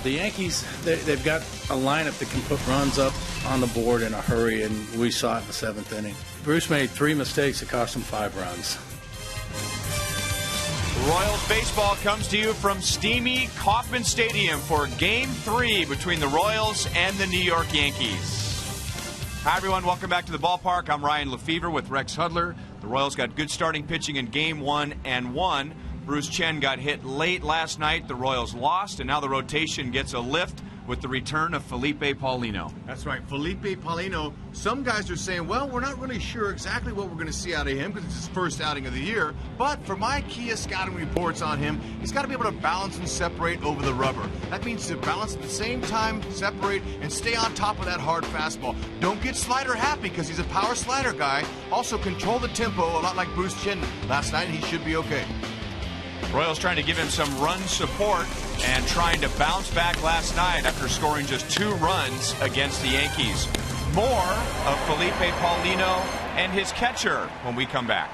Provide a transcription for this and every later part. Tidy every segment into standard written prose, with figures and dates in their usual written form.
The Yankees, they've got a lineup that can put runs up on the board in a hurry, and we saw it in the seventh inning. Bruce made 3 mistakes that cost him 5 runs. Royals baseball comes to you from steamy Kauffman Stadium for Game 3 between the Royals and the New York Yankees. Hi, everyone. Welcome back to the ballpark. I'm Ryan Lefevre with Rex Hudler. The Royals got good starting pitching in Game 1 and won. Bruce Chen got hit late last night. The Royals lost, and now the rotation gets a lift with the return of Felipe Paulino. That's right, Felipe Paulino. Some guys are saying, well, we're not really sure exactly what we're going to see out of him because it's his first outing of the year. But for my Kia scouting reports on him, he's got to be able to balance and separate over the rubber. That means to balance at the same time, separate, and stay on top of that hard fastball. Don't get slider happy because he's a power slider guy. Also control the tempo, a lot like Bruce Chen last night, and he should be okay. Royals trying to give him some run support and trying to bounce back last night after scoring just 2 runs against the Yankees. More of Felipe Paulino and his catcher when we come back.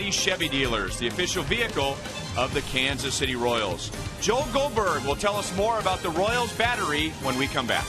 Chevy dealers, the official vehicle of the Kansas City Royals. Joel Goldberg will tell us more about the Royals battery when we come back.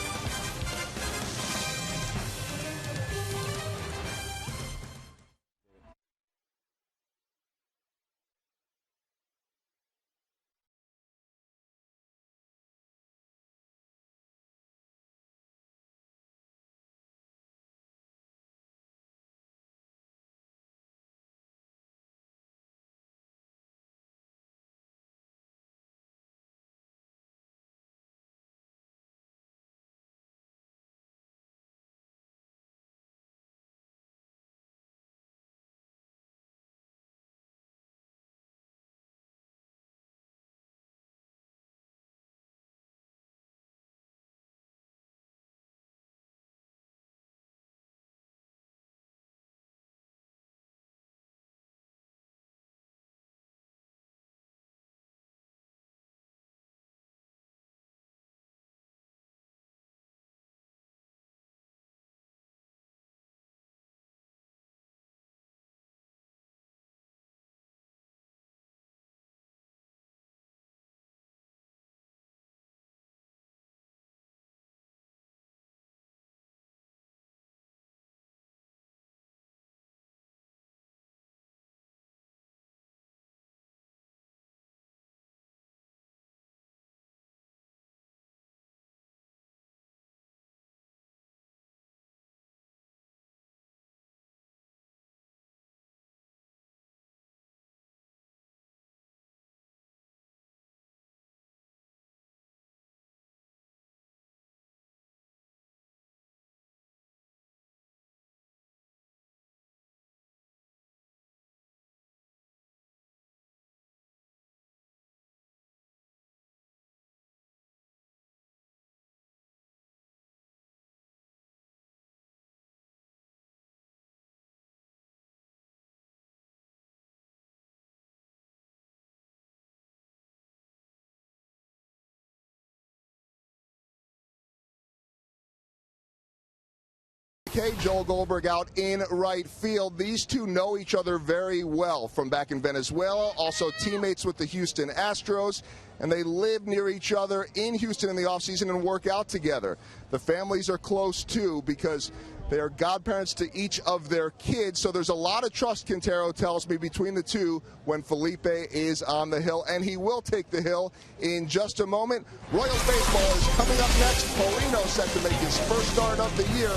okay. Joel Goldberg out in right field. These two know each other very well from back in Venezuela, also teammates with the Houston Astros, and they live near each other in Houston in the offseason and work out together. The families are close, too, because they are godparents to each of their kids, so there's a lot of trust, Quintero tells me, between the two when Felipe is on the hill, and he will take the hill in just a moment. Royals baseball is coming up next. Paulino set to make his first start of the year.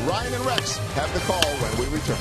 Ryan and Rex have the call when we return.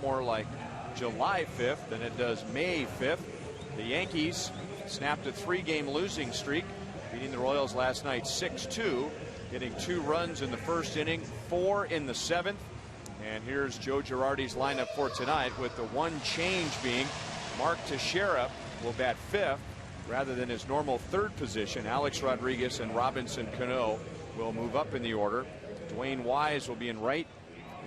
More like July 5th than it does May 5th. The Yankees snapped a 3-game losing streak, beating the Royals last night 6-2, getting 2 runs in the first inning, 4 in the 7th. And here's Joe Girardi's lineup for tonight, with the one change being Mark Teixeira will bat 5th rather than his normal 3rd position. Alex Rodriguez and Robinson Cano will move up in the order. Dwayne Wise will be in right,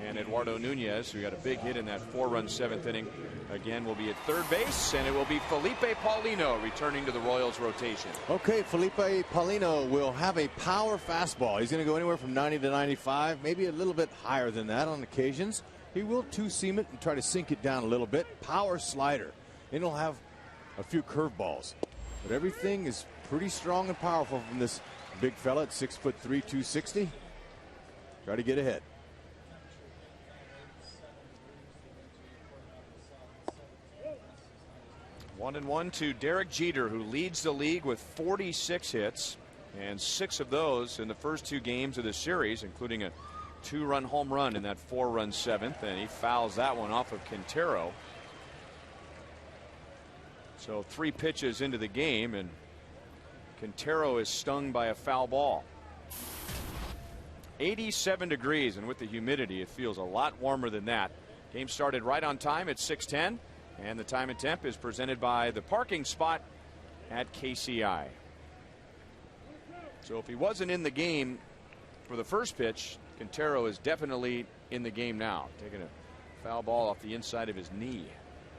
and Eduardo Nunez, who got a big hit in that 4-run 7th inning, again will be at 3rd base, and it will be Felipe Paulino returning to the Royals rotation. Okay, Felipe Paulino will have a power fastball. He's going to go anywhere from 90 to 95, maybe a little bit higher than that on occasions. He will two-seam it and try to sink it down a little bit. Power slider. And he'll have a few curveballs. But everything is pretty strong and powerful from this big fella at 6'3", 260. Try to get ahead. 1-1 to Derek Jeter, who leads the league with 46 hits, and 6 of those in the first 2 games of the series, including a 2-run home run in that 4-run 7th, and he fouls that one off of Quintero. So 3 pitches into the game, and Quintero is stung by a foul ball. 87 degrees, and with the humidity, it feels a lot warmer than that. Game started right on time at 6:10. And the time and temp is presented by the parking spot at KCI. So if he wasn't in the game for the first pitch, Quintero is definitely in the game now, taking a foul ball off the inside of his knee.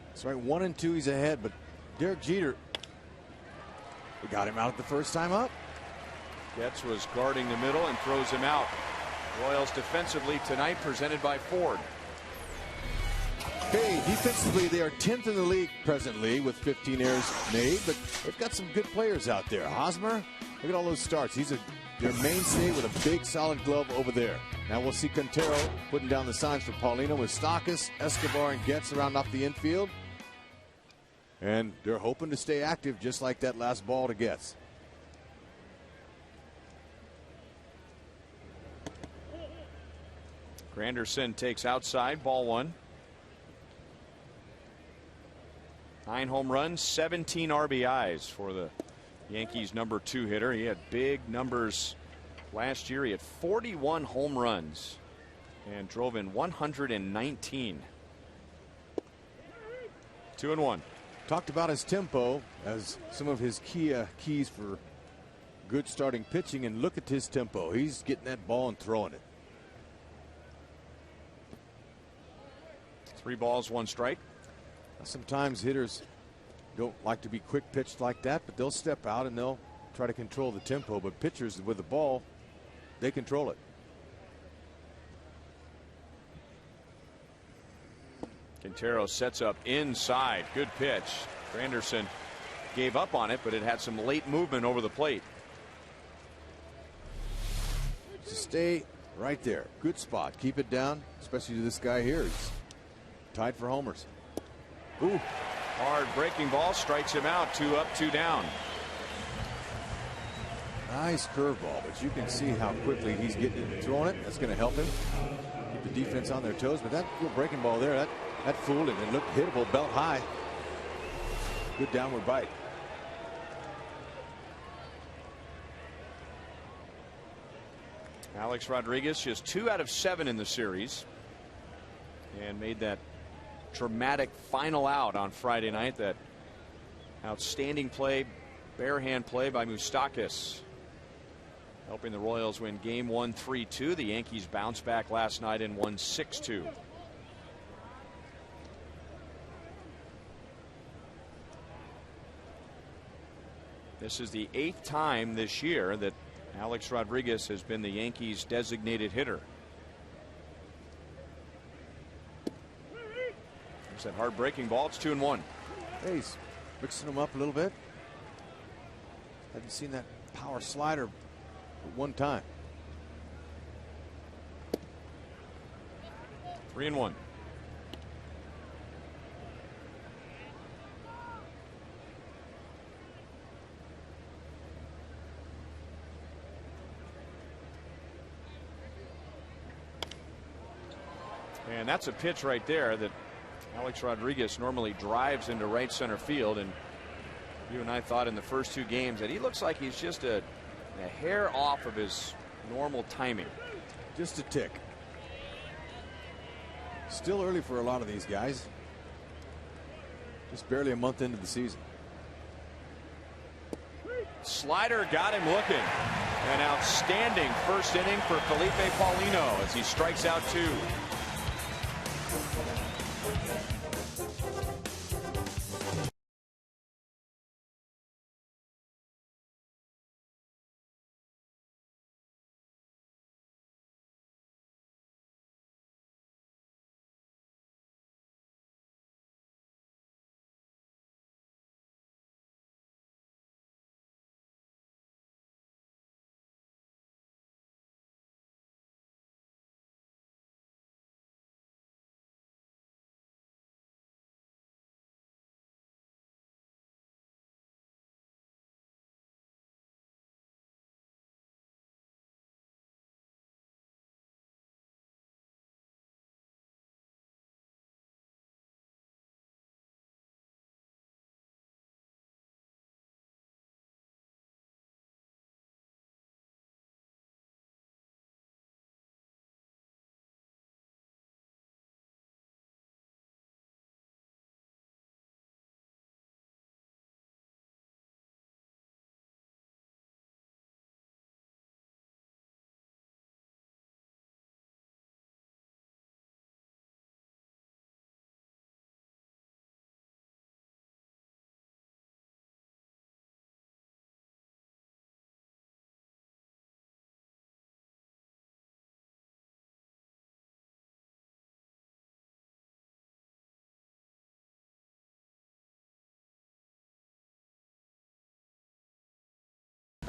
That's right, 1-2 he's ahead, but Derek Jeter, we got him out the first time up. Getz was guarding the middle and throws him out. Royals defensively tonight presented by Ford. Hey, defensively, they are 10th in the league presently with 15 errors made, but they've got some good players out there. Hosmer, look at all those starts. He's their mainstay with a big, solid glove over there. Now we'll see Quintero putting down the signs for Paulino with Stakis, Escobar, and Getz around off the infield. And they're hoping to stay active just like that last ball to Getz. Granderson takes outside, ball one. 9 home runs, 17 RBIs for the Yankees' number 2 hitter. He had big numbers last year. He had 41 home runs and drove in 119. 2-1. Talked about his tempo as some of his keys for good starting pitching, and look at his tempo. He's getting that ball and throwing it. 3 balls, 1 strike. Sometimes hitters don't like to be quick pitched like that, but they'll step out and they'll try to control the tempo. But pitchers with the ball, they control it. Quintero sets up inside. Good pitch. Granderson gave up on it, but it had some late movement over the plate. Just stay right there. Good spot. Keep it down, especially to this guy here. He's tied for homers. Ooh. Hard breaking ball strikes him out. 2 up, 2 down. Nice curveball, but you can see how quickly he's getting it and throwing it. That's going to help him keep the defense on their toes. But that little breaking ball there, that fooled him and looked hittable belt high. Good downward bite. Alex Rodriguez just 2 out of 7 in the series and made that dramatic final out on Friday night. That outstanding play, bare hand play by Moustakas, helping the Royals win game 1 3-2. The Yankees bounced back last night and won 6-2. This is the 8th time this year that Alex Rodriguez has been the Yankees designated hitter. That hard breaking ball. It's 2-1. Hey, he's mixing them up a little bit. Haven't seen that power slider at one time. 3-1. And that's a pitch right there that Alex Rodriguez normally drives into right center field, and you and I thought in the first 2 games that he looks like he's just a hair off of his normal timing. Just a tick. Still early for a lot of these guys. Just barely a month into the season. Slider got him looking. An outstanding first inning for Felipe Paulino as he strikes out 2.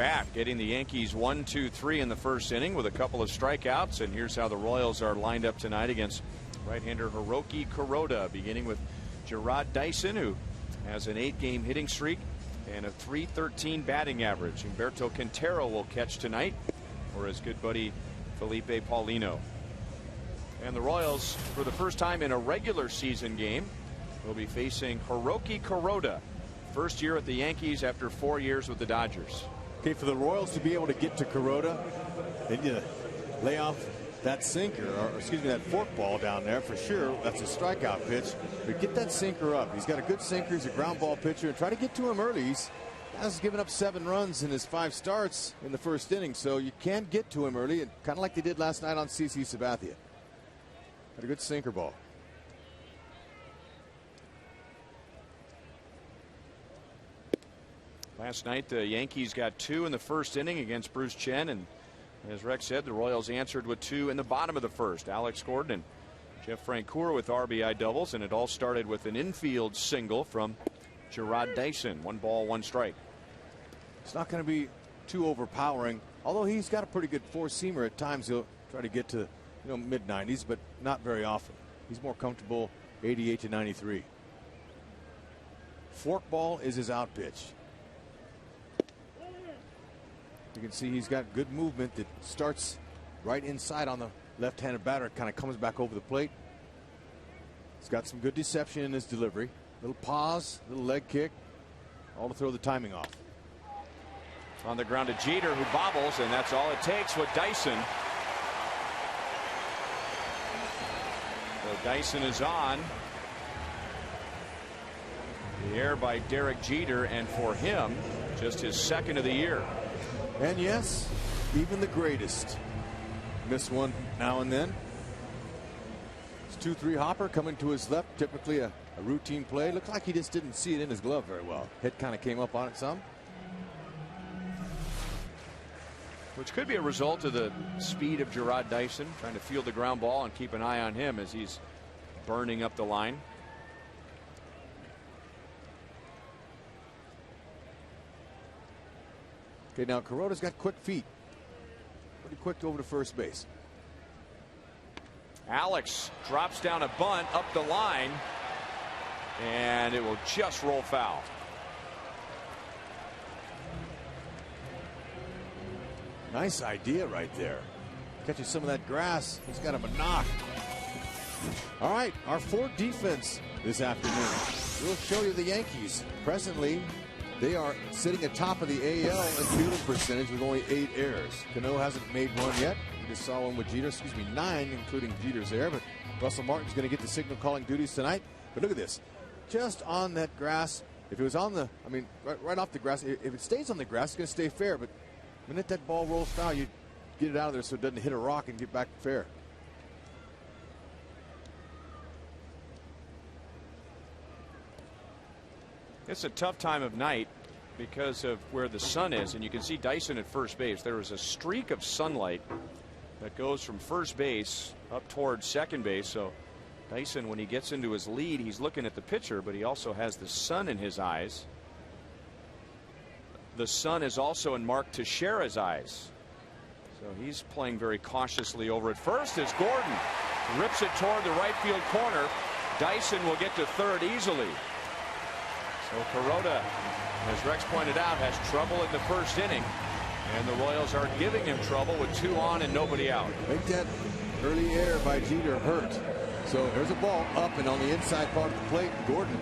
back, getting the Yankees 1-2-3 in the first inning with a couple of strikeouts. And here's how the Royals are lined up tonight against right-hander Hiroki Kuroda, beginning with Gerard Dyson, who has an 8-game hitting streak and a .313 batting average. Humberto Quintero will catch tonight for his good buddy Felipe Paulino. And the Royals, for the first time in a regular season game, will be facing Hiroki Kuroda. First year at the Yankees after 4 years with the Dodgers. Okay, for the Royals to be able to get to Kuroda, they need to lay off that sinker, or excuse me, that forkball down there for sure. That's a strikeout pitch. But get that sinker up. He's got a good sinker. He's a ground ball pitcher. And try to get to him early. He's given up 7 runs in his 5 starts in the first inning. So you can get to him early, and kind of like they did last night on CC Sabathia. Got a good sinker ball. Last night, the Yankees got 2 in the first inning against Bruce Chen, and as Rex said, the Royals answered with 2 in the bottom of the first. Alex Gordon and Jeff Francoeur with RBI doubles, and it all started with an infield single from Gerard Dyson. 1 ball, 1 strike. It's not going to be too overpowering, although he's got a pretty good 4-seamer. At times he'll try to get to mid-90s, but not very often. He's more comfortable 88 to 93. Forkball is his out pitch. You can see he's got good movement that starts right inside on the left-handed batter. Kind of comes back over the plate. He's got some good deception in his delivery. Little pause, little leg kick, all to throw the timing off. On the ground to Jeter, who bobbles, and that's all it takes with Dyson. So Dyson is on. The air by Derek Jeter, and for him, just his 2nd of the year. And yes, even the greatest miss one now and then. It's 2-3 hopper coming to his left, typically a routine play. Looks like he just didn't see it in his glove very well. Head kind of came up on it some. Which could be a result of the speed of Gerard Dyson, trying to field the ground ball and keep an eye on him as he's burning up the line. Okay, now Kuroda's got quick feet. Pretty quick over to first base. Alex drops down a bunt up the line, and it will just roll foul. Nice idea right there. Catches some of that grass. He's got him a knock. All right, our Ford defense this afternoon. We'll show you the Yankees. Presently, they are sitting atop of the AL in fielding percentage with only 8 errors. Cano hasn't made one yet. We just saw one with Jeter. 9, including Jeter's error. But Russell Martin's going to get the signal calling duties tonight. But look at this. Just on that grass. If it was on the, right off the grass, if it stays on the grass, it's going to stay fair. But the minute that ball rolls foul, you get it out of there so it doesn't hit a rock and get back fair. It's a tough time of night because of where the sun is, and you can see Dyson at first base. There is a streak of sunlight that goes from first base up towards second base. So Dyson, when he gets into his lead, he's looking at the pitcher, but he also has the sun in his eyes. The sun is also in Mark Teixeira's eyes. So he's playing very cautiously over at first as Gordon rips it toward the right field corner. Dyson will get to third easily. So Kuroda, as Rex pointed out, has trouble in the first inning, and the Royals are giving him trouble with 2 on and nobody out. Make that early error by Jeter hurt. So there's a ball up and on the inside part of the plate. Gordon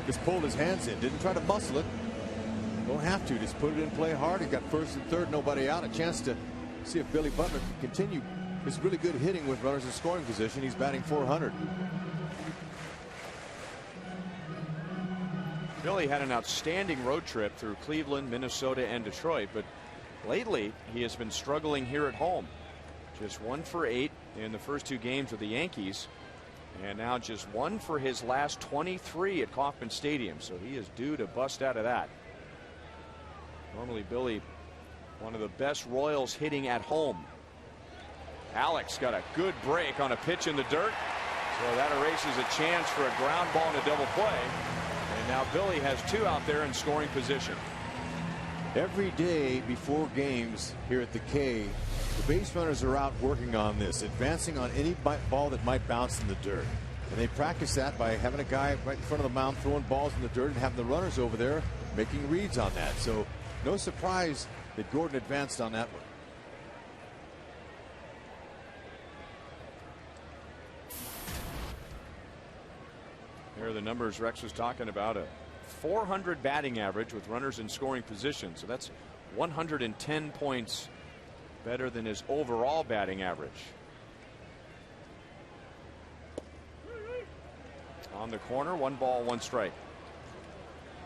just pulled his hands in, didn't try to muscle it. Don't have to, just put it in play hard. He got first and third, nobody out. A chance to see if Billy Butler can continue his really good hitting with runners in scoring position. He's batting .400. Billy had an outstanding road trip through Cleveland, Minnesota, and Detroit, but lately he has been struggling here at home. Just 1 for 8 in the first 2 games with the Yankees, and now just 1 for his last 23 at Kauffman Stadium, so he is due to bust out of that. Normally Billy, one of the best Royals hitting at home. Alex got a good break on a pitch in the dirt, so that erases a chance for a ground ball and a double play. And now Billy has 2 out there in scoring position. Every day before games here at the K, the base runners are out working on this, advancing on any ball that might bounce in the dirt. And they practice that by having a guy right in front of the mound throwing balls in the dirt and having the runners over there making reads on that. So no surprise that Gordon advanced on that one. Here are the numbers Rex was talking about. A 400 batting average with runners in scoring position. So that's 110 points better than his overall batting average. On the corner, 1 ball, 1 strike.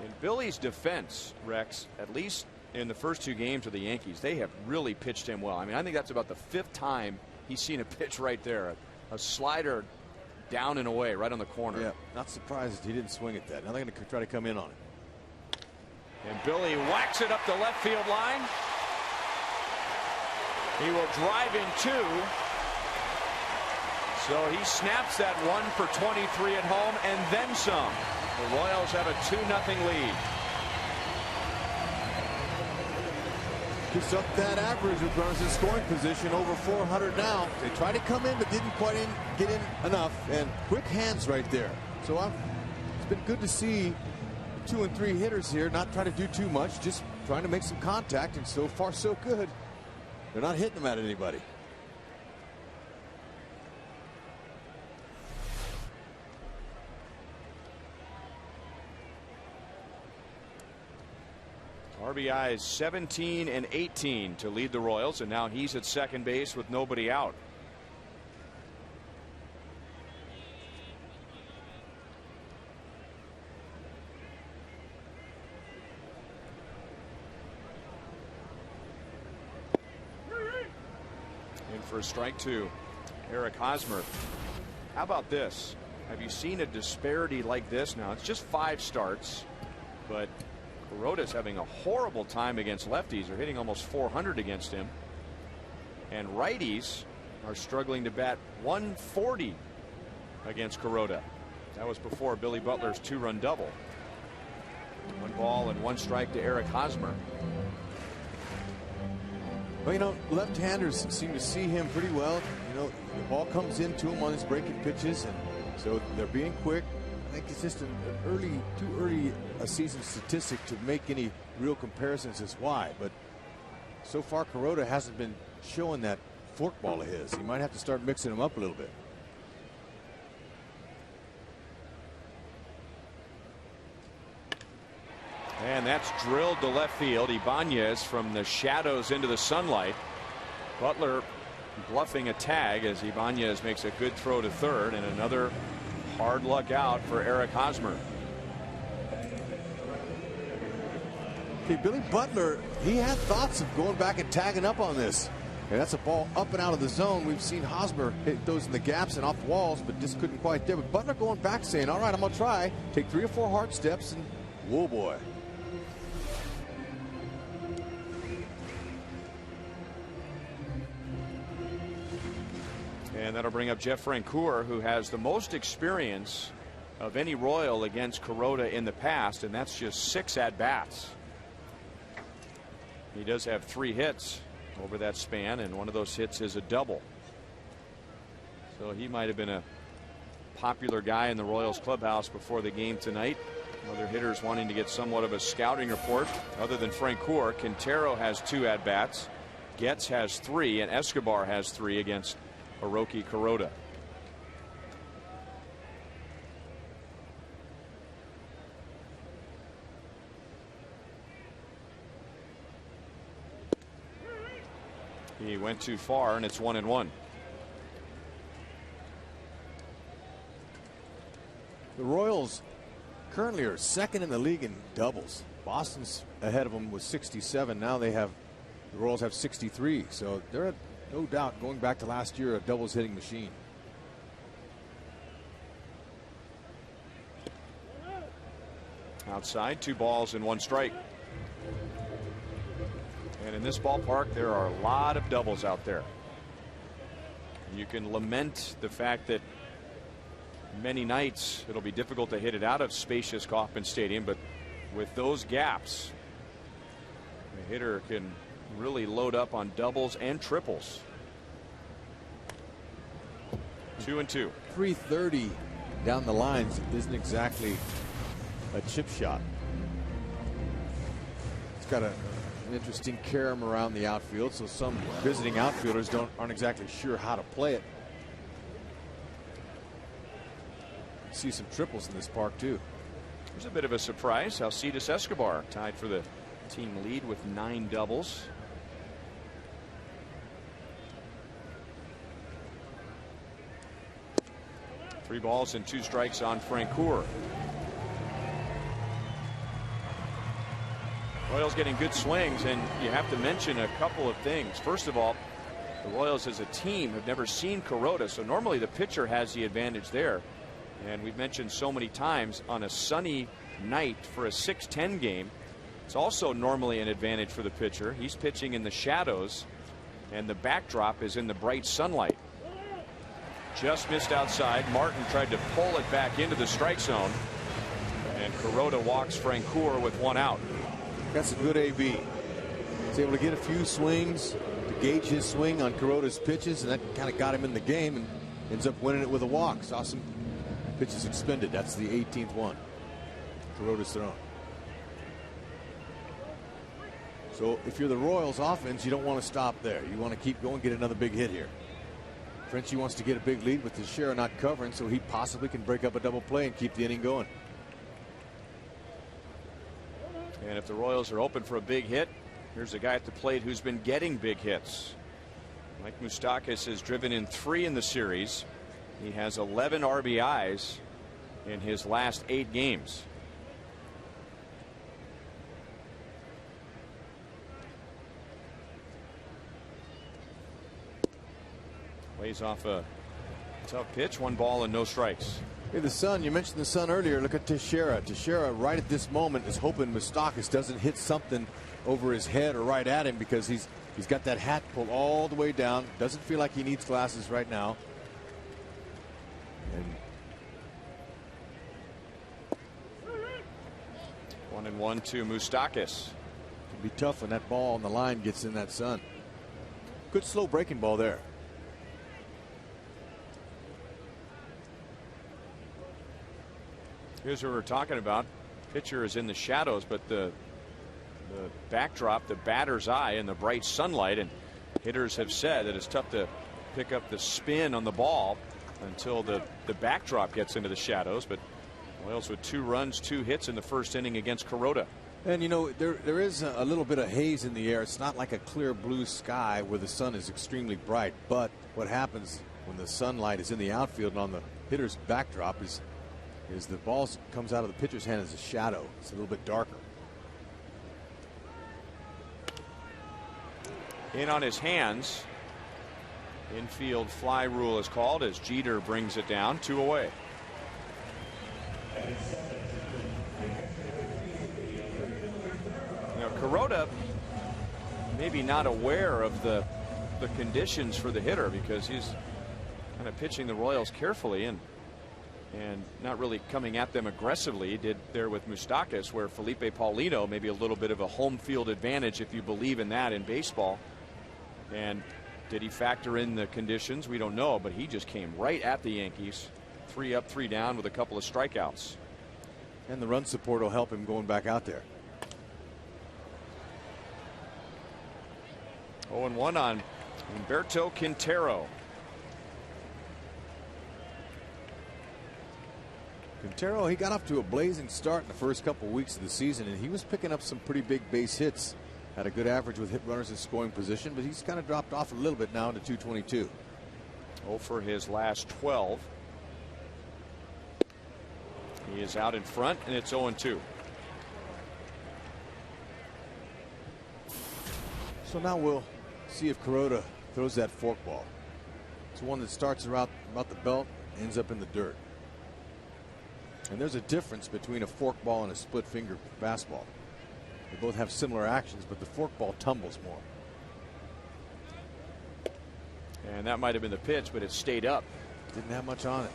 In Billy's defense, Rex, at least in the first 2 games of the Yankees, they have really pitched him well. I mean, I think that's about the 5th time he's seen a pitch right there. A slider down and away right on the corner. Yeah, not surprised he didn't swing at that. Now they're going to try to come in on it. And Billy whacks it up the left field line. He will drive in 2. So he snaps that one for 23 at home and then some. The Royals have a 2-0 lead. Just up that average with runners in scoring position, over 400 now. They tried to come in but didn't quite get in enough, and quick hands right there. So it's been good to see 2 and 3 hitters here not trying to do too much, just trying to make some contact, and so far so good. They're not hitting them at anybody. RBIs 17 and 18 to lead the Royals, and now he's at second base with nobody out. In for strike 2, Eric Hosmer. How about this? Have you seen a disparity like this now? It's just 5 starts, but Kuroda's having a horrible time against lefties. They're hitting almost 400 against him. And righties are struggling to bat 140 against Kuroda. That was before Billy Butler's 2-run double. 1 ball and 1 strike to Eric Hosmer. Well, you know, left-handers seem to see him pretty well. You know, the ball comes into him on his breaking pitches, and so they're being quick. I think it's just too early a season statistic to make any real comparisons as why. But so far, Kuroda hasn't been showing that forkball of his. He might have to start mixing him up a little bit. And that's drilled to left field. Ibanez from the shadows into the sunlight. Butler bluffing a tag as Ibanez makes a good throw to third, and another hard luck out for Eric Hosmer. Okay, Billy Butler, he had thoughts of going back and tagging up on this. And that's a ball up and out of the zone. We've seen Hosmer hit those in the gaps and off walls, but just couldn't quite there. But Butler going back saying, all right, I'm going to try. Take 3 or 4 hard steps, and whoa, boy. And that'll bring up Jeff Francoeur, who has the most experience of any Royal against Kuroda in the past, and that's just 6 at-bats. He does have 3 hits over that span, and one of those hits is a double. So he might have been a popular guy in the Royals clubhouse before the game tonight. Other hitters wanting to get somewhat of a scouting report. Other than Francoeur, Quintero has 2 at-bats, Getz has 3, and Escobar has 3 against Hiroki Kuroda. He went too far, and it's 1-1. The Royals currently are second in the league in doubles. Boston's ahead of them with 67. Now the Royals have 63. So they're no doubt going back to last year a doubles hitting machine. Outside, 2 balls and 1 strike. And in this ballpark, there are a lot of doubles out there. You can lament the fact that many nights it'll be difficult to hit it out of spacious Kauffman Stadium, but with those gaps, hitter can really load up on doubles and triples. 2-2. 330 down the lines isn't exactly a chip shot. It's got an interesting carom around the outfield, so some visiting outfielders aren't exactly sure how to play it. See some triples in this park too. There's a bit of a surprise. Alcides Escobar tied for the team lead with 9 doubles. Three balls and 2 strikes on Francoeur. Royals getting good swings, and you have to mention a couple of things. First of all, the Royals as a team have never seen Kuroda, so normally the pitcher has the advantage there. And we've mentioned so many times on a sunny night for a 6-10 game, it's also normally an advantage for the pitcher. He's pitching in the shadows, and the backdrop is in the bright sunlight. Just missed outside. Martin tried to pull it back into the strike zone, and Kuroda walks Francoeur with 1 out. That's a good AB. He's able to get a few swings to gauge his swing on Kuroda's pitches, and that kind of got him in the game, and ends up winning it with a walk. Saw some pitches expended. That's the 18th one Kuroda's thrown. So if you're the Royals offense, you don't want to stop there. You want to keep going, get another big hit here. Frenchie wants to get a big lead with Teixeira not covering, so he possibly can break up a double play and keep the inning going. And if the Royals are open for a big hit, here's a guy at the plate who's been getting big hits. Mike Moustakas has driven in 3 in the series. He has 11 RBIs in his last 8 games. Lays off a tough pitch. 1 ball and no strikes. Hey, the sun, you mentioned the sun earlier. Look at Teixeira. Teixeira right at this moment is hoping Moustakas doesn't hit something over his head or right at him, because he's got that hat pulled all the way down. Doesn't feel like he needs glasses right now. And 1-1 to Moustakas. Can be tough when that ball on the line gets in that sun. Good slow breaking ball there. Here's what we're talking about. Pitcher is in the shadows, but the backdrop, the batter's eye in the bright sunlight, and hitters have said that it's tough to pick up the spin on the ball until the backdrop gets into the shadows. But Royals with 2 runs, 2 hits in the first inning against Kuroda. And you know, there is a little bit of haze in the air. It's not like a clear blue sky where the sun is extremely bright, but what happens when the sunlight is in the outfield and on the hitter's backdrop is the ball comes out of the pitcher's hand as a shadow. It's a little bit darker. In on his hands. Infield fly rule is called as Jeter brings it down. 2 away. Now Kuroda maybe not aware of the conditions for the hitter, because he's kind of pitching the Royals carefully and not really coming at them aggressively. He did there with Moustakas, where Felipe Paulino maybe a little bit of a home field advantage, if you believe in that in baseball. And did he factor in the conditions? We don't know, but he just came right at the Yankees. 3 up, 3 down with a couple of strikeouts. And the run support will help him going back out there. 0-1 on Humberto Quintero. Quintero, he got off to a blazing start in the first couple weeks of the season, and he was picking up some pretty big base hits. Had a good average with hit runners in scoring position, but he's kind of dropped off a little bit now into 222. 0 for his last 12. He is out in front, and it's 0-2. So now we'll see if Kuroda throws that forkball. It's one that starts around about the belt, ends up in the dirt. And there's a difference between a forkball and a split finger fastball. They both have similar actions, but the forkball tumbles more. And that might have been the pitch, but it stayed up. Didn't have much on it.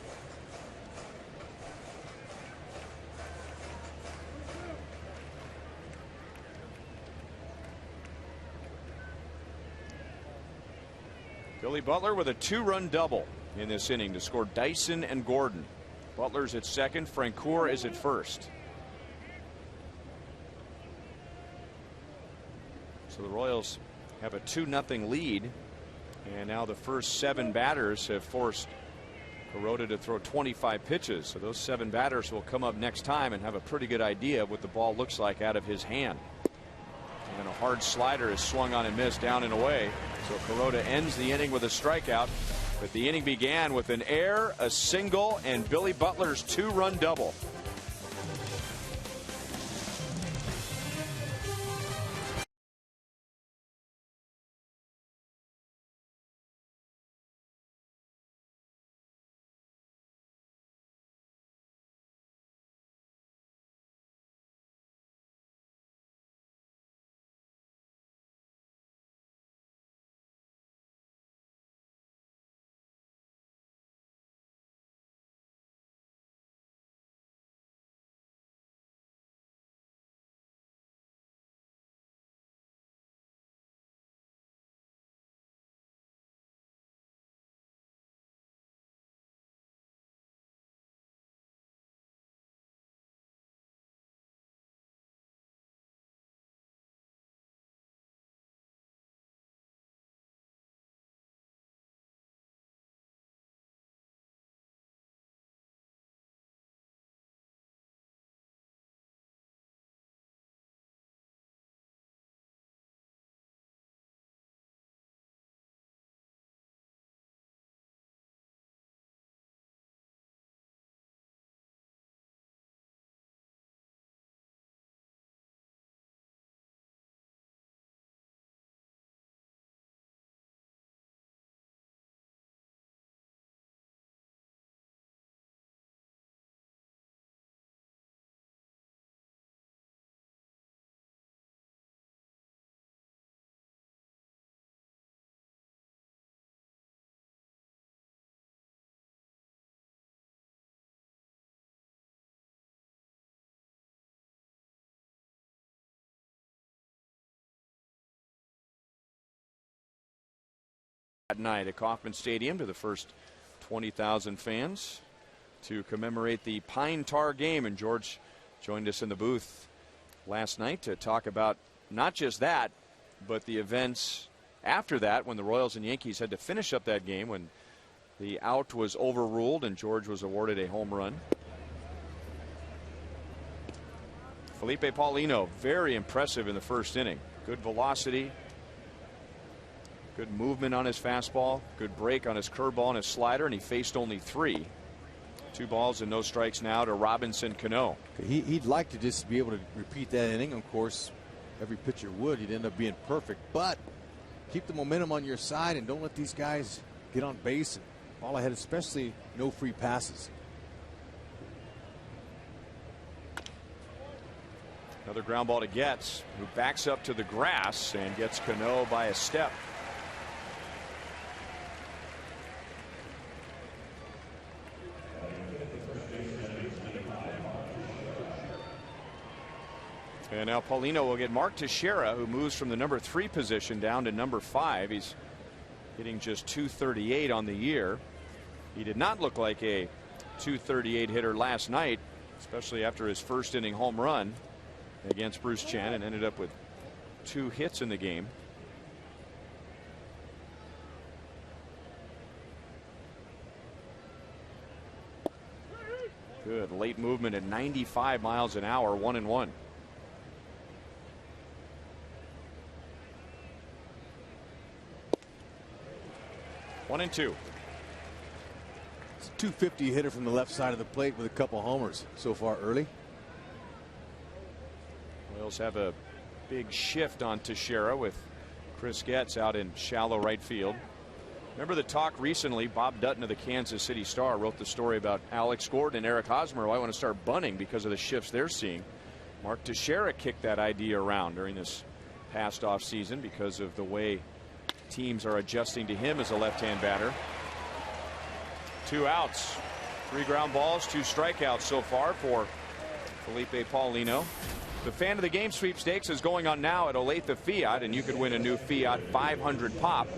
Billy Butler with a 2-run double in this inning to score Dyson and Gordon. Butler's at second. Francoeur is at first. So the Royals have a 2-0 lead. And now the first 7 batters have forced Kuroda to throw 25 pitches. So those 7 batters will come up next time and have a pretty good idea of what the ball looks like out of his hand. And a hard slider is swung on and missed down and away. So Kuroda ends the inning with a strikeout. But the inning began with an error, a single, and Billy Butler's 2-run double. Night at Kauffman Stadium to the first 20,000 fans to commemorate the Pine Tar game. And George joined us in the booth last night to talk about not just that, but the events after that when the Royals and Yankees had to finish up that game when the out was overruled and George was awarded a home run. Felipe Paulino, very impressive in the first inning. Good velocity. Good movement on his fastball, good break on his curveball and his slider, and he faced only 3. 2 balls and no strikes now to Robinson Cano. He'd like to just be able to repeat that inning. Of course, every pitcher would. He'd end up being perfect, but keep the momentum on your side and don't let these guys get on base and ball ahead, especially no free passes. Another ground ball to Getz, who backs up to the grass and gets Cano by a step. And now Paulino will get Mark Teixeira, who moves from the number 3 position down to number 5. He's hitting just .238 on the year. He did not look like a .238 hitter last night, especially after his first inning home run against Bruce Chen, and ended up with 2 hits in the game. Good late movement at 95 miles an hour, 1-1. 1-2. It's a .250 hitter from the left side of the plate with a couple homers so far early. Royals have a big shift on Teixeira with Chris Getz out in shallow right field. Remember the talk recently? Bob Dutton of the Kansas City Star wrote the story about Alex Gordon and Eric Hosmer. I want to start bunting because of the shifts they're seeing. Mark Teixeira kicked that idea around during this past off season because of the way teams are adjusting to him as a left-hand batter. 2 outs, 3 ground balls, 2 strikeouts so far for Felipe Paulino. The Fan of the Game sweepstakes is going on now at Olathe Fiat, and you could win a new Fiat 500 pop.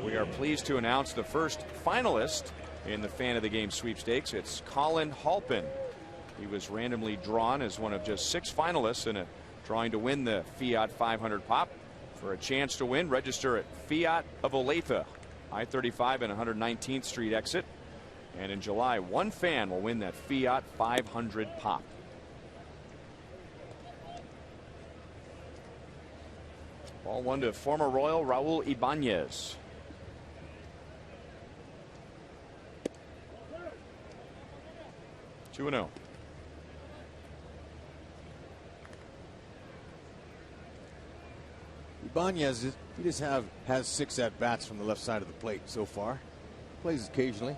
We are pleased to announce the first finalist in the Fan of the Game sweepstakes. It's Colin Halpin. He was randomly drawn as one of just 6 finalists in a drawing to win the Fiat 500 Pop. For a chance to win, register at Fiat of Olathe, I-35 and 119th Street exit. And in July, one fan will win that Fiat 500 Pop. Ball 1 to former Royal Raul Ibanez. Two 2-0. Ibanez, he just has 6 at bats from the left side of the plate so far. Plays occasionally.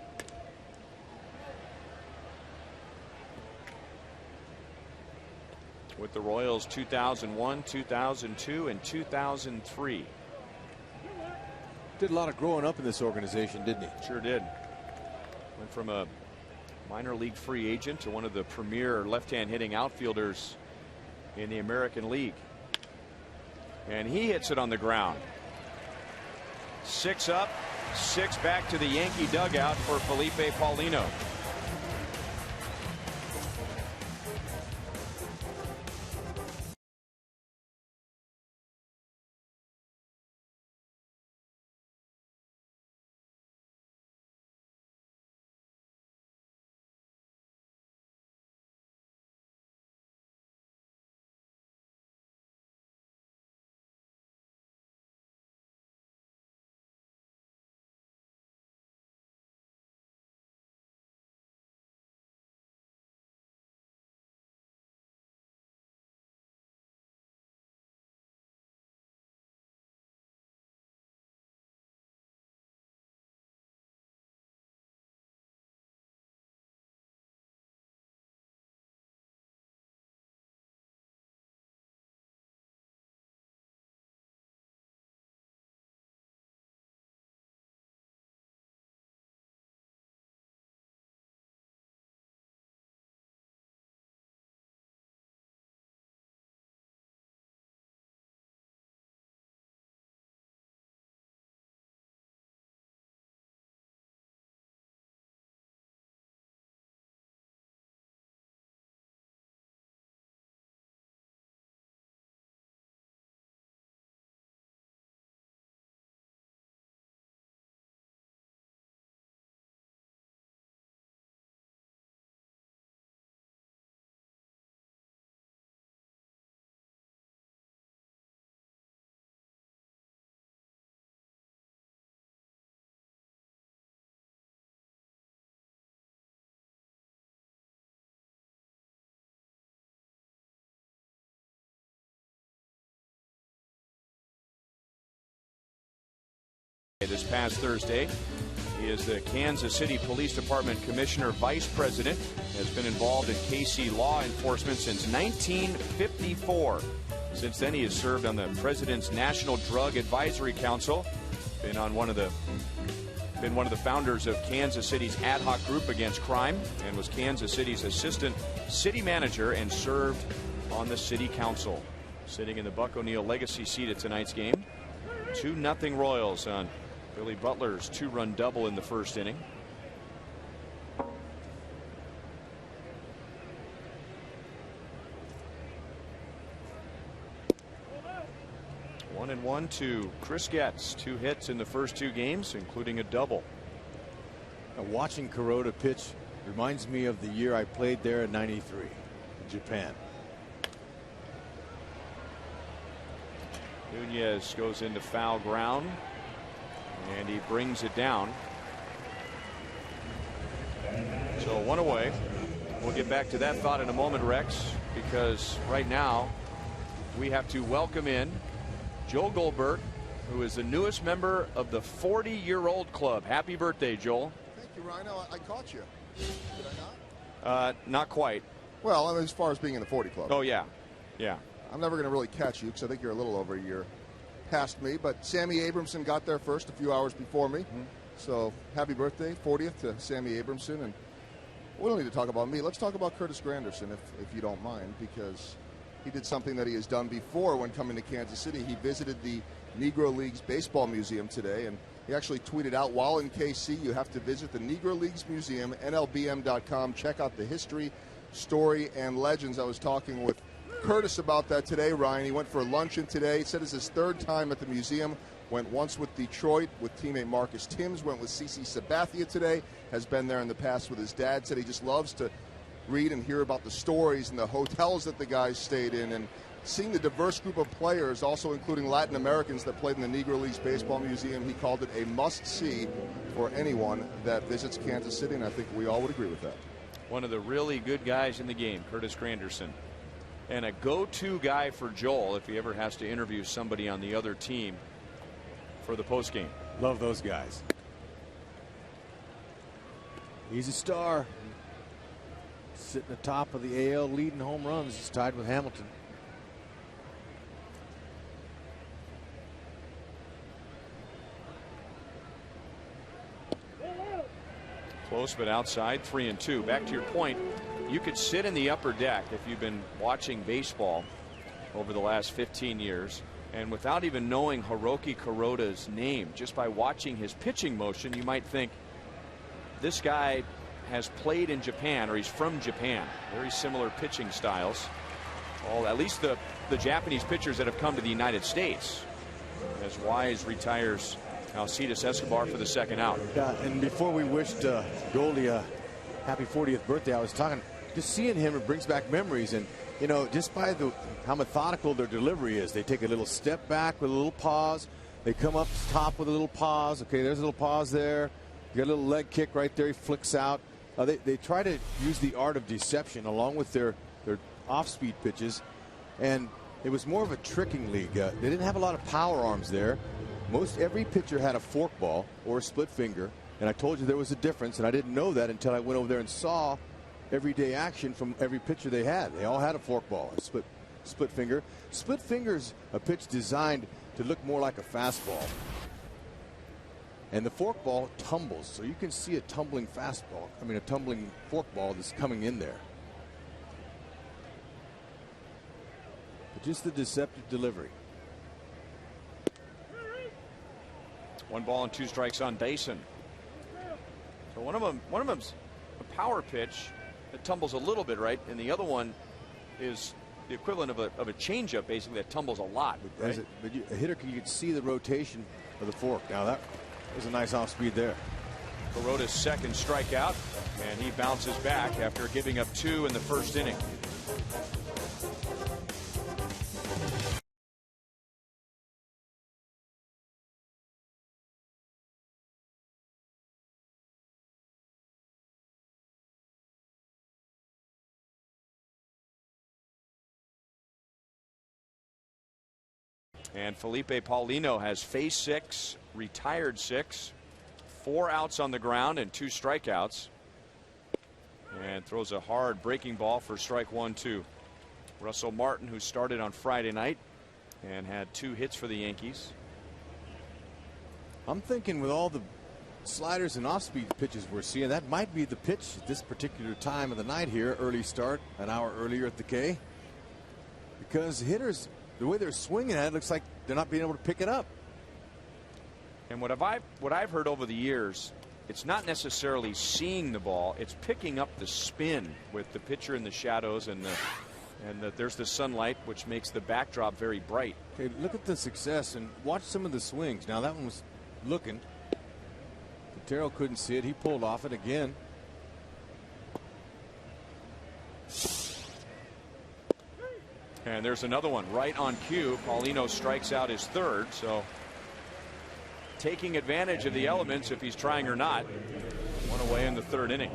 With the Royals 2001, 2002, and 2003. Did a lot of growing up in this organization, didn't he? Sure did. Went from a minor league free agent to one of the premier left-hand hitting outfielders in the American League. And he hits it on the ground. 6 up, 6 back to the Yankee dugout for Felipe Paulino. This past Thursday, he is the Kansas City Police Department Commissioner Vice President, has been involved in KC law enforcement since 1954. Since then, he has served on the President's National Drug Advisory Council, been one of the founders of Kansas City's ad hoc group against crime, and was Kansas City's assistant city manager and served on the city council. Sitting in the Buck O'Neill legacy seat at tonight's game. 2-0 Royals on Billy Butler's 2-run double in the first inning. One and one to Chris Getz. 2 hits in the first 2 games, including a double. Now, watching Kuroda pitch reminds me of the year I played there in '93 in Japan. Nunez goes into foul ground, and he brings it down. So 1 away. We'll get back to that thought in a moment, Rex, because right now we have to welcome in Joel Goldberg, who is the newest member of the 40-year-old club. Happy birthday, Joel. Thank you, Rhino. I caught you. Did I not? Not quite. Well, I mean, as far as being in the 40 club. Oh, yeah. Yeah. I'm never going to really catch you because I think you're a little over a year past me. But Sammy Abramson got there first a few hours before me. Mm-hmm. So happy birthday, 40th to Sammy Abramson. And we don't need to talk about me. Let's talk about Curtis Granderson, if you don't mind, because he did something that he has done before when coming to Kansas City. He visited the Negro Leagues Baseball Museum today, and he actually tweeted out, while in KC, you have to visit the Negro Leagues Museum, NLBM.com. Check out the history, story, and legends. I was talking with Curtis about that today, Ryan. He went for a luncheon today. He said it's his third time at the museum. Went once with Detroit with teammate Marcus Timms. Went with CC Sabathia today. Has been there in the past with his dad. Said he just loves to read and hear about the stories and the hotels that the guys stayed in, and seeing the diverse group of players, also including Latin Americans that played in the Negro Leagues Baseball Museum. He called it a must-see for anyone that visits Kansas City, and I think we all would agree with that. One of the really good guys in the game, Curtis Granderson, and a go-to guy for Joel if he ever has to interview somebody on the other team for the postgame. Love those guys. He's a star. Sitting at the top of the AL leading home runs. He's tied with Hamilton. Close but outside, 3-2. Back to your point, you could sit in the upper deck if you've been watching baseball over the last 15 years, and without even knowing Hiroki Kuroda's name, just by watching his pitching motion, you might think this guy has played in Japan, or he's from Japan. Very similar pitching styles. Well, at least the Japanese pitchers that have come to the United States, as Wise retires Alcides Escobar for the second out. Yeah, and before we wished Goldie a happy 40th birthday, I was talking, just seeing him, it brings back memories. And, you know, just by how methodical their delivery is. They take a little step back with a little pause. They come up top with a little pause. Okay, there's a little pause there. You got a little leg kick right there. He flicks out. They try to use the art of deception along with their off-speed pitches. And it was more of a tricking league. They didn't have a lot of power arms there. Every pitcher had a forkball or a split finger, and I told you there was a difference, and I didn't know that until I went over there and saw everyday action from every pitcher they had. They all had a forkball, a split finger. Split finger's a pitch designed to look more like a fastball, and the forkball tumbles, so you can see a tumbling fastball. I mean, a tumbling forkball that's coming in there. But just the deceptive delivery. 1 ball and 2 strikes on Basin. So one of them's a power pitch that tumbles a little bit, right, and the other one is the equivalent of a changeup, basically, that tumbles a lot. Right? But a hitter can see the rotation of the fork. Now that was a nice off speed there. Kuroda's second strikeout, and he bounces back after giving up 2 in the first inning. And Felipe Paulino has faced 6, retired 6, 4 outs on the ground and 2 strikeouts, and throws a hard breaking ball for strike 1-2. Russell Martin, who started on Friday night and had 2 hits for the Yankees. I'm thinking with all the sliders and off-speed pitches we're seeing, that might be the pitch at this particular time of the night here. Early start, an hour earlier at the K, because hitters, the way they're swinging at it, looks like they're not being able to pick it up. And what I've heard over the years, it's not necessarily seeing the ball, it's picking up the spin with the pitcher in the shadows, and there's the sunlight, which makes the backdrop very bright. Okay, look at the success and watch some of the swings. Now that one was looking. Quintero couldn't see it. He pulled off it again. And there's another one right on cue. Paulino strikes out his third, so taking advantage of the elements if he's trying or not. 1 away in the 3rd inning.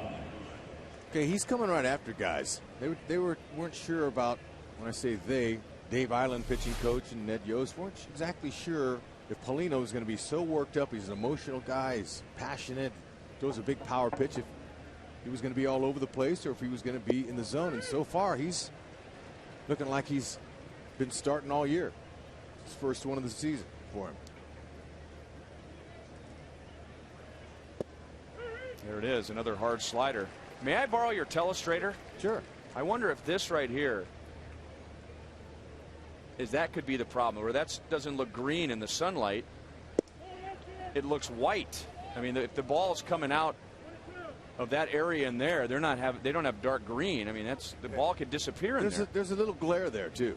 Okay, he's coming right after guys. They weren't sure about, when I say they, Dave Island, pitching coach, and Ned Yost weren't exactly sure if Paulino was going to be so worked up. He's an emotional guy. He's passionate. Throws a big power pitch. If he was going to be all over the place or if he was going to be in the zone. And so far, he's looking like he's been starting all year. His first one of the season for him. There it is, another hard slider. May I borrow your telestrator? Sure. I wonder if this right here is that could be the problem, where that doesn't look green in the sunlight. It looks white. I mean, if the ball's coming out of that area in there, they don't have dark green. I mean, the ball could disappear in there. There's a little glare there too.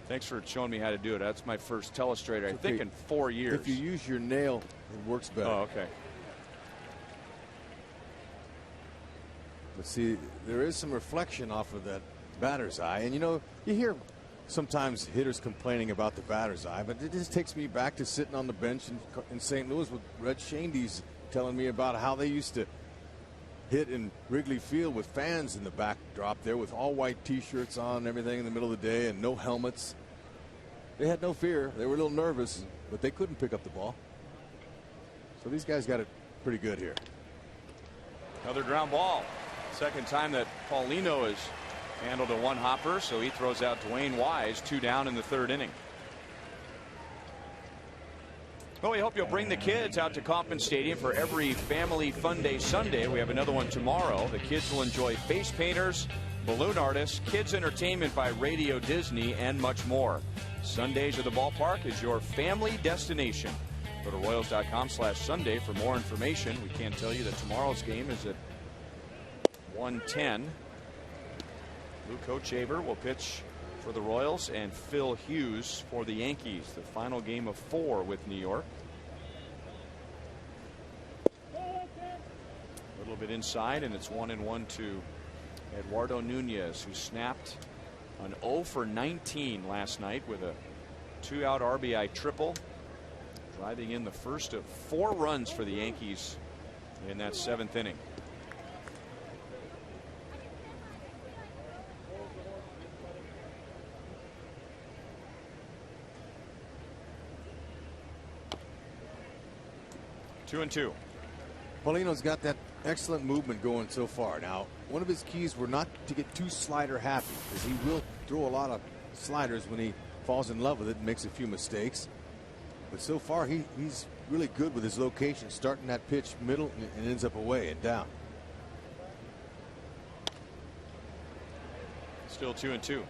Thanks for showing me how to do it. That's my first telestrator, I think, in 4 years. If you use your nail, it works better. Oh, okay. But see, there is some reflection off of that batter's eye. And, you hear sometimes hitters complaining about the batter's eye, but it just takes me back to sitting on the bench in St. Louis with Red Shandy's telling me about how they used to hit in Wrigley Field with fans in the backdrop there with all white T-shirts on and everything in the middle of the day and no helmets. They had no fear. They were a little nervous, but they couldn't pick up the ball. So these guys got it pretty good here. Another ground ball. Second time that Paulino has handled a one-hopper, so he throws out Dwayne Wise, 2 down in the 3rd inning. Well, we hope you'll bring the kids out to Kauffman Stadium for every Family Fun Day Sunday. We have another one tomorrow. The kids will enjoy face painters, balloon artists, kids entertainment by Radio Disney, and much more. Sundays at the ballpark is your family destination. Go to Royals.com/Sunday for more information. We can tell you that tomorrow's game is at 1:10. Luke Hochevar will pitch for the Royals and Phil Hughes for the Yankees. The final game of 4 with New York. A little bit inside, and it's 1-1 to Eduardo Nunez, who snapped an 0 for 19 last night with a 2-out RBI triple, driving in the first of 4 runs for the Yankees in that 7th inning. Two and two. Paulino's got that excellent movement going so far. Now, one of his keys were not to get too slider happy, because he will throw a lot of sliders when he falls in love with it and makes a few mistakes. But so far, he's really good with his location, starting that pitch middle and ends up away and down. Still 2 and 2.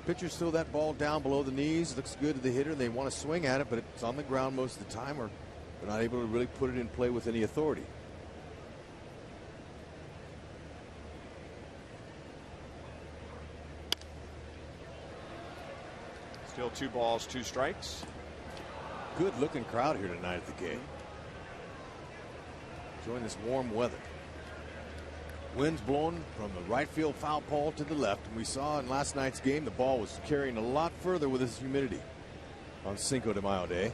Pitchers throw that ball down below the knees. Looks good to the hitter. They want to swing at it, but it's on the ground most of the time, or they're not able to really put it in play with any authority. Still 2 balls, 2 strikes. Good looking crowd here tonight at the game. Enjoying this warm weather. Winds blowing from the right field foul pole to the left. And we saw in last night's game the ball was carrying a lot further with this humidity on Cinco de Mayo Day.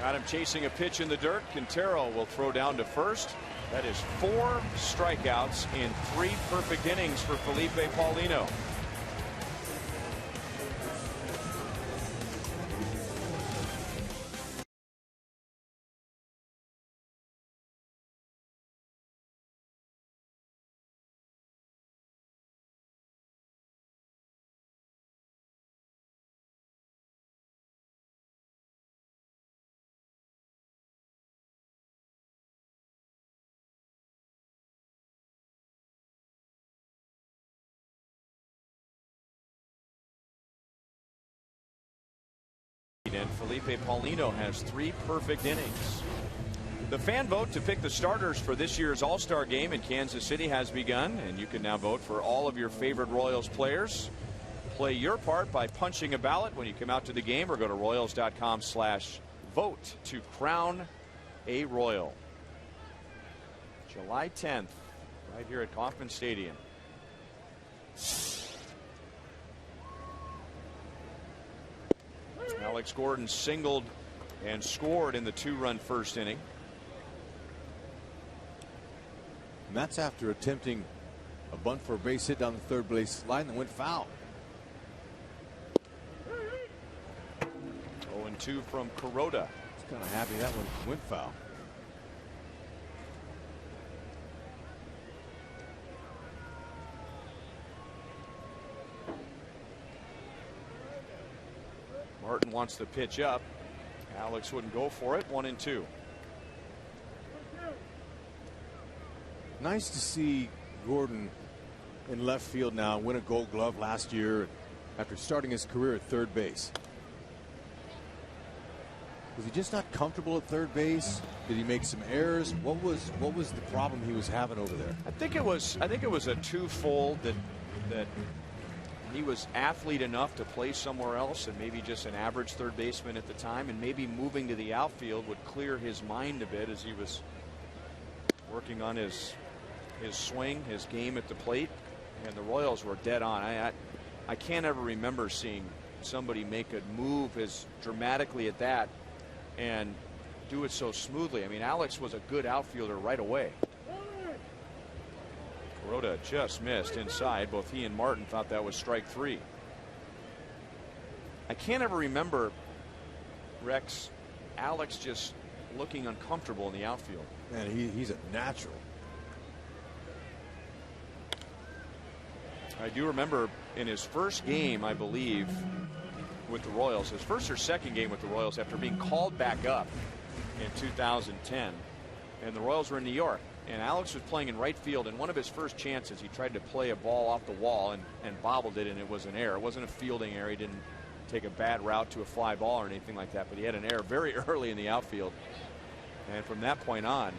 Got him chasing a pitch in the dirt. Quintero will throw down to first. That is 4 strikeouts in 3 perfect innings for Felipe Paulino. And Felipe Paulino has 3 perfect innings. The fan vote to pick the starters for this year's All-Star game in Kansas City has begun, and you can now vote for all of your favorite Royals players. Play your part by punching a ballot when you come out to the game, or go to Royals.com/vote to crown a Royal. July 10th, right here at Kauffman Stadium. Alex Gordon singled and scored in the 2-run first inning. And that's after attempting a bunt for a base hit down the third base line that went foul. 0-2 from Kuroda. He's kind of happy that one went foul. Martin wants the pitch up. Alex wouldn't go for it. 1-2. Nice to see Gordon in left field now, win a Gold Glove last year after starting his career at third base. Was he just not comfortable at third base? Did he make some errors? What was the problem he was having over there? I think it was a twofold that he was athlete enough to play somewhere else and maybe just an average third baseman at the time, and maybe moving to the outfield would clear his mind a bit as he was working on his swing, his game at the plate. And the Royals were dead on. I can't ever remember seeing somebody make a move as dramatically at that and do it so smoothly. I mean, Alex was a good outfielder right away. Kuroda just missed inside. Both he and Martin thought that was strike 3. I can't ever remember, Rex, Alex just looking uncomfortable in the outfield. Man, he's a natural. I do remember in his first game, I believe, with the Royals, his first or second game with the Royals after being called back up in 2010, and the Royals were in New York, and Alex was playing in right field, and one of his first chances he tried to play a ball off the wall and bobbled it, and it was an error. It wasn't a fielding error. He didn't take a bad route to a fly ball or anything like that, but he had an error very early in the outfield, and from that point on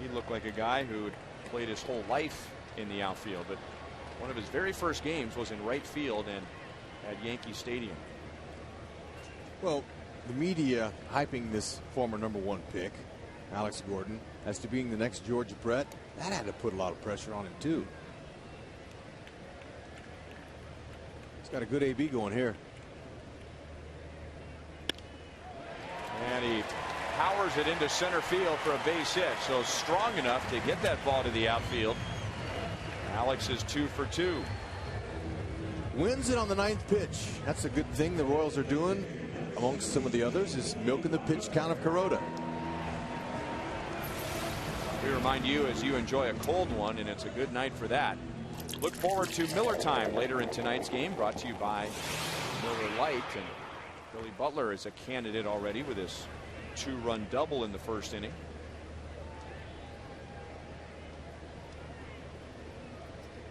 he looked like a guy who had played his whole life in the outfield. But one of his very first games was in right field and at Yankee Stadium. Well, the media hyping this former #1 pick, Alex Gordon, as to being the next George Brett, that had to put a lot of pressure on him too. He's got a good AB going here. And he powers it into center field for a base hit. So strong enough to get that ball to the outfield. Alex is 2 for 2. Wins it on the 9th pitch. That's a good thing the Royals are doing, amongst some of the others, is milking the pitch count of Kuroda. We remind you as you enjoy a cold one, and it's a good night for that. Look forward to Miller Time later in tonight's game, brought to you by Miller Lite. And Billy Butler is a candidate already with his 2-run double in the first inning.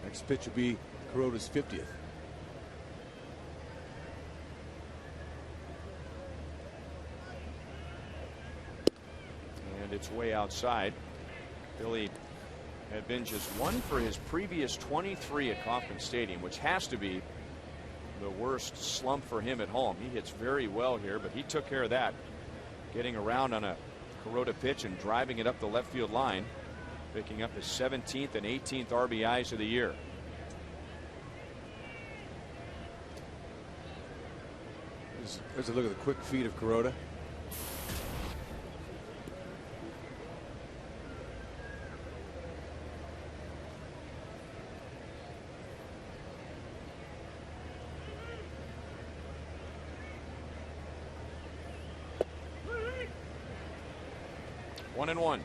Next pitch will be Kuroda's 50th. And it's way outside. Billy had been just 1 for his previous 23 at Kauffman Stadium, which has to be the worst slump for him at home. He hits very well here, but he took care of that, getting around on a Kuroda pitch and driving it up the left field line, picking up his 17th and 18th RBIs of the year. There's a look at the quick feet of Kuroda. One and one.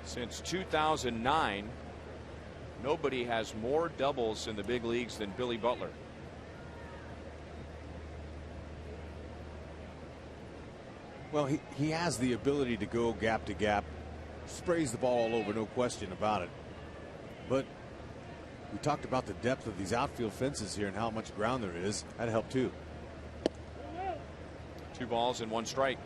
Since 2009, nobody has more doubles in the big leagues than Billy Butler. Well, he has the ability to go gap to gap, sprays the ball all over, no question about it. But we talked about the depth of these outfield fences here and how much ground there is. That helped too. 2 balls and 1 strike.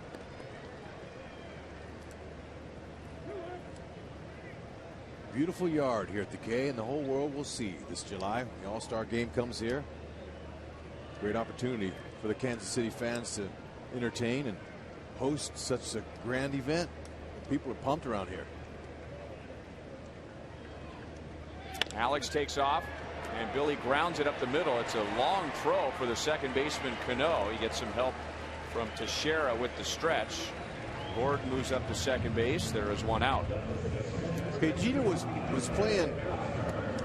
Beautiful yard here at the K, and the whole world will see this July. The All-Star game comes here. Great opportunity for the Kansas City fans to entertain and host such a grand event. People are pumped around here. Alex takes off, and Billy grounds it up the middle. It's a long throw for the second baseman, Cano. He gets some help from Teixeira with the stretch. Gordon moves up to second base. There is 1 out. Okay, Jeter was playing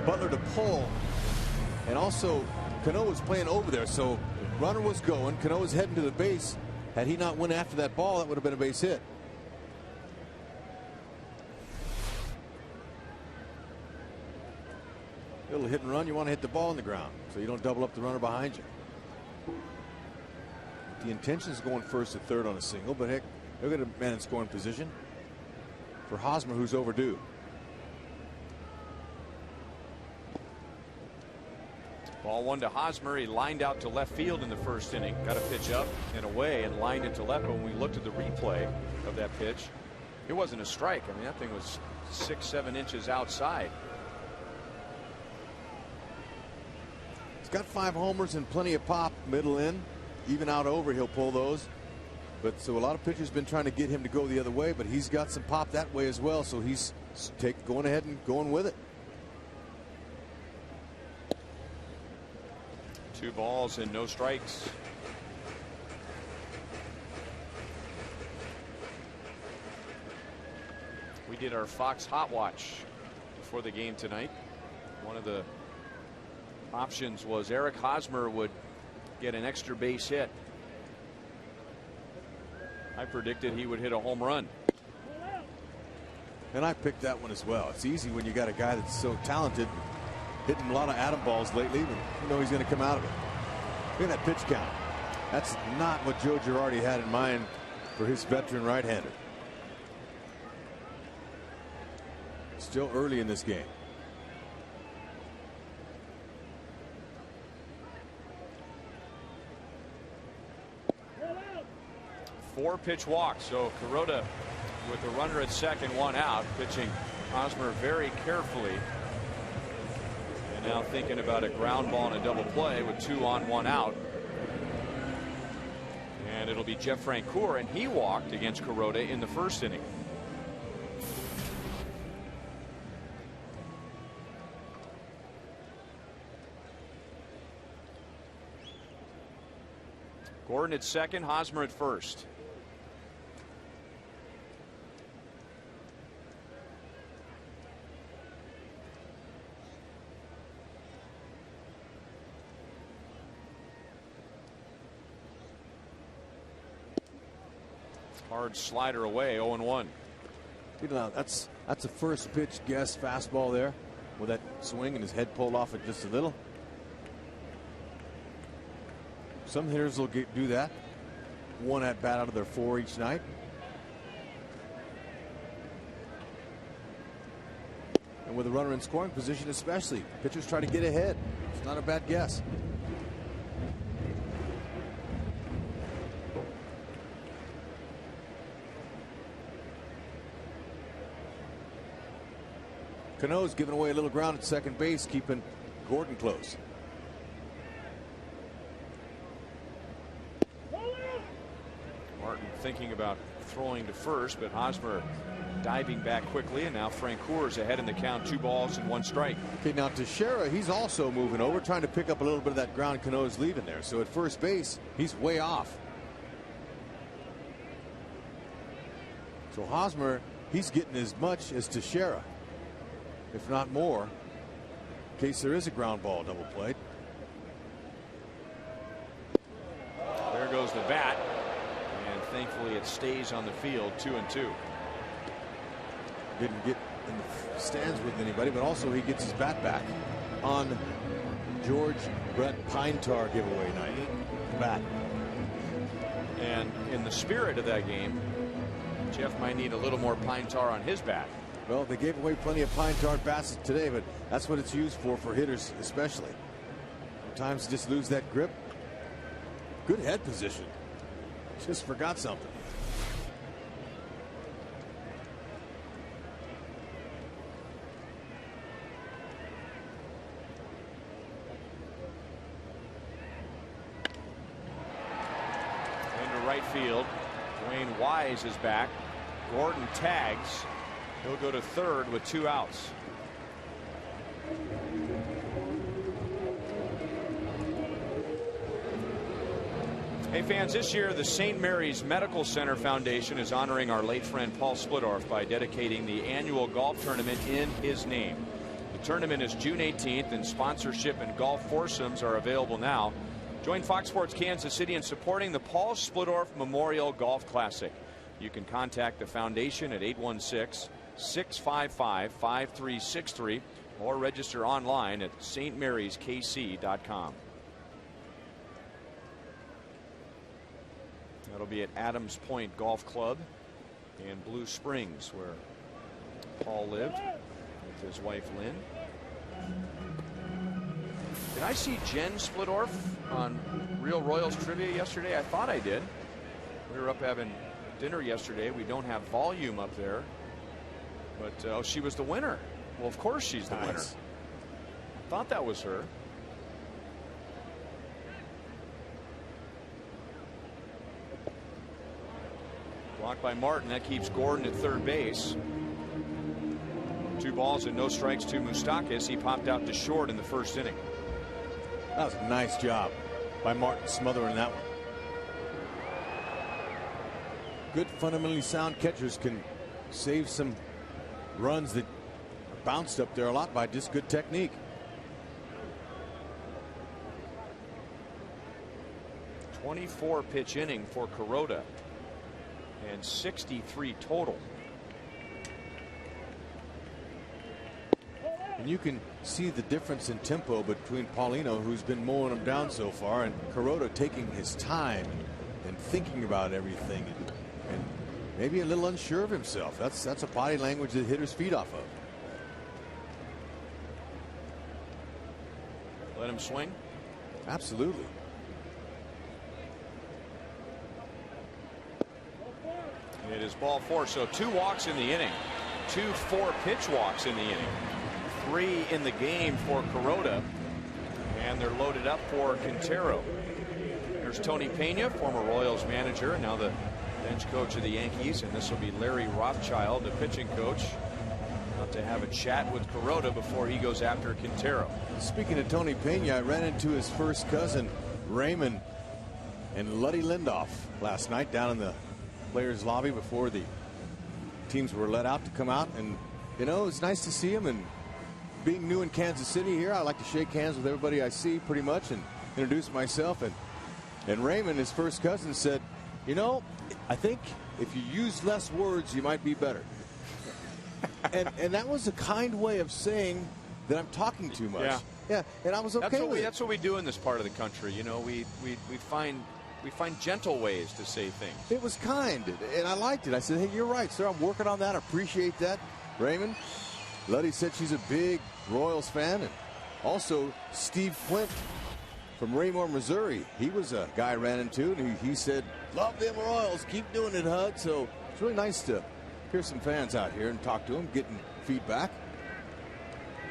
Butler to pull, and also Cano was playing over there, so runner was going. Cano was heading to the base. Had he not went after that ball, that would have been a base hit. Little hit and run, you want to hit the ball on the ground so you don't double up the runner behind you. the intention is going first to third on a single, but heck, they're going to man in scoring position for Hosmer, who's overdue. Ball one to Hosmer. He lined out to left field in the first inning. Got a pitch up and away and lined it to left. But when we looked at the replay of that pitch, it wasn't a strike. I mean, that thing was 6-7 inches outside. He's got 5 homers and plenty of pop middle in. Even out over, he'll pull those. But so a lot of pitchers been trying to get him to go the other way, but he's got some pop that way as well. So he's going ahead and going with it. 2 balls and no strikes. We did our Fox Hot Watch before the game tonight. One of the options was Eric Hosmer would get an extra base hit. I predicted he would hit a home run. And I picked that one as well. It's easy when you got a guy that's so talented, hitting a lot of atom balls lately, but you know he's going to come out of it. Look at that pitch count. That's not what Joe Girardi had in mind for his veteran right-hander. Still early in this game. Four pitch walk. So Kuroda with the runner at second, 1 out, pitching Hosmer very carefully. And now thinking about a ground ball and a double play with 2 on, 1 out. And it'll be Jeff Francoeur, and he walked against Kuroda in the first inning. Gordon at second, Hosmer at first. Hard slider away, 0-1. You know, that's a first pitch guess fastball there with that swing and his head pulled off it just a little. Some hitters will do that. 1 at bat out of their 4 each night. And with a runner in scoring position especially, pitchers try to get ahead. It's not a bad guess. Cano's giving away a little ground at second base, keeping Gordon close. Martin thinking about throwing to first, but Hosmer diving back quickly, and now Francoeur's ahead in the count, 2 balls and 1 strike. Okay, now Teixeira, he's also moving over, trying to pick up a little bit of that ground Cano's leaving there. So at first base, he's way off. So Hosmer, he's getting as much as Teixeira, if not more, in case there is a ground ball double play. There goes the bat, and thankfully it stays on the field, 2-2. Didn't get in the stands with anybody, but also he gets his bat back on George Brett Pinetar giveaway night. Bat. And in the spirit of that game, Jeff might need a little more Pinetar on his bat. Well, they gave away plenty of pine tar bats today, but that's what it's used for hitters especially. Sometimes you just lose that grip. Good head position. Just forgot something. Into right field. Dwayne Wise is back. Gordon tags. He'll go to third with 2 outs. Hey fans, this year the St. Mary's Medical Center Foundation is honoring our late friend Paul Splittorff by dedicating the annual golf tournament in his name. The tournament is June 18th, and sponsorship and golf foursomes are available now. Join Fox Sports Kansas City in supporting the Paul Splittorff Memorial Golf Classic. You can contact the foundation at 816-655-5363 or register online at stmaryskc.com. That'll be at Adams Point Golf Club in Blue Springs, where Paul lived with his wife Lynn. Did I see Jen Splittorf on Real Royals Trivia yesterday? I thought I did. We were up having dinner yesterday. We don't have volume up there. But oh, she was the winner. Well, of course she's the winner. Thought that was her. Blocked by Martin. That keeps Gordon at third base. 2 balls and no strikes to Moustakas. He popped out to short in the first inning. That was a nice job by Martin smothering that one. Good, fundamentally sound catchers can save some runs that are bounced up there a lot by just good technique. 24 pitch inning for Kuroda and 63 total. And you can see the difference in tempo between Paulino, who's been mowing him down so far, and Kuroda taking his time and thinking about everything and maybe a little unsure of himself. That's a body language that hitters feed off of. Let him swing. Absolutely. It is ball 4, so 2 walks in the inning. 2 4-pitch walks in the inning. 3 in the game for Kuroda. And they're loaded up for Quintero. There's Tony Pena, former Royals manager, and now the bench coach of the Yankees. And this will be Larry Rothschild, the pitching coach, about to have a chat with Kuroda before he goes after Quintero. Speaking of Tony Pena, I ran into his first cousin, Raymond, and Luddy Lindoff last night down in the players lobby before the teams were let out to come out. And you know, it's nice to see him. And being new in Kansas City here, I like to shake hands with everybody I see pretty much and introduce myself. And Raymond, his first cousin, said, you know, I think if you use less words you might be better. and that was a kind way of saying that I'm talking too much. Yeah, and I was okay with it. That's what we do in this part of the country. You know, we find gentle ways to say things. It was kind, and I liked it. I said, hey, you're right, sir. I'm working on that. I appreciate that. Raymond, Luddy said she's a big Royals fan. And also, Steve Flint from Raymore, Missouri. He was a guy I ran into, and he said, love them Royals. Keep doing it, Hud. So it's really nice to hear some fans out here and talk to them, getting feedback.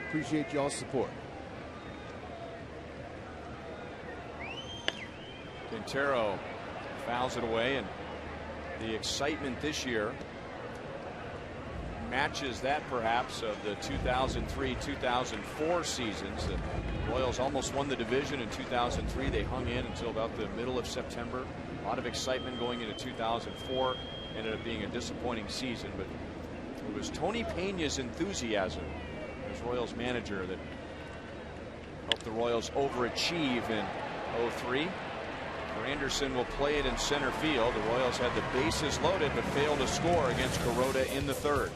Appreciate y'all's support. Quintero fouls it away, and the excitement this year matches that perhaps of the 2003-2004 seasons. The Royals almost won the division in 2003. They hung in until about the middle of September. A lot of excitement going into 2004. Ended up being a disappointing season, but it was Tony Pena's enthusiasm as Royals manager that helped the Royals overachieve in 03. Anderson will play it in center field. The Royals had the bases loaded but failed to score against Kuroda in the 3rd.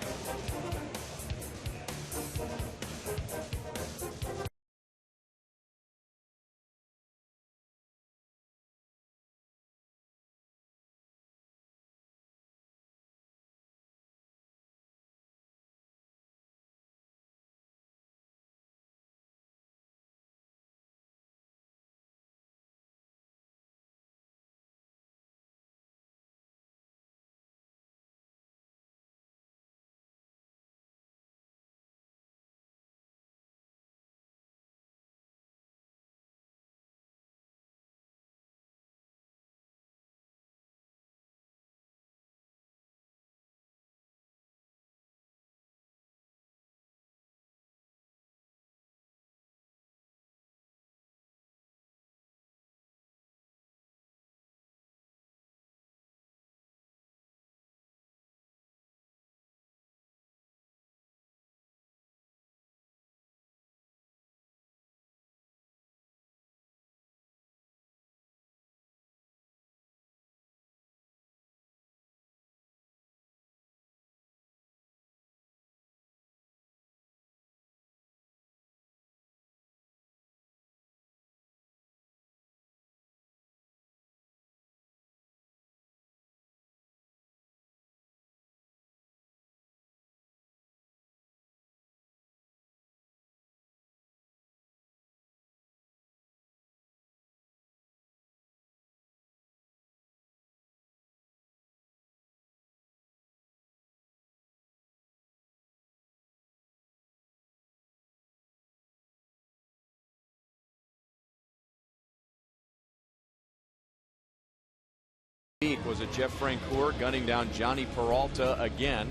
week was it Jeff Francoeur gunning down Johnny Peralta again.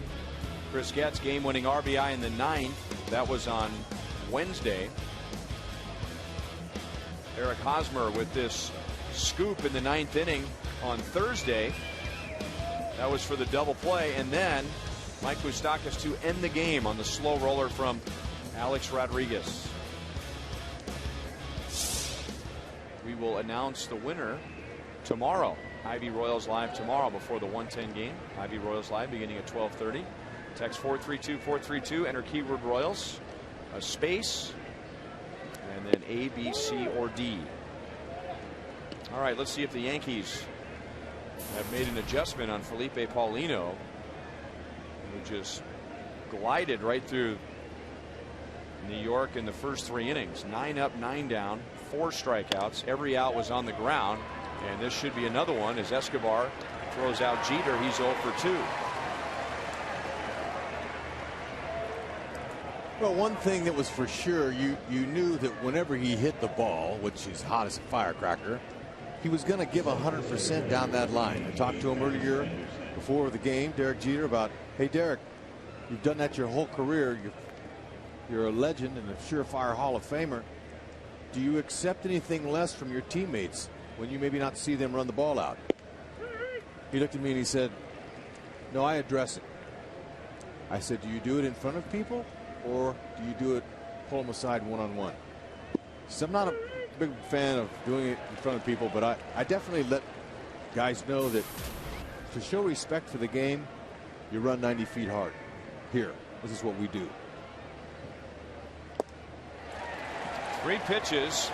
Chris Getz game-winning RBI in the 9th. That was on Wednesday. Eric Hosmer with this scoop in the 9th inning on Thursday. That was for the double play. And then Mike Moustakas to end the game on the slow roller from Alex Rodriguez. We will announce the winner tomorrow. Ivy Royals live tomorrow before the 1:10 game. Ivy Royals live beginning at 12:30. Text 432-432. Enter keyword Royals, a space, and then A, B, C, or D. All right, let's see if the Yankees have made an adjustment on Felipe Paulino, who just glided right through New York in the first 3 innings. 9 up, 9 down, 4 strikeouts. Every out was on the ground, and this should be another one as Escobar throws out Jeter. He's 0 for 2. Well, one thing that was for sure, you knew that whenever he hit the ball, which is hot as a firecracker, he was going to give 100% down that line. I talked to him earlier before the game, Derek Jeter, about, hey, Derek, you've done that your whole career. You're a legend and a surefire Hall of Famer. Do you accept anything less from your teammates when you maybe not see them run the ball out? He looked at me and he said, no, I address it. I said, do you do it in front of people, or do you do it, pull them aside one-on-one? So I'm not a big fan of doing it in front of people, but I definitely let guys know that to show respect for the game, you run 90 feet hard. Here, this is what we do. 3 pitches,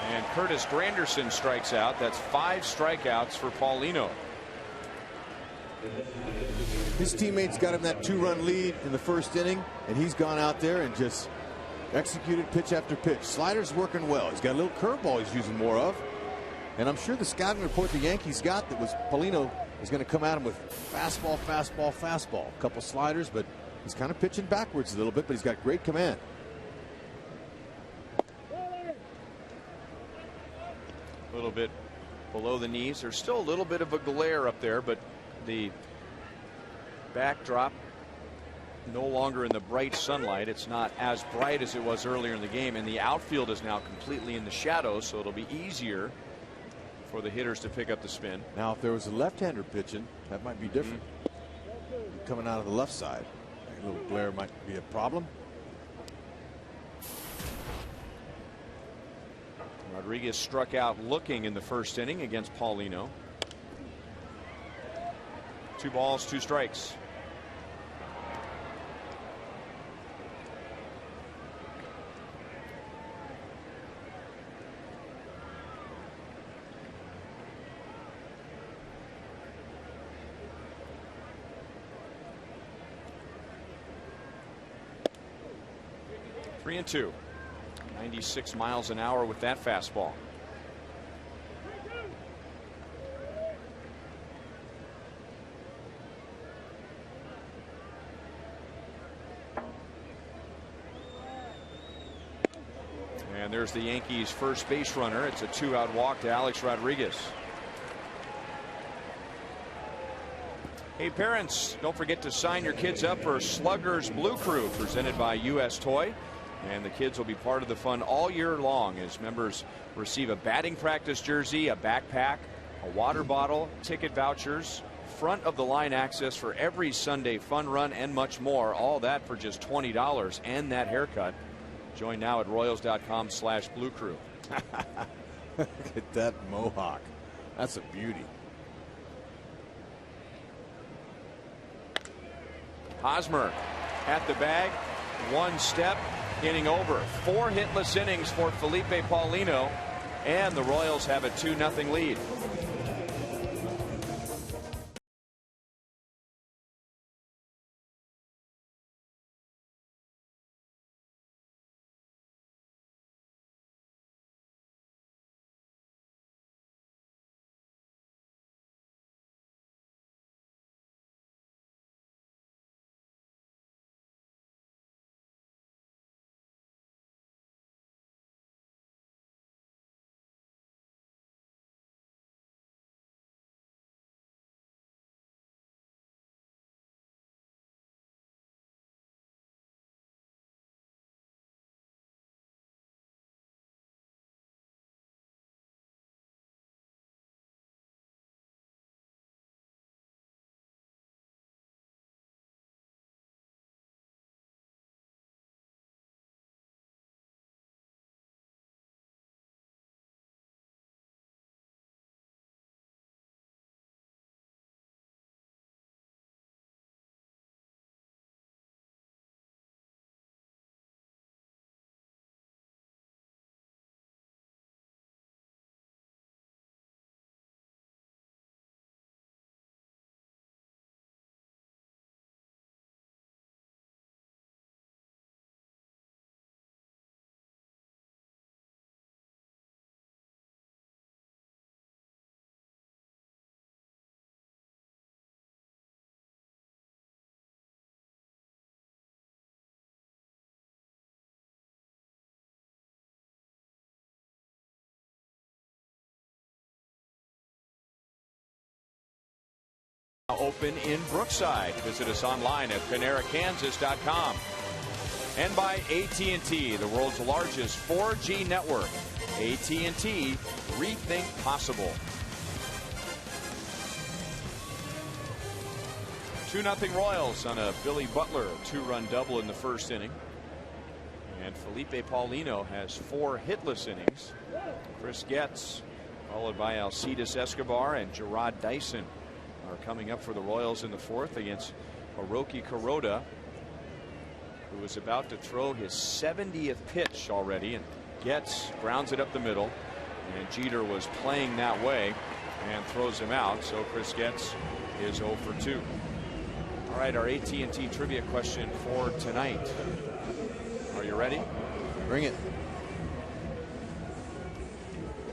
and Curtis Granderson strikes out. That's 5 strikeouts for Paulino. His teammates got him that 2-run lead in the first inning, and he's gone out there and just executed pitch after pitch. Slider's working well. He's got a little curveball he's using more of. And I'm sure the scouting report the Yankees got that was Paulino is going to come at him with fastball, fastball, fastball. A couple sliders, but he's kind of pitching backwards a little bit, but he's got great command. A little bit below the knees. There's still a little bit of a glare up there, but the backdrop no longer in the bright sunlight. It's not as bright as it was earlier in the game, and the outfield is now completely in the shadows, so it'll be easier for the hitters to pick up the spin. Now, if there was a left-hander pitching, that might be different. Coming out of the left side, a little glare might be a problem. Rodriguez struck out looking in the first inning against Paulino. 2 balls, 2 strikes. Three and 2. 96 miles an hour with that fastball. And there's the Yankees' first base runner. It's a 2-out walk to Alex Rodriguez. Hey parents, don't forget to sign your kids up for Slugger's Blue Crew, presented by US Toy. And the kids will be part of the fun all year long as members receive a batting practice jersey, a backpack, a water bottle, ticket vouchers, front of the line access for every Sunday fun run, and much more. All that for just $20 and that haircut. Join now at Royals.com/Blue Crew. Look at that mohawk. That's a beauty. Hosmer at the bag, 1 step, inning over. 4 hitless innings for Felipe Paulino, and the Royals have a 2-0 lead. open in Brookside. Visit us online at PaneraKansas.com. And by AT&T, the world's largest 4G network. AT&T, rethink possible. 2-0 Royals on a Billy Butler 2-run double in the first inning. And Felipe Paulino has 4 hitless innings. Chris Getz, followed by Alcides Escobar and Gerard Dyson, are coming up for the Royals in the fourth against Hiroki Kuroda, who was about to throw his 70th pitch already, and Getz grounds it up the middle, and Jeter was playing that way and throws him out. So Chris Getz is 0 for 2. All right, our AT&T trivia question for tonight. Are you ready? Bring it.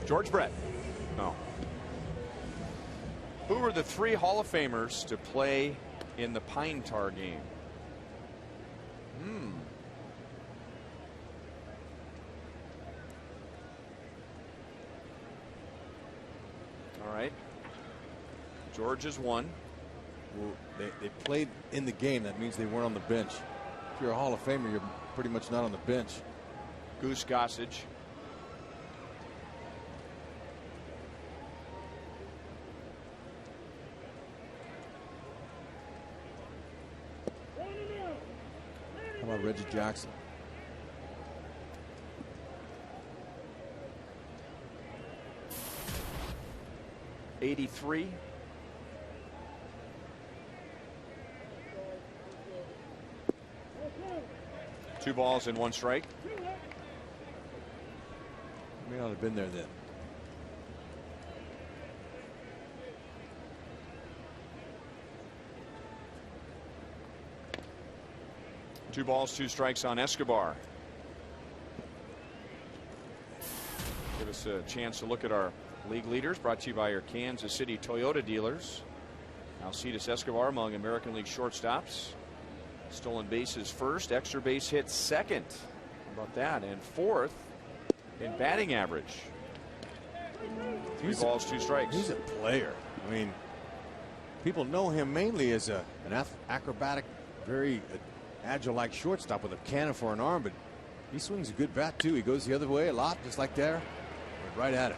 George Brett. No. Who were the 3 Hall of Famers to play in the Pine Tar game? All right. George is 1. Well, they played in the game. That means they weren't on the bench. If you're a Hall of Famer, you're pretty much not on the bench. Goose Gossage. How about Reggie Jackson? '83. Two balls and 1 strike. May not have been there then. Two balls, 2 strikes on Escobar. Give us a chance to look at our league leaders, brought to you by your Kansas City Toyota dealers. Alcides Escobar among American League shortstops. Stolen bases first, extra base hits second. How about that? And 4th in batting average. 3 balls, 2 strikes. He's a player. I mean, people know him mainly as an acrobatic, very agile like shortstop with a cannon for an arm, but he swings a good bat too. He goes the other way a lot, just like there. Went right at it.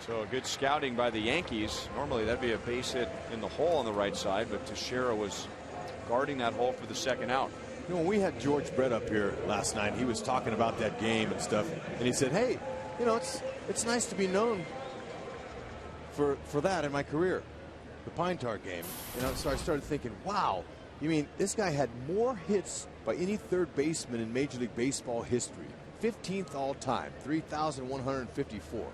So a good scouting by the Yankees. Normally that'd be a base hit in the hole on the right side, but Teixeira was guarding that hole for the second out. You know, when we had George Brett up here last night, he was talking about that game and stuff, and he said, hey, you know, it's nice to be known for that in my career, the Pine Tar game. You know, so I started thinking, wow, you mean this guy had more hits by any third baseman in Major League Baseball history, 15th all time, 3,154.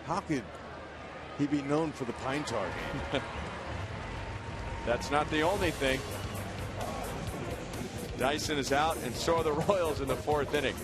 How could he be known for the Pine Tar game? That's not the only thing. Dyson is out, and so are the Royals in the 4th inning.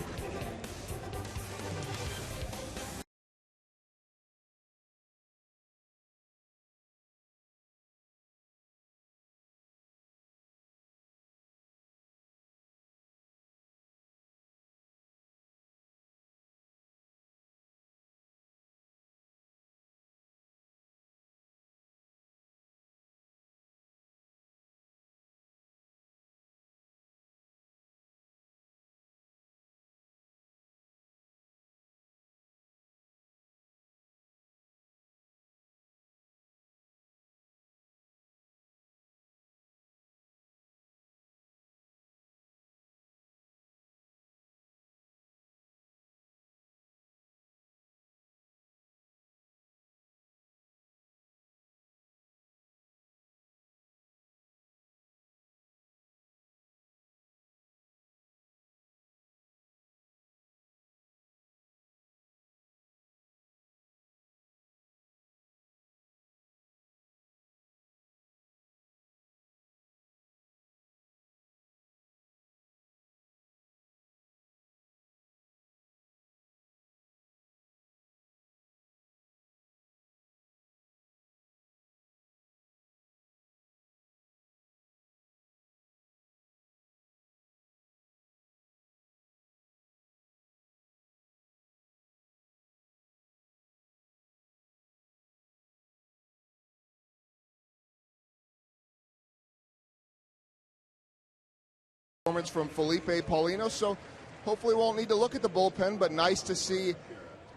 performance from Felipe Paulino, so hopefully won't need to look at the bullpen, but nice to see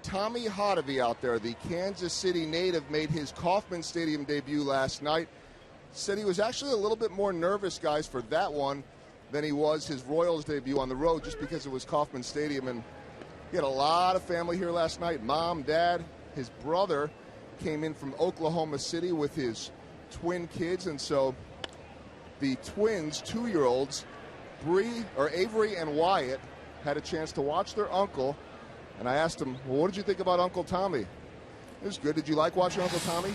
Tommy Hotovy out there. The Kansas City native made his Kauffman Stadium debut last night. Said he was actually a little bit more nervous, guys, for that one than he was his Royals debut on the road, just because it was Kauffman Stadium. And he had a lot of family here last night. Mom, dad, his brother came in from Oklahoma City with his twin kids, and so the twins, 2-year-olds, Avery and Wyatt, had a chance to watch their uncle. And I asked him, well, what did you think about Uncle Tommy? It was good. Did you like watching Uncle Tommy?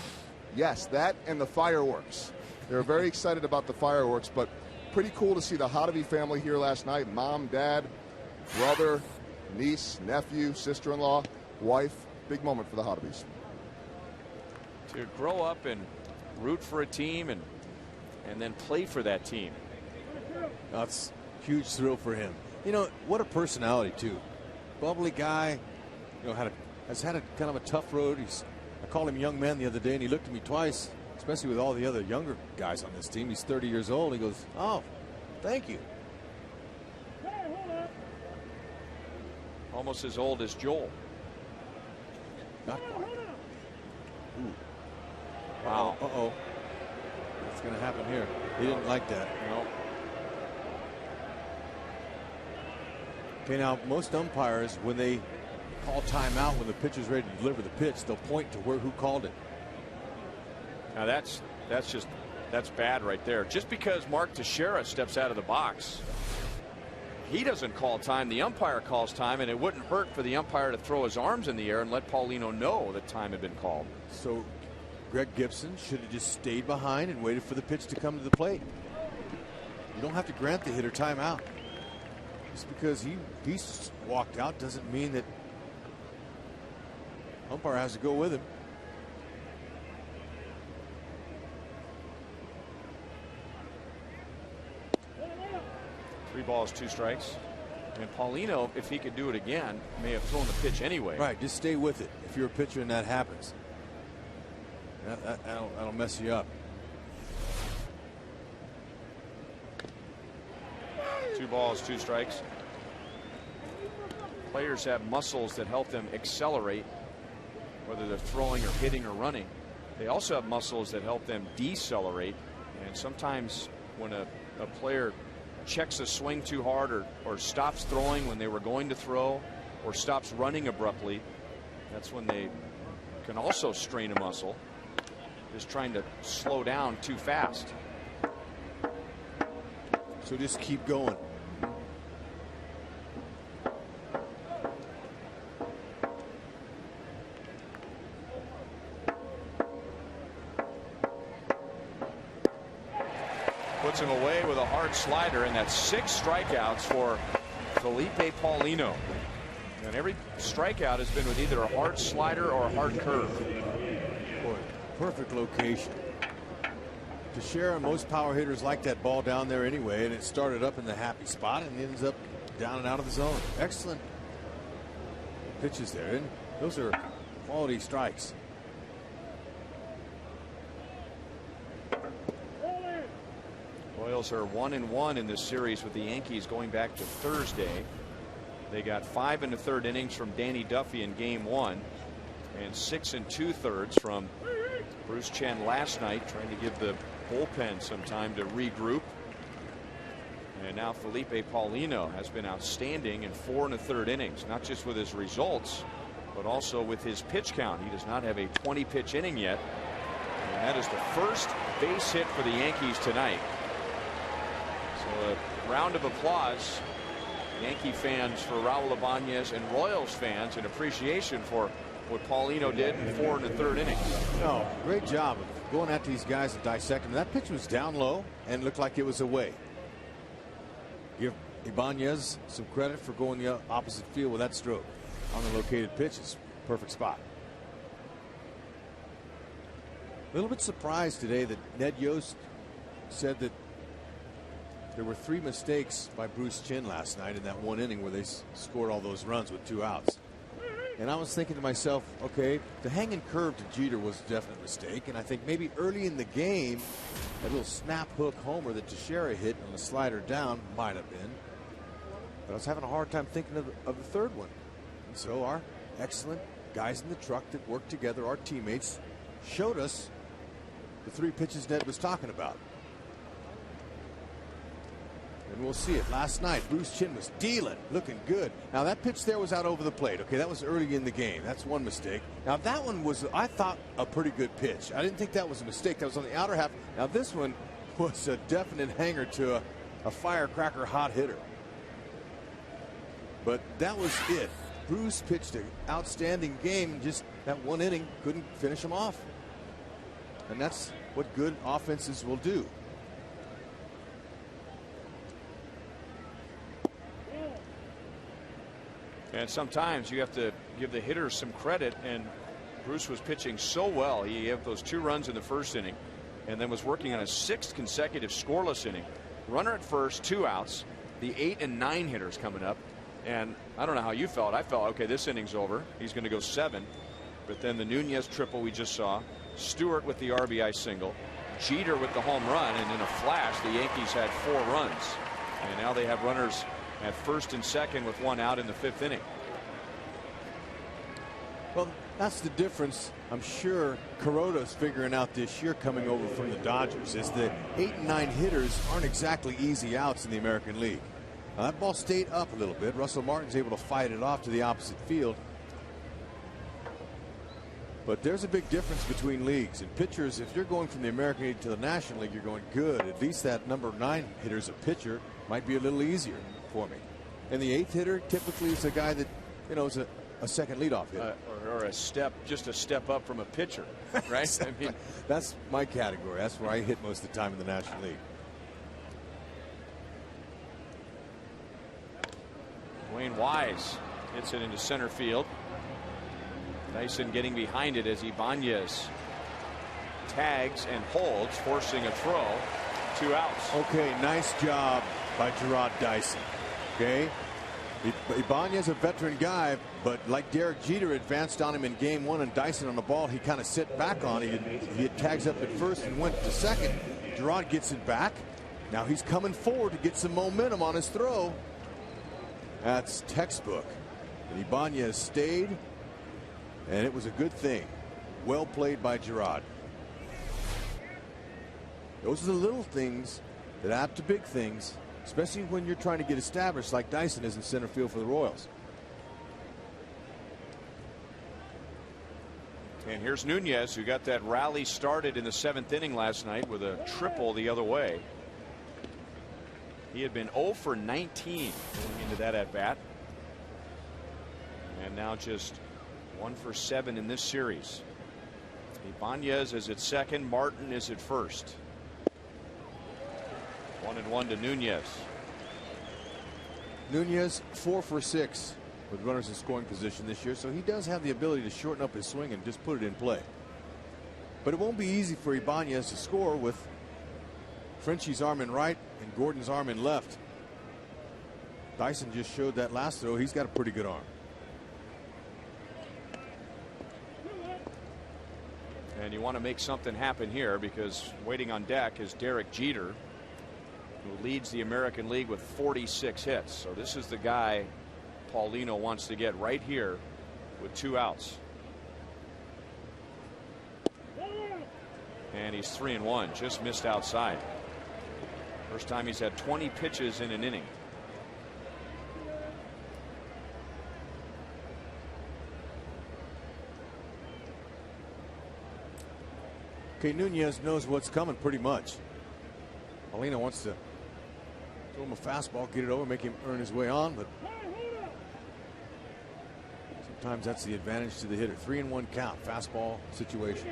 Yes, that and the fireworks. They were very excited about the fireworks, but pretty cool to see the Hotovy family here last night. Mom, dad, brother, niece, nephew, sister-in-law, wife. Big moment for the Hotovys. To grow up and root for a team and then play for that team. That's a huge thrill for him. You know, what a personality, too. Bubbly guy, you know, has had a kind of a tough road. I called him young man the other day, and he looked at me twice, especially with all the other younger guys on this team. He's 30 years old. He goes, oh, thank you. Almost as old as Joel. Not quite. Ooh. Wow. Uh-oh. What's going to happen here? He didn't like that. No. Okay, now most umpires, when they call timeout when the pitcher's ready to deliver the pitch, they'll point to who called it. Now that's bad right there. Just because Mark Teixeira steps out of the box, he doesn't call time. The umpire calls time, and it wouldn't hurt for the umpire to throw his arms in the air and let Paulino know that time had been called. So Greg Gibson should have just stayed behind and waited for the pitch to come to the plate. You don't have to grant the hitter timeout. Just because he walked out doesn't mean that umpire has to go with him. Three balls, 2 strikes. And Paulino, if he could do it again, may have thrown the pitch anyway. Right, just stay with it. If you're a pitcher and that happens, that'll mess you up. 2 balls, 2 strikes. Players have muscles that help them accelerate, whether they're throwing or hitting or running. They also have muscles that help them decelerate. And sometimes when a player checks a swing too hard or stops throwing when they were going to throw or stops running abruptly, that's when they can also strain a muscle, just trying to slow down too fast. So just keep going. Puts him away with a hard slider, and that's 6 strikeouts for Felipe Paulino. And every strikeout has been with either a hard slider or a hard curve. Boy, perfect location. Teixeira, most power hitters like that ball down there anyway, and it started up in the happy spot and ends up down and out of the zone. Excellent pitches there, and those are quality strikes. Royals are 1-1 in this series with the Yankees going back to Thursday. They got 5 1/3 innings from Danny Duffy in game 1 and 6 2/3 from Bruce Chen last night, trying to give the bullpen some time to regroup. And now Felipe Paulino has been outstanding in 4 1/3 innings, not just with his results, but also with his pitch count. He does not have a 20 pitch inning yet. And that is the first base hit for the Yankees tonight. So a round of applause, Yankee fans, for Raul Ibanez, and Royals fans in appreciation for what Paulino did in 4 1/3 innings. No, great job of going at these guys and dissecting. That pitch was down low and looked like it was away. Give Ibanez some credit for going the opposite field with that stroke on the located pitches. Perfect spot. A little bit surprised today that Ned Yost said that there were 3 mistakes by Bruce Chen last night in that 1 inning where they scored all those runs with 2 outs. And I was thinking to myself, okay, the hanging curve to Jeter was a definite mistake. And I think maybe early in the game, that little snap hook homer that Teixeira hit on the slider down might have been. But I was having a hard time thinking of the third one. And so our excellent guys in the truck that worked together, our teammates, showed us the 3 pitches Ned was talking about. And we'll see it. Last night, Bruce Chin was dealing, looking good. Now, that pitch there was out over the plate. Okay, that was early in the game. That's one mistake. Now, that one was, I thought, a pretty good pitch. I didn't think that was a mistake. That was on the outer half. Now, this one was a definite hanger to a firecracker hot hitter. But that was it. Bruce pitched an outstanding game. Just that one inning, couldn't finish him off. And that's what good offenses will do. And sometimes you have to give the hitters some credit, and Bruce was pitching so well. He had those 2 runs in the first inning and then was working on a 6th consecutive scoreless inning. Runner at first, 2 outs, the 8 and 9 hitters coming up. And I don't know how you felt. I felt, okay, this inning's over. He's going to go 7. But then the Nunez triple we just saw, Stewart with the RBI single, Jeter with the home run, and in a flash, the Yankees had 4 runs. And now they have runners at first and second with 1 out in the 5th inning. Well, that's the difference. I'm sure Kuroda's figuring out this year coming over from the Dodgers is the 8 and 9 hitters aren't exactly easy outs in the American League. Now, that ball stayed up a little bit. Russell Martin's able to fight it off to the opposite field. But there's a big difference between leagues. And pitchers, if you're going from the American League to the National League, you're going good. At least that number 9 hitter's a pitcher might be a little easier for me. And the 8th hitter typically is a guy that, you know, is a second leadoff hitter. Or just a step up from a pitcher, right? Exactly. I mean, that's my category. That's where I hit most of the time in the National League. Dwayne Wise hits it into center field. Dyson getting behind it as Ibanez tags and holds, forcing a throw. 2 outs. Okay, nice job by Gerard Dyson. Okay, Ibanez a veteran guy, but like Derek Jeter advanced on him in game 1, and Dyson on the ball, he kind of sit back on it. He had tags up at first and went to second. Gerard gets it back. Now he's coming forward to get some momentum on his throw. That's textbook. And Ibanez stayed, and it was a good thing. Well played by Gerard. Those are the little things that add to big things, especially when you're trying to get established like Dyson is in center field for the Royals. And here's Nunez, who got that rally started in the 7th inning last night with a triple the other way. He had been 0 for 19 going into that at bat. And now just 1 for 7 in this series. Ibanez is at second. Martin is at first. 1-1 to Nunez. Nunez 4 for 6 with runners in scoring position this year, so he does have the ability to shorten up his swing and just put it in play. But it won't be easy for Ibanez to score with Frenchie's arm in right and Gordon's arm in left. Dyson just showed that last throw. He's got a pretty good arm. And you want to make something happen here, because waiting on deck is Derek Jeter, who leads the American League with 46 hits. So this is the guy Paulino wants to get right here with 2 outs. And he's 3-1, just missed outside. First time he's had 20 pitches in an inning. Okay, Nunez knows what's coming pretty much. Paulino wants to throw him a fastball, get it over, make him earn his way on, but sometimes that's the advantage to the hitter. 3-1 count, fastball situation.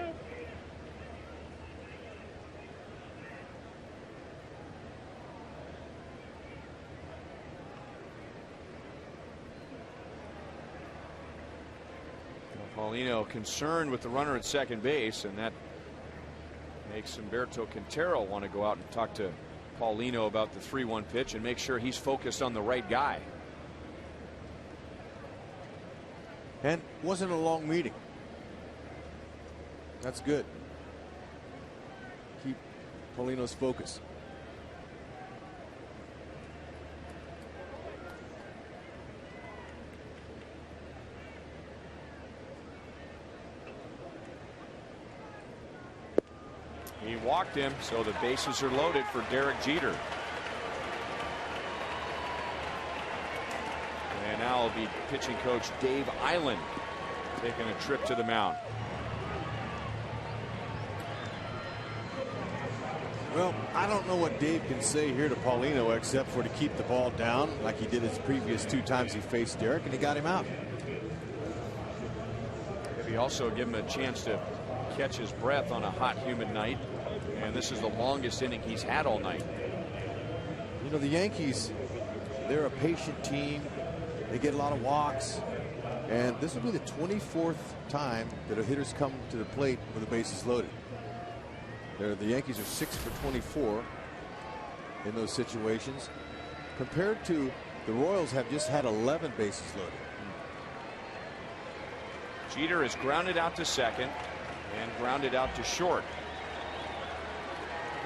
Paulino concerned with the runner at second base, and that makes Humberto Quintero want to go out and talk to Paulino about the 3-1 pitch and make sure he's focused on the right guy. And wasn't a long meeting. That's good. Keep Paulino's focus. He walked him, so the bases are loaded for Derek Jeter. And now will be pitching coach Dave Island taking a trip to the mound. Well, I don't know what Dave can say here to Paulino except for to keep the ball down like he did his previous 2 times he faced Derek, and he got him out. Maybe also give him a chance to catch his breath on a hot, humid night. And this is the longest inning he's had all night. You know, the Yankees, they're a patient team. They get a lot of walks. And this will be the 24th time that a hitter's come to the plate with the bases loaded. The Yankees are 6 for 24 in those situations, compared to the Royals have just had 11 bases loaded. Jeter is grounded out to second and grounded out to short.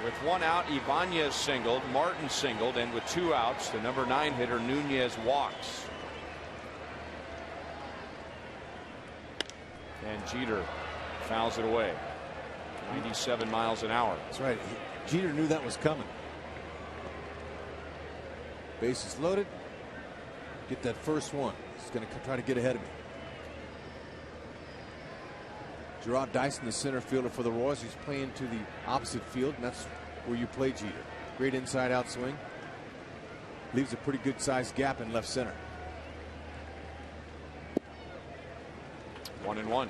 With 1 out, Ibanez singled, Martin singled, and with 2 outs, the number 9 hitter Nunez walks. And Jeter fouls it away. 97 miles an hour. That's right. Jeter knew that was coming. Bases loaded. Get that first one. He's going to try to get ahead of me. Gerard Dyson, the center fielder for the Royals, he's playing to the opposite field, and that's where you play Jeter. Great inside-out swing. Leaves a pretty good-sized gap in left center. 1-1.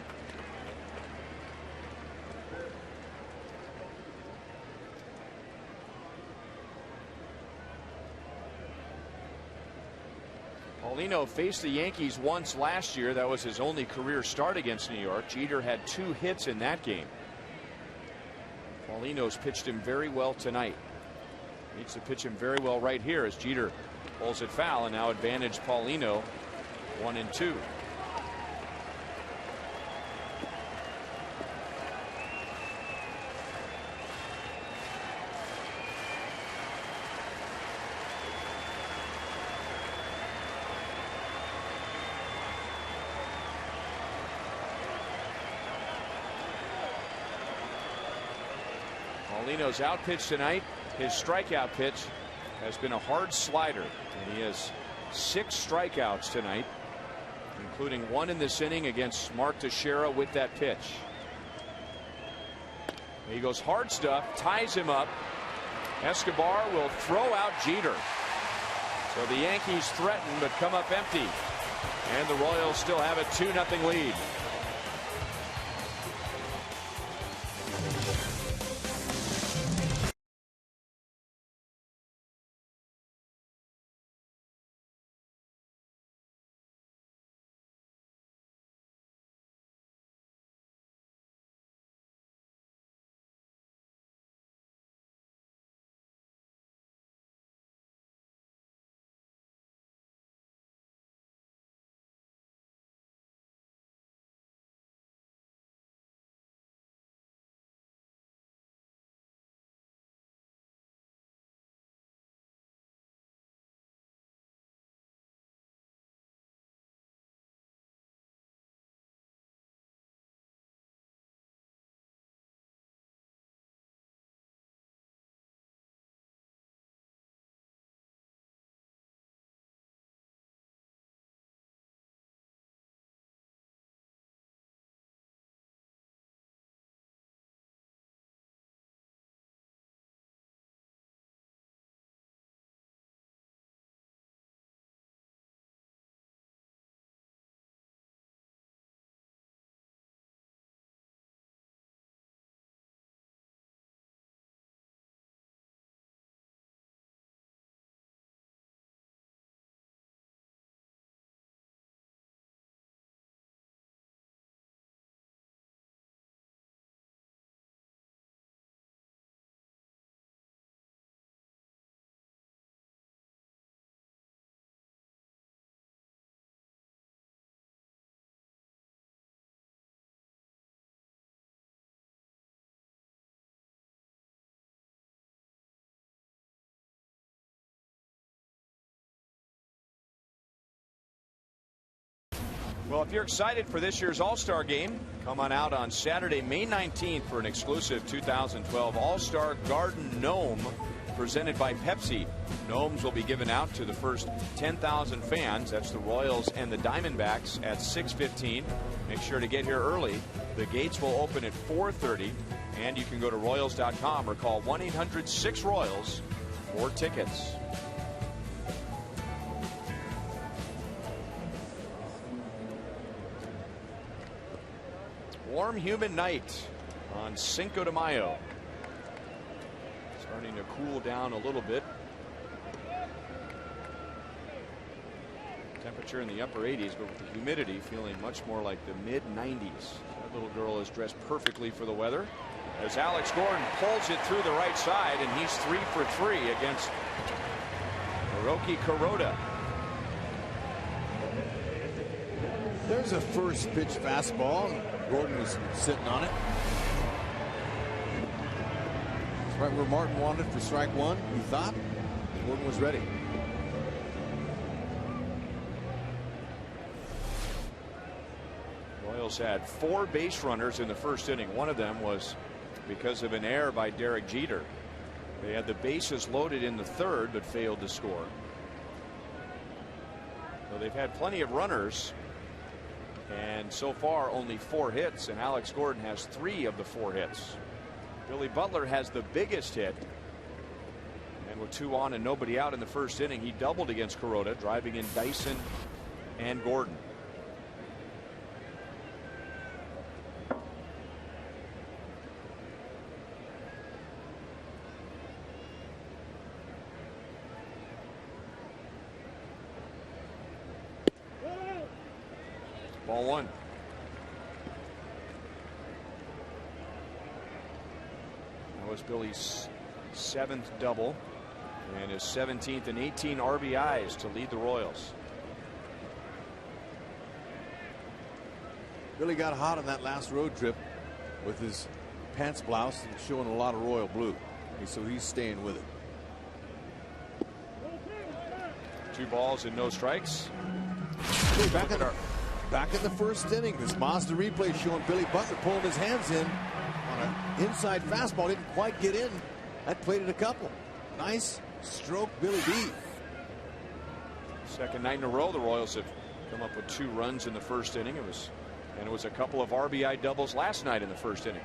Paulino faced the Yankees once last year. That was his only career start against New York. Jeter had 2 hits in that game. Paulino's pitched him very well tonight. Needs to pitch him very well right here as Jeter pulls it foul, and now advantage Paulino 1-2. Paulino's out pitch tonight. His strikeout pitch has been a hard slider, and he has 6 strikeouts tonight, including 1 in this inning against Mark Teixeira with that pitch. He goes hard stuff, ties him up. Escobar will throw out Jeter. So the Yankees threaten but come up empty, and the Royals still have a 2-0 lead. Well, if you're excited for this year's All-Star game, come on out on Saturday, May 19th for an exclusive 2012 All-Star Garden Gnome presented by Pepsi. Gnomes will be given out to the first 10,000 fans. That's the Royals and the Diamondbacks at 6:15. Make sure to get here early. The gates will open at 4:30, and you can go to Royals.com or call 1-800-6-ROYALS for tickets. Warm, humid night on Cinco de Mayo. Starting to cool down a little bit. Temperature in the upper 80s, but with the humidity feeling much more like the mid-90s. That little girl is dressed perfectly for the weather as Alex Gordon pulls it through the right side, and he's 3 for 3 against Hiroki Kuroda. There's a first pitch fastball. Gordon was sitting on it. It's right where Martin wanted for strike one, he thought. Gordon was ready. Royals had 4 base runners in the first inning. One of them was because of an error by Derek Jeter. They had the bases loaded in the third but failed to score. So they've had plenty of runners, and so far only 4 hits, and Alex Gordon has 3 of the 4 hits. Billy Butler has the biggest hit, and with 2 on and nobody out in the first inning, he doubled against Kuroda, driving in Dyson and Gordon. Ball 1. That was Billy's 7th double and his 17th and 18 RBIs to lead the Royals. Billy got hot on that last road trip with his pants blouse and showing a lot of royal blue. So he's staying with it. 2 balls and no strikes. Back in the first inning, this Mazda replay showing Billy Butler pulling his hands in on an inside fastball. Didn't quite get in. That plated a couple. Nice stroke, Billy B. Second night in a row, the Royals have come up with 2 runs in the first inning. It was a couple of RBI doubles last night in the first inning.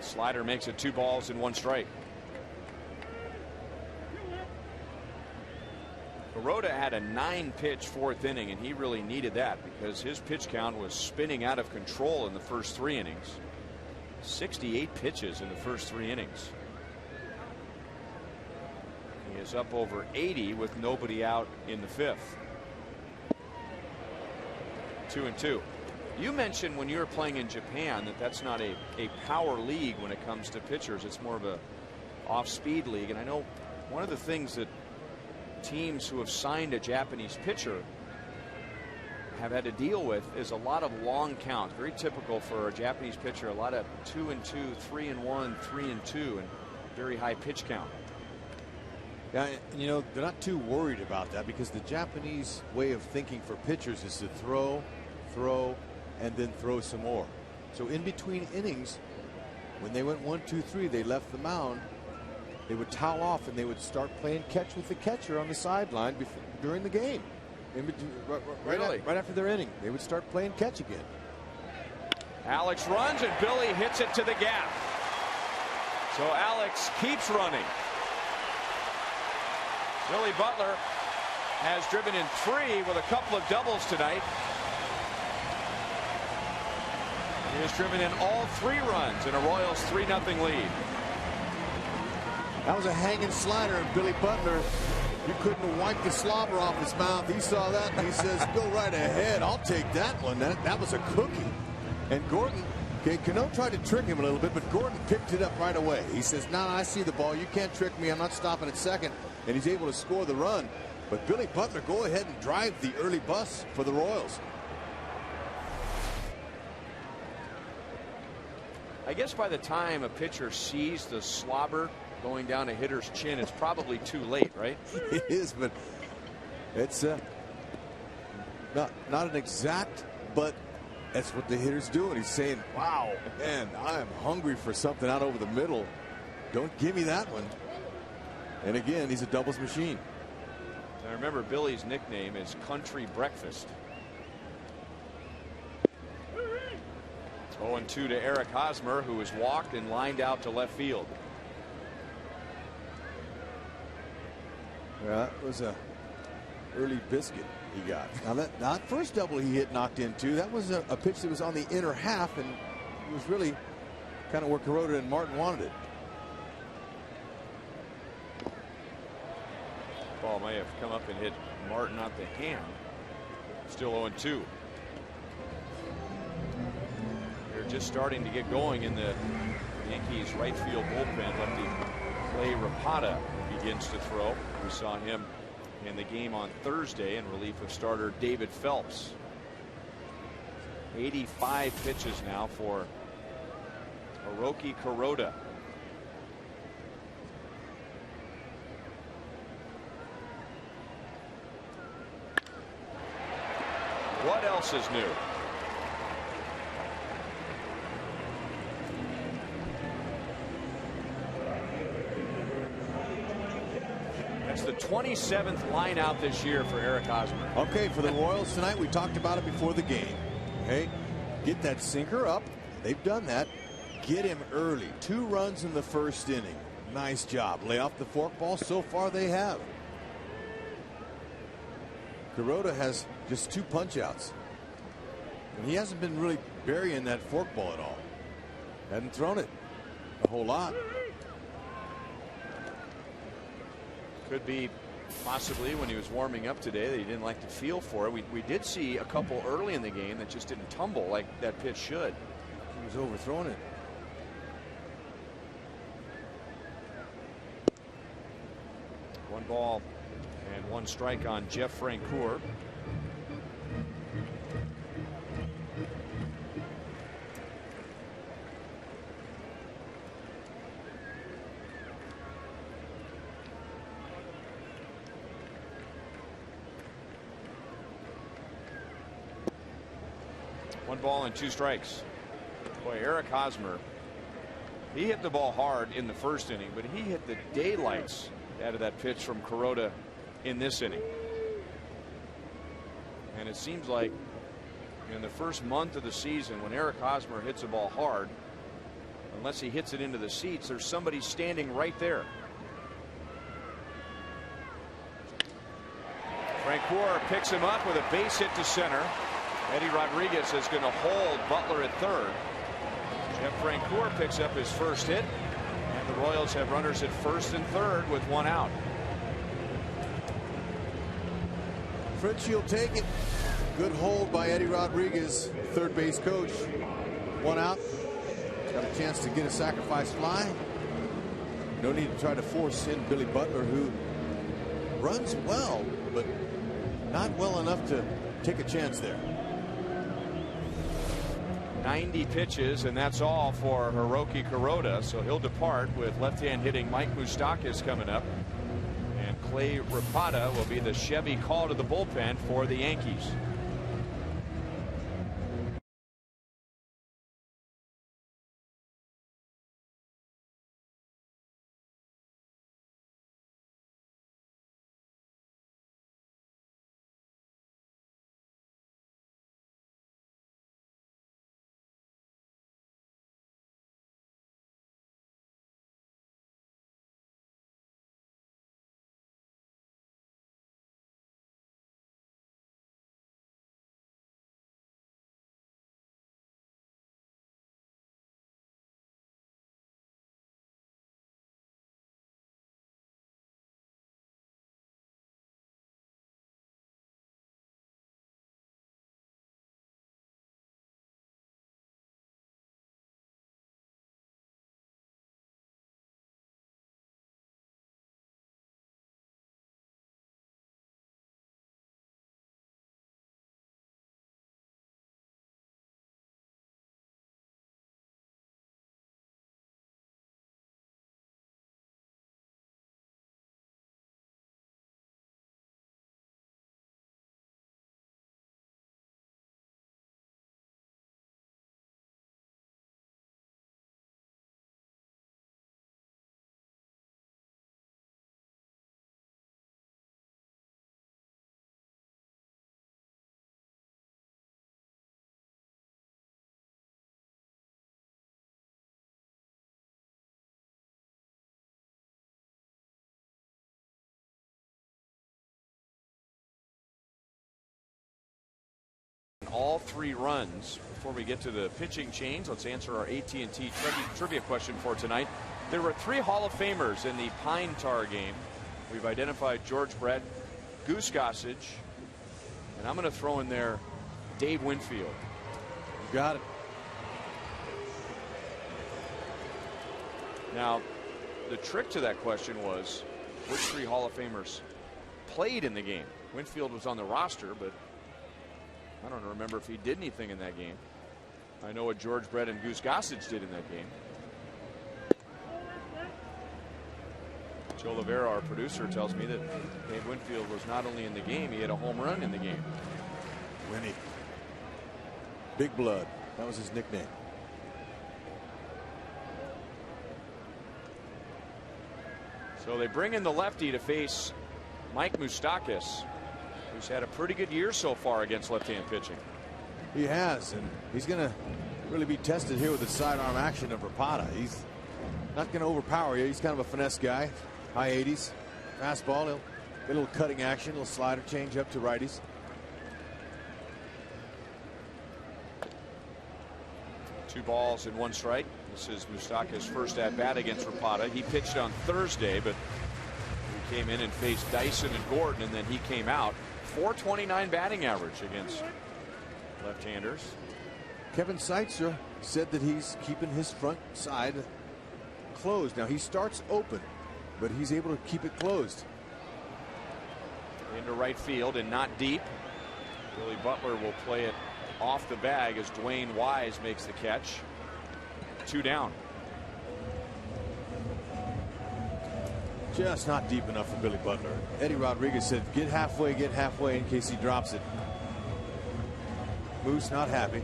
Slider makes it 2 balls and 1 strike. Kuroda had a 9-pitch 4th inning, and he really needed that because his pitch count was spinning out of control in the first 3 innings. 68 pitches in the first 3 innings. He is up over 80 with nobody out in the 5th. 2-2. You mentioned when you were playing in Japan that that's not a power league when it comes to pitchers. It's more of a off-speed league, and I know one of the things that teams who have signed a Japanese pitcher have had to deal with is a lot of long counts. Very typical for a Japanese pitcher. A lot of 2-2, 3-1, 3-2, and very high pitch count. Yeah, you know, they're not too worried about that because the Japanese way of thinking for pitchers is to throw, and then throw some more. So in between innings, when they went 1, 2, 3, they left the mound. They would towel off and they would start playing catch with the catcher on the sideline during the game. Right after their inning, they would start playing catch again. Alex runs and Billy hits it to the gap. So Alex keeps running. Billy Butler has driven in 3 with a couple of doubles tonight. He has driven in all 3 runs in a Royals 3-0 lead. That was a hanging slider, and Billy Butler, you couldn't have wiped the slobber off his mouth. He saw that and he says, go right ahead. I'll take that one. That was a cookie. And Gordon, Cano tried to trick him a little bit, but Gordon picked it up right away. He says, no, I see the ball. You can't trick me. I'm not stopping at second. And he's able to score the run. But Billy Butler, go ahead and drive the early bus for the Royals. I guess by the time a pitcher sees the slobber going down a hitter's chin, it's probably too late, right? It is, but it's not an exact, but that's what the hitter's doing. He's saying, wow, man, I am hungry for something out over the middle. Don't give me that one. And again, he's a doubles machine. I remember Billy's nickname is Country Breakfast. 0-2 to Eric Hosmer, who was walked and lined out to left field. Yeah, that was a early biscuit he got. Now that first double he hit knocked into, that was a pitch that was on the inner half, and it was really kind of where Kuroda and Martin wanted it. Ball may have come up and hit Martin on the hand. Still 0-2. They're just starting to get going in the Yankees right field bullpen. Lefty Clay Rapata begins to throw. We saw him in the game on Thursday in relief of starter David Phelps. 85 pitches now for Hiroki Kuroda. What else is new? That's the 27th line out this year for Eric Hosmer. Okay, for the Royals tonight, we talked about it before the game. Okay, get that sinker up. They've done that. Get him early. 2 runs in the first inning. Nice job. Lay off the forkball. So far they have. Kuroda has just 2 punch-outs. And he hasn't been really burying that forkball at all. Hadn't thrown it a whole lot. Could be possibly when he was warming up today that he didn't like the feel for it. We did see a couple early in the game that just didn't tumble like that pitch should. He was overthrowing it. One ball and 1 strike on Jeff Francoeur. One ball and 2 strikes. Boy, Eric Hosmer, he hit the ball hard in the first inning, but he hit the daylights out of that pitch from Kuroda in this inning. And it seems like in the first month of the season, when Eric Hosmer hits a ball hard, unless he hits it into the seats, there's somebody standing right there. Francoeur picks him up with a base hit to center. Eddie Rodriguez is going to hold Butler at third. Jeff Francoeur picks up his first hit, and the Royals have runners at first and third with 1 out. Fritchie will take it. Good hold by Eddie Rodriguez, third base coach. 1 out. Got a chance to get a sacrifice fly. No need to try to force in Billy Butler, who runs well, but not well enough to take a chance there. 90 pitches, and that's all for Hiroki Kuroda, so he'll depart with left-hand hitting Mike Moustakas coming up, and Clay Rapata will be the Chevy call to the bullpen for the Yankees. all 3 runs. Before we get to the pitching change, let's answer our AT&T trivia question for tonight. There were 3 Hall of Famers in the Pine Tar game. We've identified George Brett, Goose Gossage, and I'm going to throw in there Dave Winfield. You got it. Now, the trick to that question was which 3 Hall of Famers played in the game. Winfield was on the roster, but I don't remember if he did anything in that game. I know what George Brett and Goose Gossage did in that game. Joe Rivera, our producer, tells me that Dave Winfield was not only in the game, he had a home run in the game. Winnie. Big Blood. That was his nickname. So they bring in the lefty to face Mike Moustakas, who's had a pretty good year so far against left-hand pitching. He has, and he's going to really be tested here with the sidearm action of Rapata. He's not going to overpower you. He's kind of a finesse guy. High 80s. Fastball. He'll get a little cutting action, a little slider change up to righties. Two balls and 1 strike. This is Moustakas' first at bat against Rapata. He pitched on Thursday, but he came in and faced Dyson and Gordon, and then he came out. .429 batting average against left-handers. Kevin Seitzer said that he's keeping his front side closed. Now he starts open, but he's able to keep it closed. Into right field and not deep. Billy Butler will play it off the bag as Dwayne Wise makes the catch. 2 down. Just not deep enough for Billy Butler. Eddie Rodriguez said, get halfway in case he drops it. Moose not happy.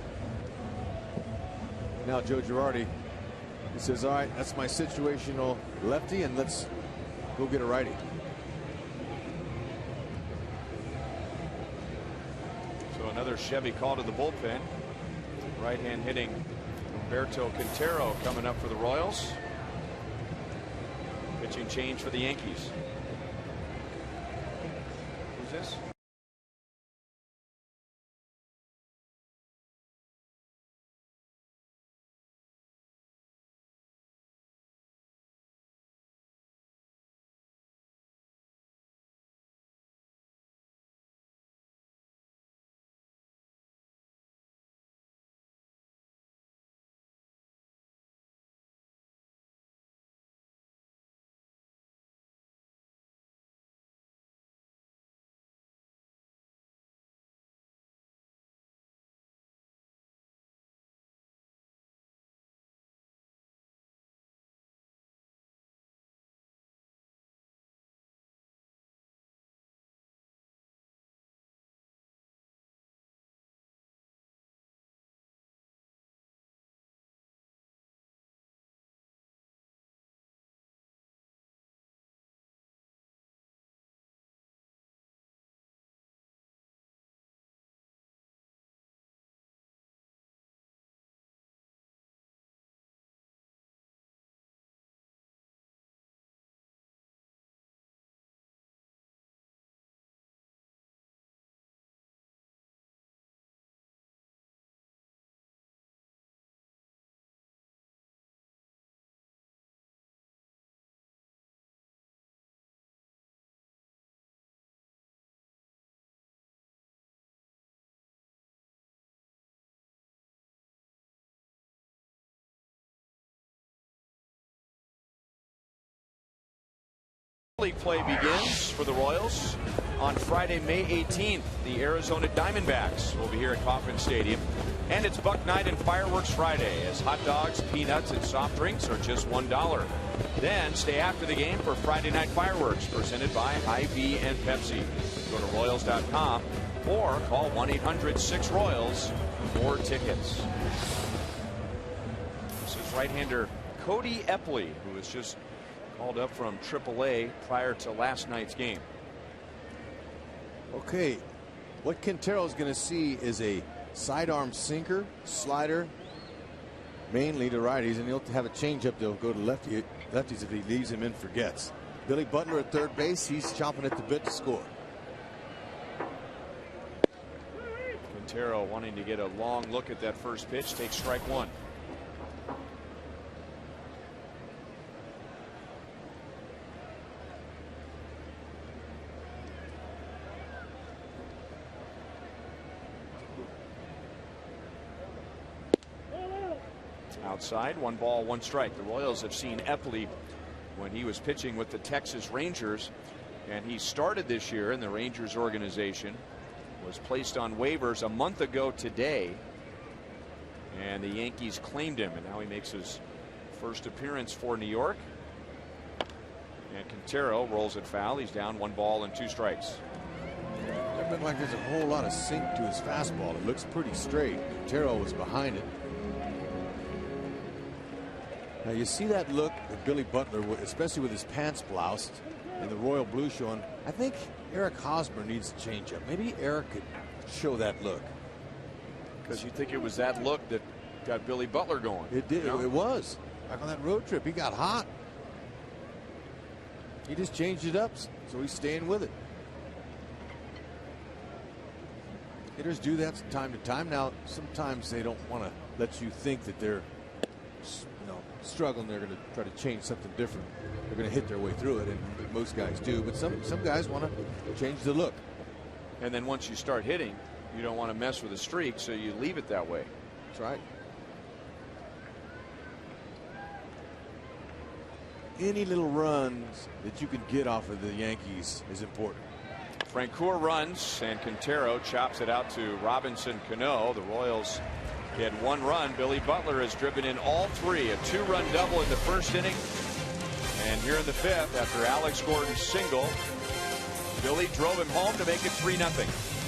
Now Joe Girardi, he says, all right, that's my situational lefty, and let's go get a righty. So another Chevy call to the bullpen. Right hand hitting Humberto Quintero coming up for the Royals. Pitching change for the Yankees. Who's this? League play begins for the Royals on Friday, May 18th. The Arizona Diamondbacks will be here at Kauffman Stadium. And it's Buck Night and Fireworks Friday, as hot dogs, peanuts, and soft drinks are just $1. Then stay after the game for Friday Night Fireworks, presented by Hy-Vee and Pepsi. Go to Royals.com or call 1-800-6-ROYALS for more tickets. This is right-hander Cody Epley, who was just called up from AAA prior to last night's game. Okay, what Quintero is going to see is a sidearm sinker, slider, mainly to righties, and he'll have a changeup that'll go to lefties if he leaves him in for gets. Billy Butler at third base, he's chomping at the bit to score. Quintero wanting to get a long look at that first pitch, takes strike one. Outside, 1 ball, 1 strike. The Royals have seen Epley when he was pitching with the Texas Rangers, and he started this year in the Rangers organization, was placed on waivers a month ago today, and the Yankees claimed him, and now he makes his first appearance for New York. And Quintero rolls it foul. He's down 1 ball and 2 strikes. Doesn't look like there's a whole lot of sink to his fastball. It looks pretty straight. Quintero was behind it. Now you see that look that Billy Butler, especially with his pants bloused and the royal blue showing. I think Eric Hosmer needs to change up. Maybe Eric could show that look. Because you think it was that look that got Billy Butler going. It did. You know? It was. Like on that road trip, he got hot. He just changed it up, so he's staying with it. Hitters do that from time to time. Now, sometimes they don't want to let you think that they're struggling. They're going to try to change something different. They're going to hit their way through it, and most guys do. But some guys want to change the look. And then once you start hitting, you don't want to mess with the streak, so you leave it that way. That's right. Any little runs that you can get off of the Yankees is important. Francoeur runs, and Quintero chops it out to Robinson Cano. The Royals get 1 run. Billy Butler has driven in all 3. A 2-run double in the first inning. And here in the 5th, after Alex Gordon's single, Billy drove him home to make it 3-0.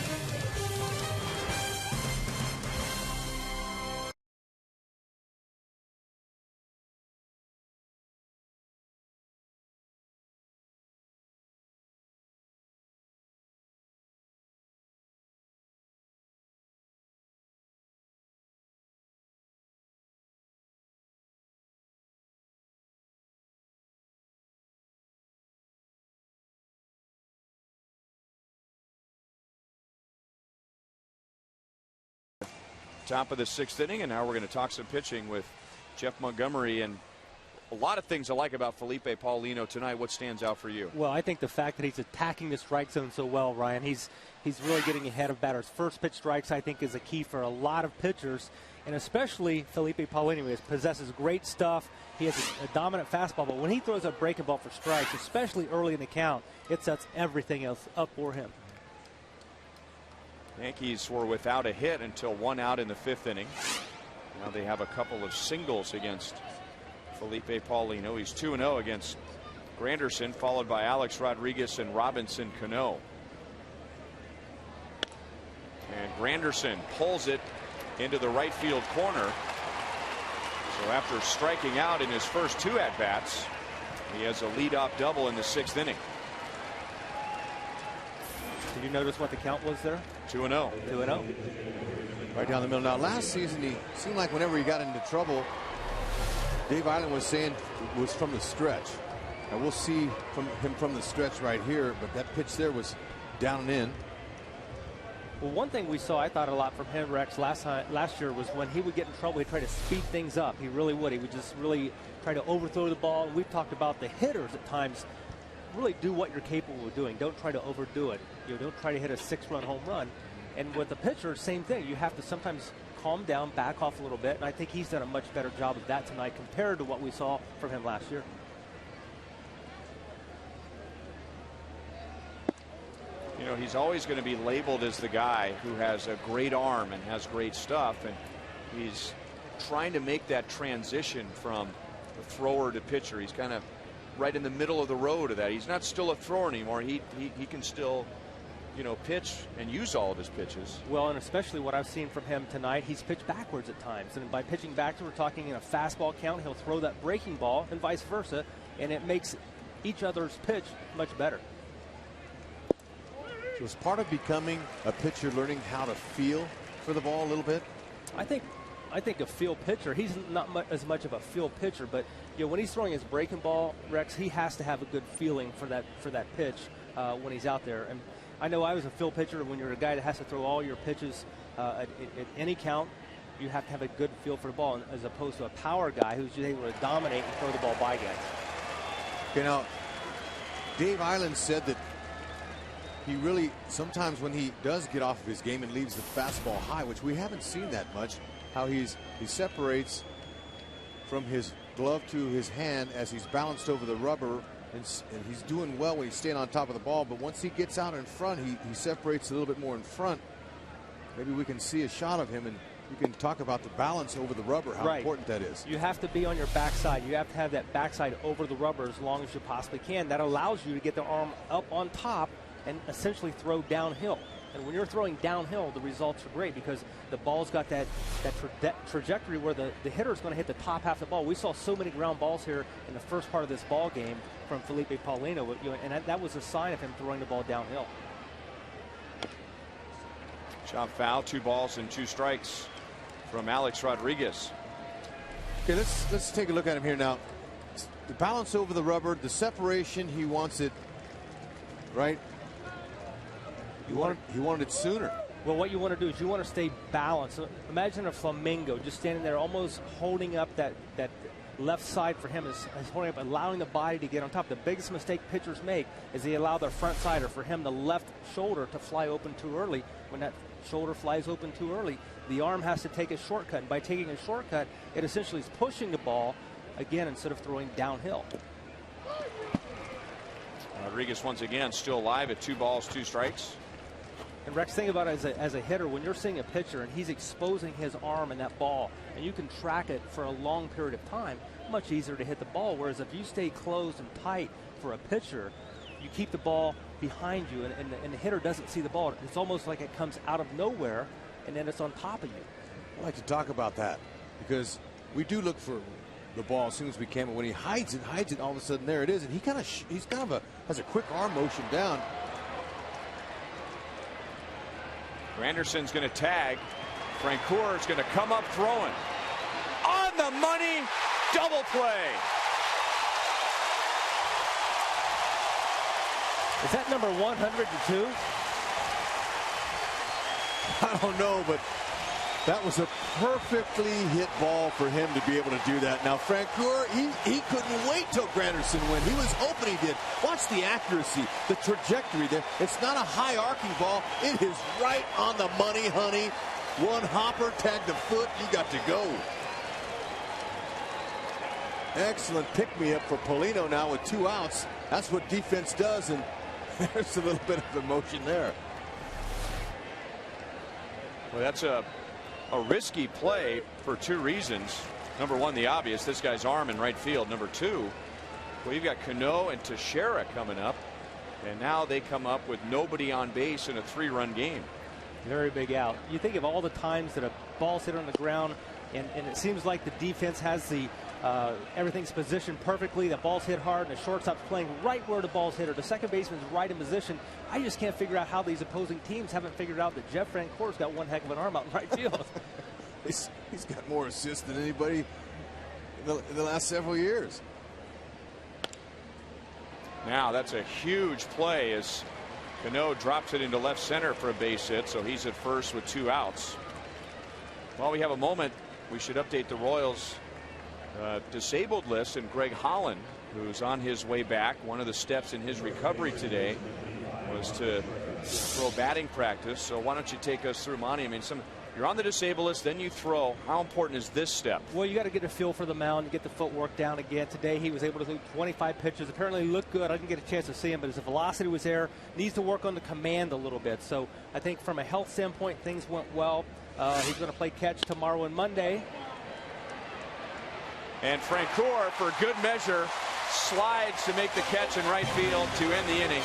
Top of the 6th inning, and now we're going to talk some pitching with Jeff Montgomery. And a lot of things I like about Felipe Paulino tonight. What stands out for you? Well, I think the fact that he's attacking the strike zone so well, Ryan. He's really getting ahead of batters. First pitch strikes, I think, is a key for a lot of pitchers, and especially Felipe Paulino. He possesses great stuff. He has a dominant fastball, but when he throws a breaking ball for strikes, especially early in the count, it sets everything else up for him. Yankees were without a hit until 1 out in the 5th inning. Now they have a couple of singles against Felipe Paulino. He's 2-0 against Granderson, followed by Alex Rodriguez and Robinson Cano. And Granderson pulls it into the right field corner. So after striking out in his first 2 at-bats, he has a leadoff double in the 6th inning. Did you notice what the count was there? 2-0. 2-0. Right down the middle. Now, last season, he seemed like whenever he got into trouble, Dave Island was saying it was from the stretch. Now, we'll see from the stretch right here, but that pitch there was down and in. Well, one thing we saw, I thought a lot from him, Rex, last year was when he would get in trouble, he'd try to speed things up. He really would. He would just really try to overthrow the ball. And we've talked about the hitters at times. Really do what you're capable of doing. Don't try to overdo it. Don't try to hit a 6-run home run. And with the pitcher, same thing. You have to sometimes calm down, back off a little bit. And I think he's done a much better job of that tonight compared to what we saw from him last year. You know, he's always going to be labeled as the guy who has a great arm and has great stuff. And he's trying to make that transition from a thrower to pitcher. He's kind of right in the middle of the road of that. He's not still a thrower anymore. He can still, pitch and use all of his pitches. Well, and especially what I've seen from him tonight, he's pitched backwards at times. And by pitching backwards, we're talking in a fastball count. He'll throw that breaking ball and vice versa, and it makes each other's pitch much better. So it's part of becoming a pitcher, learning how to feel for the ball a little bit. I think a field pitcher, he's not as much of a field pitcher, but when he's throwing his breaking ball, Rex, he has to have a good feeling for that pitch when he's out there. And I know I was a field pitcher. When you're a guy that has to throw all your pitches at any count, you have to have a good feel for the ball, as opposed to a power guy who's just able to dominate and throw the ball by guys. Okay, now, Dave Island said that he really, sometimes when he does get off of his game and leaves the fastball high, which we haven't seen that much, how he separates from his glove to his hand as he's balanced over the rubber, and he's doing well when he's staying on top of the ball, but once he gets out in front, he separates a little bit more in front. Maybe we can see a shot of him, and you can talk about the balance over the rubber, how important that is. You have to be on your backside. You have to have that backside over the rubber as long as you possibly can. That allows you to get the arm up on top and essentially throw downhill. And when you're throwing downhill, the results are great because the ball's got that trajectory where the hitter is going to hit the top half of the ball. We saw so many ground balls here in the first part of this ball game from Felipe Paulino, and that was a sign of him throwing the ball downhill. Shot foul, 2 balls and 2 strikes from Alex Rodriguez. Okay, let's take a look at him here now. The balance over the rubber, the separation, he wants it right. He wanted it sooner. Well, what you want to do is you want to stay balanced. Imagine a flamingo just standing there almost holding up that left side for him is holding up, allowing the body to get on top. The biggest mistake pitchers make is they allow their front side, or for him, the left shoulder, to fly open too early. When that shoulder flies open too early, the arm has to take a shortcut. And by taking a shortcut, it essentially is pushing the ball again instead of throwing downhill. Rodriguez once again still alive at 2 balls, 2 strikes. And Rex, think about it as a hitter, when you're seeing a pitcher and he's exposing his arm in that ball, and you can track it for a long period of time, much easier to hit the ball. Whereas if you stay closed and tight for a pitcher, you keep the ball behind you, and the hitter doesn't see the ball. It's almost like it comes out of nowhere, and then it's on top of you. I'd like to talk about that because we do look for the ball as soon as we can, but when he hides it, all of a sudden there it is, and he's kind of has a quick arm motion down. Granderson's going to tag. Francoeur is going to come up throwing. On the money, double play. Is that number 102? I don't know, but that was a perfectly hit ball for him to be able to do that. Now, Francoeur, he couldn't wait till Granderson went. He was hoping he did. Watch the accuracy, the trajectory there. It's not a high arcing ball. It is right on the money, honey. One hopper, tag the foot, you got to go. Excellent pick-me-up for Paulino now with 2 outs. That's what defense does, and there's a little bit of emotion there. Well, that's a risky play for 2 reasons. Number 1, the obvious, this guy's arm in right field. Number 2, well, you've got Cano and Teixeira coming up, and now they come up with nobody on base in a 3-run game. Very big out. You think of all the times that a ball's hit on the ground, and it seems like the defense has the everything's positioned perfectly. The ball's hit hard, and the shortstop's playing right where the ball's hit, or the second baseman's right in position. I just can't figure out how these opposing teams haven't figured out that Jeff Francoeur's got one heck of an arm out in right field. He's got more assists than anybody in the last several years. Now that's a huge play as Cano drops it into left center for a base hit, so he's at first with 2 outs. While we have a moment, we should update the Royals disabled list, and Greg Holland, who's on his way back. One of the steps in his recovery today was to throw batting practice. So why don't you take us through, Monty? I mean, you're on the disabled list, then you throw. How important is this step? Well, you got to get a feel for the mound, get the footwork down again. Today he was able to do 25 pitches. Apparently he looked good. I didn't get a chance to see him, but his velocity was there. Needs to work on the command a little bit. So I think from a health standpoint, things went well. He's going to play catch tomorrow and Monday. And Francoeur, for good measure, slides to make the catch in right field to end the inning.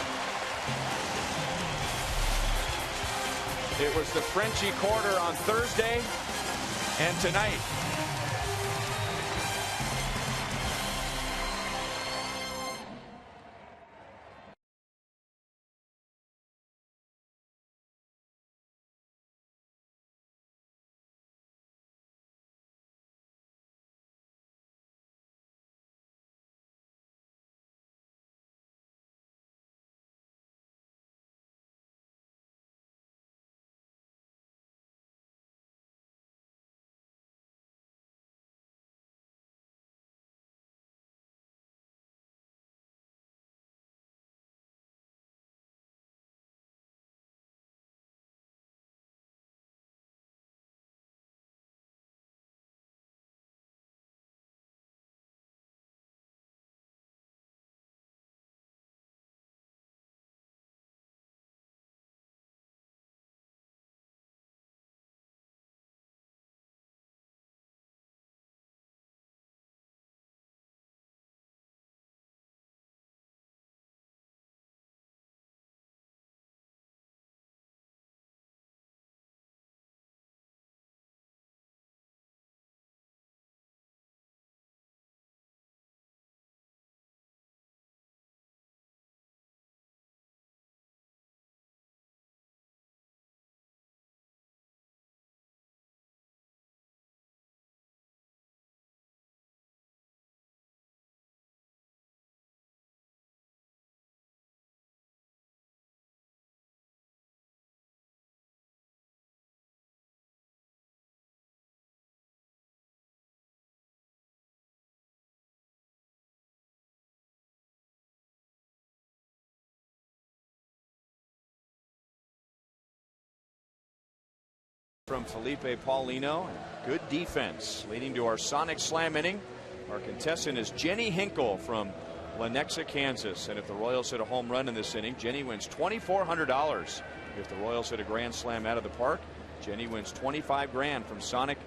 It was the Frenchie Quarter on Thursday and tonight. from Felipe Paulino. Good defense leading to our Sonic Slam inning. Our contestant is Jenny Hinkle from Lenexa, Kansas. And if the Royals hit a home run in this inning, Jenny wins $2,400. If the Royals hit a grand slam out of the park, Jenny wins $25,000 from Sonic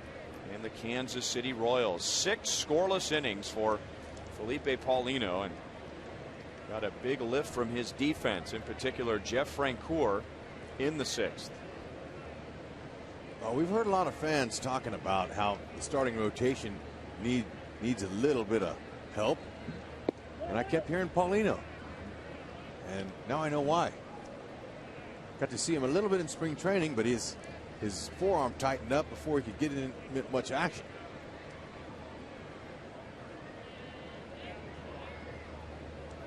and the Kansas City Royals. 6 scoreless innings for Felipe Paulino, and got a big lift from his defense, in particular Jeff Francoeur in the 6th. We've heard a lot of fans talking about how the starting rotation needs a little bit of help, and I kept hearing Paulino, and now I know why. Got to see him a little bit in spring training, but his forearm tightened up before he could get in much action.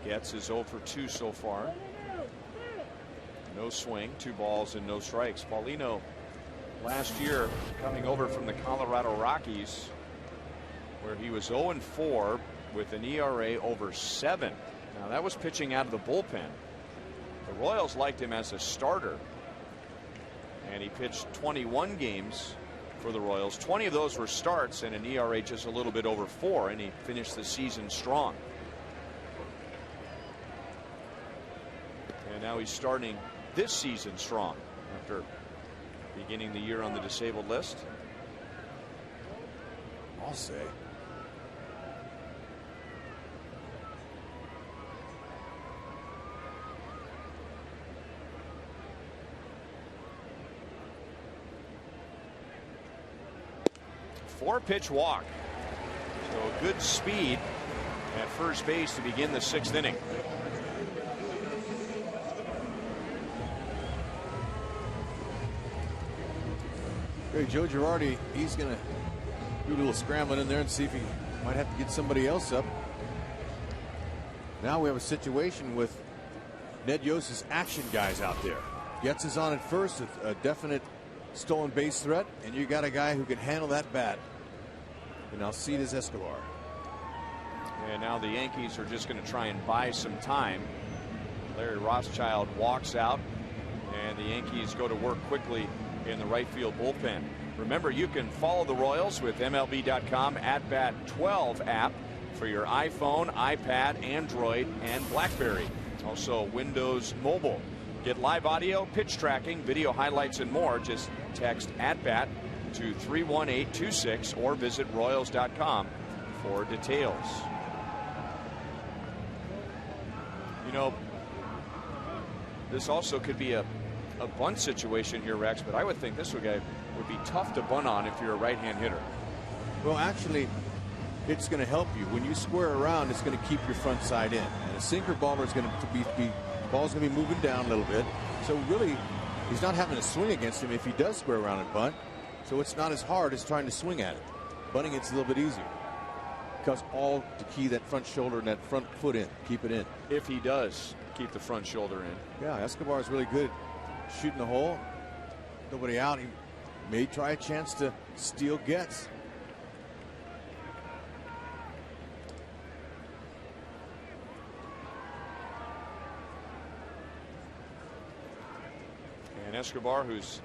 Getz is 0 for 2 so far. No swing, 2 balls and no strikes. Paulino last year coming over from the Colorado Rockies, where he was 0 and 4 with an ERA over 7. Now that was pitching out of the bullpen. The Royals liked him as a starter, and he pitched 21 games for the Royals. 20 of those were starts and an ERA just a little bit over 4, and he finished the season strong. And now he's starting this season strong after beginning the year on the disabled list. I'll say. Four-pitch walk. So good speed at first base to begin the 6th inning. Joe Girardi, he's going to do a little scrambling in there and see if he might have to get somebody else up. Now we have a situation with Ned Yost's action guys out there. Getz is on at first, a definite stolen base threat, and you got a guy who can handle that bat. And Alcides Escobar. And now the Yankees are just going to try and buy some time. Larry Rothschild walks out, and the Yankees go to work quickly in the right field bullpen. Remember, you can follow the Royals with MLB.com @Bat12 app for your iPhone, iPad, Android, and BlackBerry. Also Windows Mobile. Get live audio, pitch tracking, video highlights, and more. Just text @Bat to 31826 or visit Royals.com for details. You know, this also could be a bunt situation here, Rex, but I would think this would be tough to bunt on if you're a right-hand hitter. Well, actually, it's going to help you. When you square around, it's going to keep your front side in. And a sinker baller is going to be ball's going to be moving down a little bit. So really, he's not having to swing against him if he does square around and bunt. So it's not as hard as trying to swing at it. Bunting, it's a little bit easier. Because all to key that front shoulder and that front foot in. Keep it in. If he does keep the front shoulder in. Yeah, Escobar is really good at shooting the hole. Nobody out. He may try a chance to steal Getz. And Escobar, who's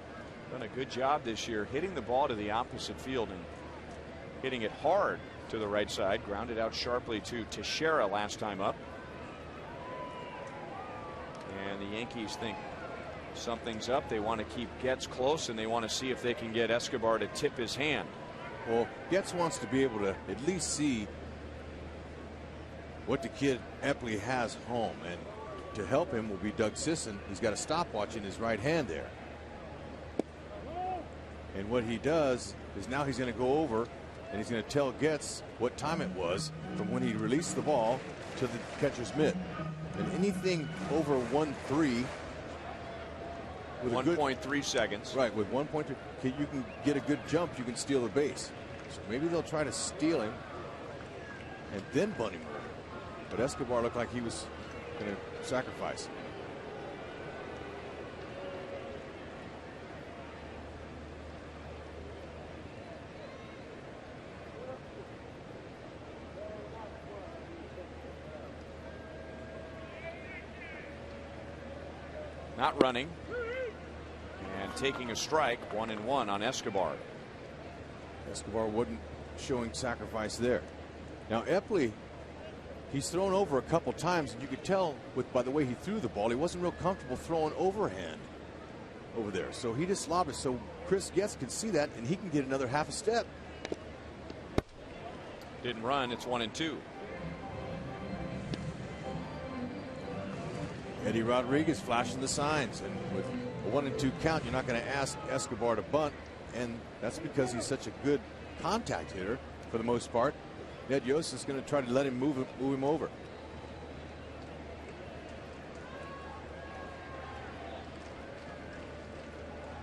done a good job this year hitting the ball to the opposite field and hitting it hard to the right side. Grounded out sharply to Teixeira last time up. And the Yankees think something's up. They want to keep Getz close, and they want to see if they can get Escobar to tip his hand. Well, Getz wants to be able to at least see what the kid Epley has home, and to help him will be Doug Sisson. He's got a stopwatch in his right hand there. And what he does is now he's going to go over and he's going to tell Getz what time it was from when he released the ball to the catcher's mitt. And anything over 1.3 with 1.3 seconds. Right, with 1.3, you can get a good jump, you can steal the base. So maybe they'll try to steal him and then bunt him. But Escobar looked like he was going to sacrifice. Not running. And and taking a strike. 1-1 on Escobar. Escobar wasn't showing sacrifice there. Now Epley, he's thrown over a couple times, and you could tell by the way he threw the ball, he wasn't real comfortable throwing overhand over there. So he just lobbed it so Chris Getz can see that, and he can get another half a step. Didn't run. It's 1-2. Eddie Rodriguez flashing the signs, and with a 1-2 count, you're not going to ask Escobar to bunt, and that's because he's such a good contact hitter for the most part. Ned Yost is going to try to let him move him over.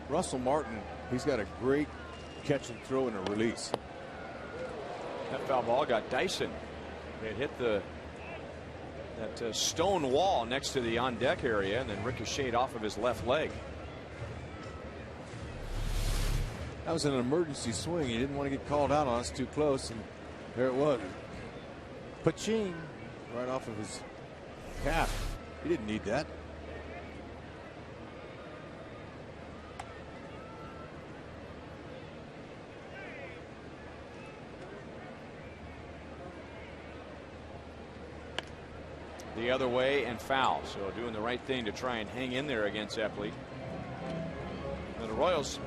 Russell Martin, he's got a great catch and throw and a release. That foul ball got Dyson. It hit that stone wall next to the on deck area and then ricocheted off of his left leg. That was an emergency swing. He didn't want to get called out on us too close, and there it was. Paching right off of his calf. He didn't need that. The other way and foul. So doing the right thing to try and hang in there against Epley. And the Royals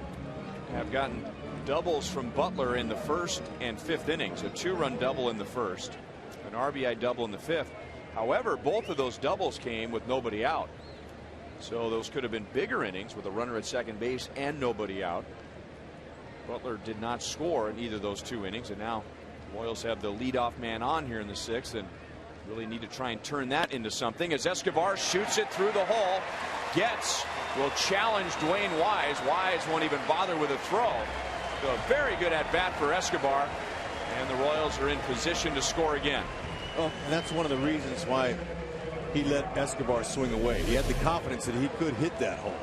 have gotten doubles from Butler in the first and fifth innings. A 2-run double in the first, an RBI double in the fifth. However, both of those doubles came with nobody out. So those could have been bigger innings with a runner at second base and nobody out. Butler did not score in either of those 2 innings, and now the Royals have the leadoff man on here in the 6th and really need to try and turn that into something as Escobar shoots it through the hole. Getz will challenge Dwayne Wise. Wise won't even bother with a throw. So a very good at bat for Escobar, and the Royals are in position to score again. Oh, and that's one of the reasons why he let Escobar swing away. He had the confidence that he could hit that hole,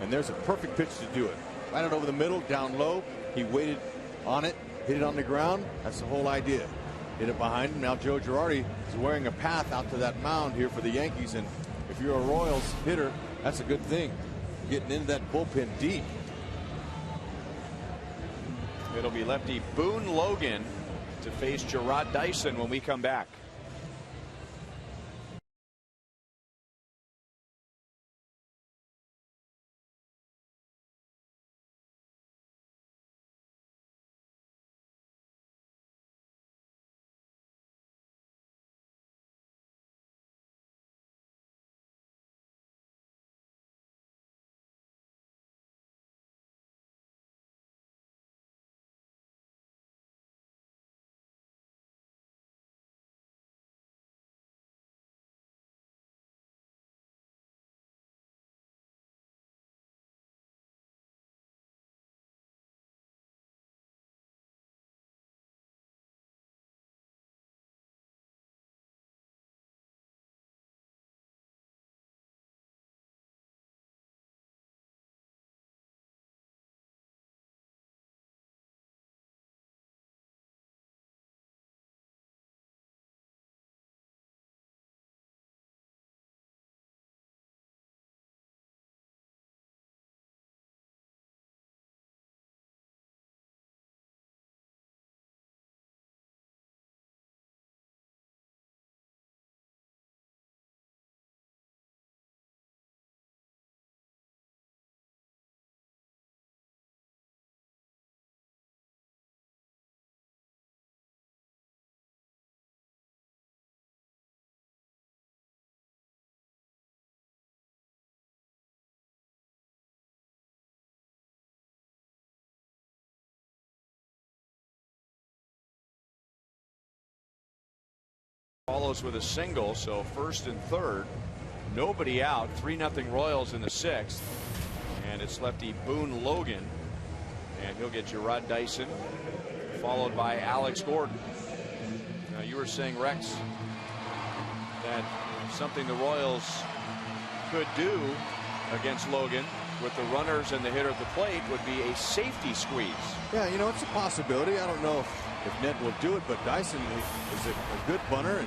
and there's a perfect pitch to do it. Right out over the middle, down low. He waited on it, hit it on the ground. That's the whole idea. Hit it behind him. Now Joe Girardi is wearing a path out to that mound here for the Yankees, and if you're a Royals hitter, that's a good thing. Getting into that bullpen deep. It'll be lefty Boone Logan to face Gerard Dyson when we come back. Follows with a single, so first and third, nobody out. 3-0 Royals in the 6th, and it's lefty Boone Logan, and he'll get Gerard Dyson, followed by Alex Gordon. Now you were saying, Rex, that something the Royals could do against Logan with the runners and the hitter at the plate would be a safety squeeze. Yeah, you know, it's a possibility. I don't know if Ned will do it, but Dyson is a good bunter,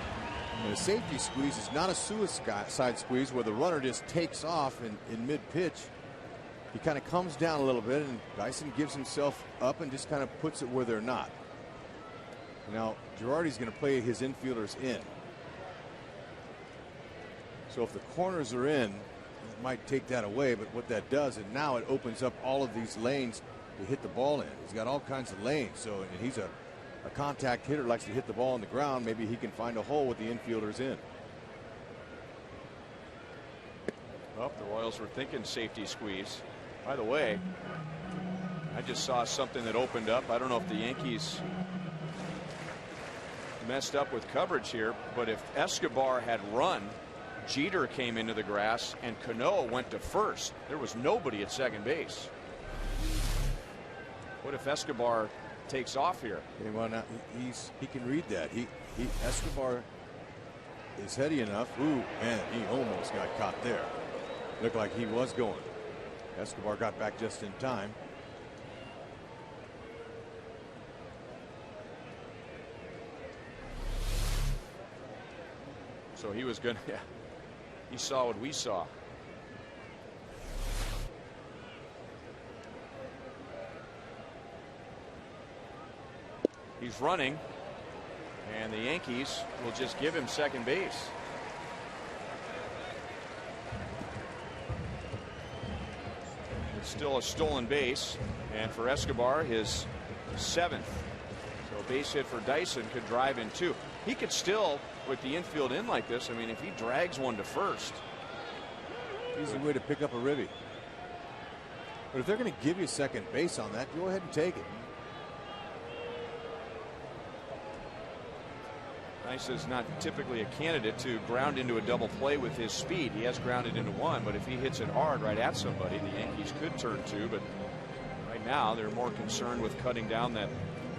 and a safety squeeze is not a suicide squeeze where the runner just takes off in mid-pitch. he kind of comes down a little bit, and Dyson gives himself up and just kind of puts it where they're not. Now, Girardi's going to play his infielders in. So if the corners are in, it might take that away, but what that does, and now it opens up all of these lanes to hit the ball in. He's got all kinds of lanes, so and he's a contact hitter, likes to hit the ball on the ground. Maybe he can find a hole with the infielders in. Well, the Royals were thinking safety squeeze. By the way, I just saw something that opened up. I don't know if the Yankees messed up with coverage here, but if Escobar had run, Jeter came into the grass and Cano went to first. There was nobody at second base. What if Escobar takes off here? Okay, well, now he can read that. Escobar is heady enough. Ooh, man, he almost got caught there. Looked like he was going. Escobar got back just in time. So he was going to, yeah, he saw what we saw. He's running, and the Yankees will just give him second base. It's still a stolen base, and for Escobar, his 7th. So base hit for Dyson could drive in 2. He could still, with the infield in like this, I mean, if he drags one to first. Easy way to pick up a ribby. But if they're going to give you second base on that, go ahead and take it. Is not typically a candidate to ground into a double play with his speed. He has grounded into one, but if he hits it hard right at somebody, the Yankees could turn 2. But right now they're more concerned with cutting down that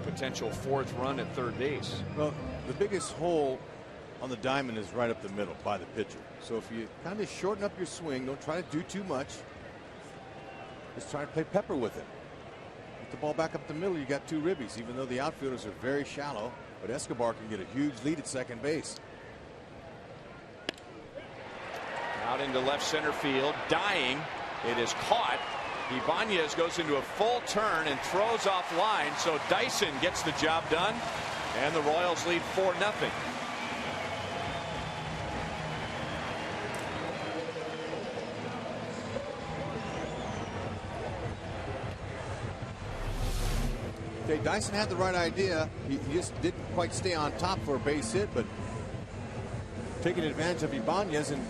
potential 4th run at third base. Well, the biggest hole on the diamond is right up the middle by the pitcher. So if you kind of shorten up your swing, don't try to do too much. Just try to play pepper with it. Get the ball back up the middle, you got 2 ribbies, even though the outfielders are very shallow. But Escobar can get a huge lead at second base. Out into left center field, dying. It is caught. Ibanez goes into a full turn and throws off line. So Dyson gets the job done, and the Royals lead 4-0. Dyson had the right idea. He just didn't quite stay on top for a base hit, but taking advantage of Ibanez and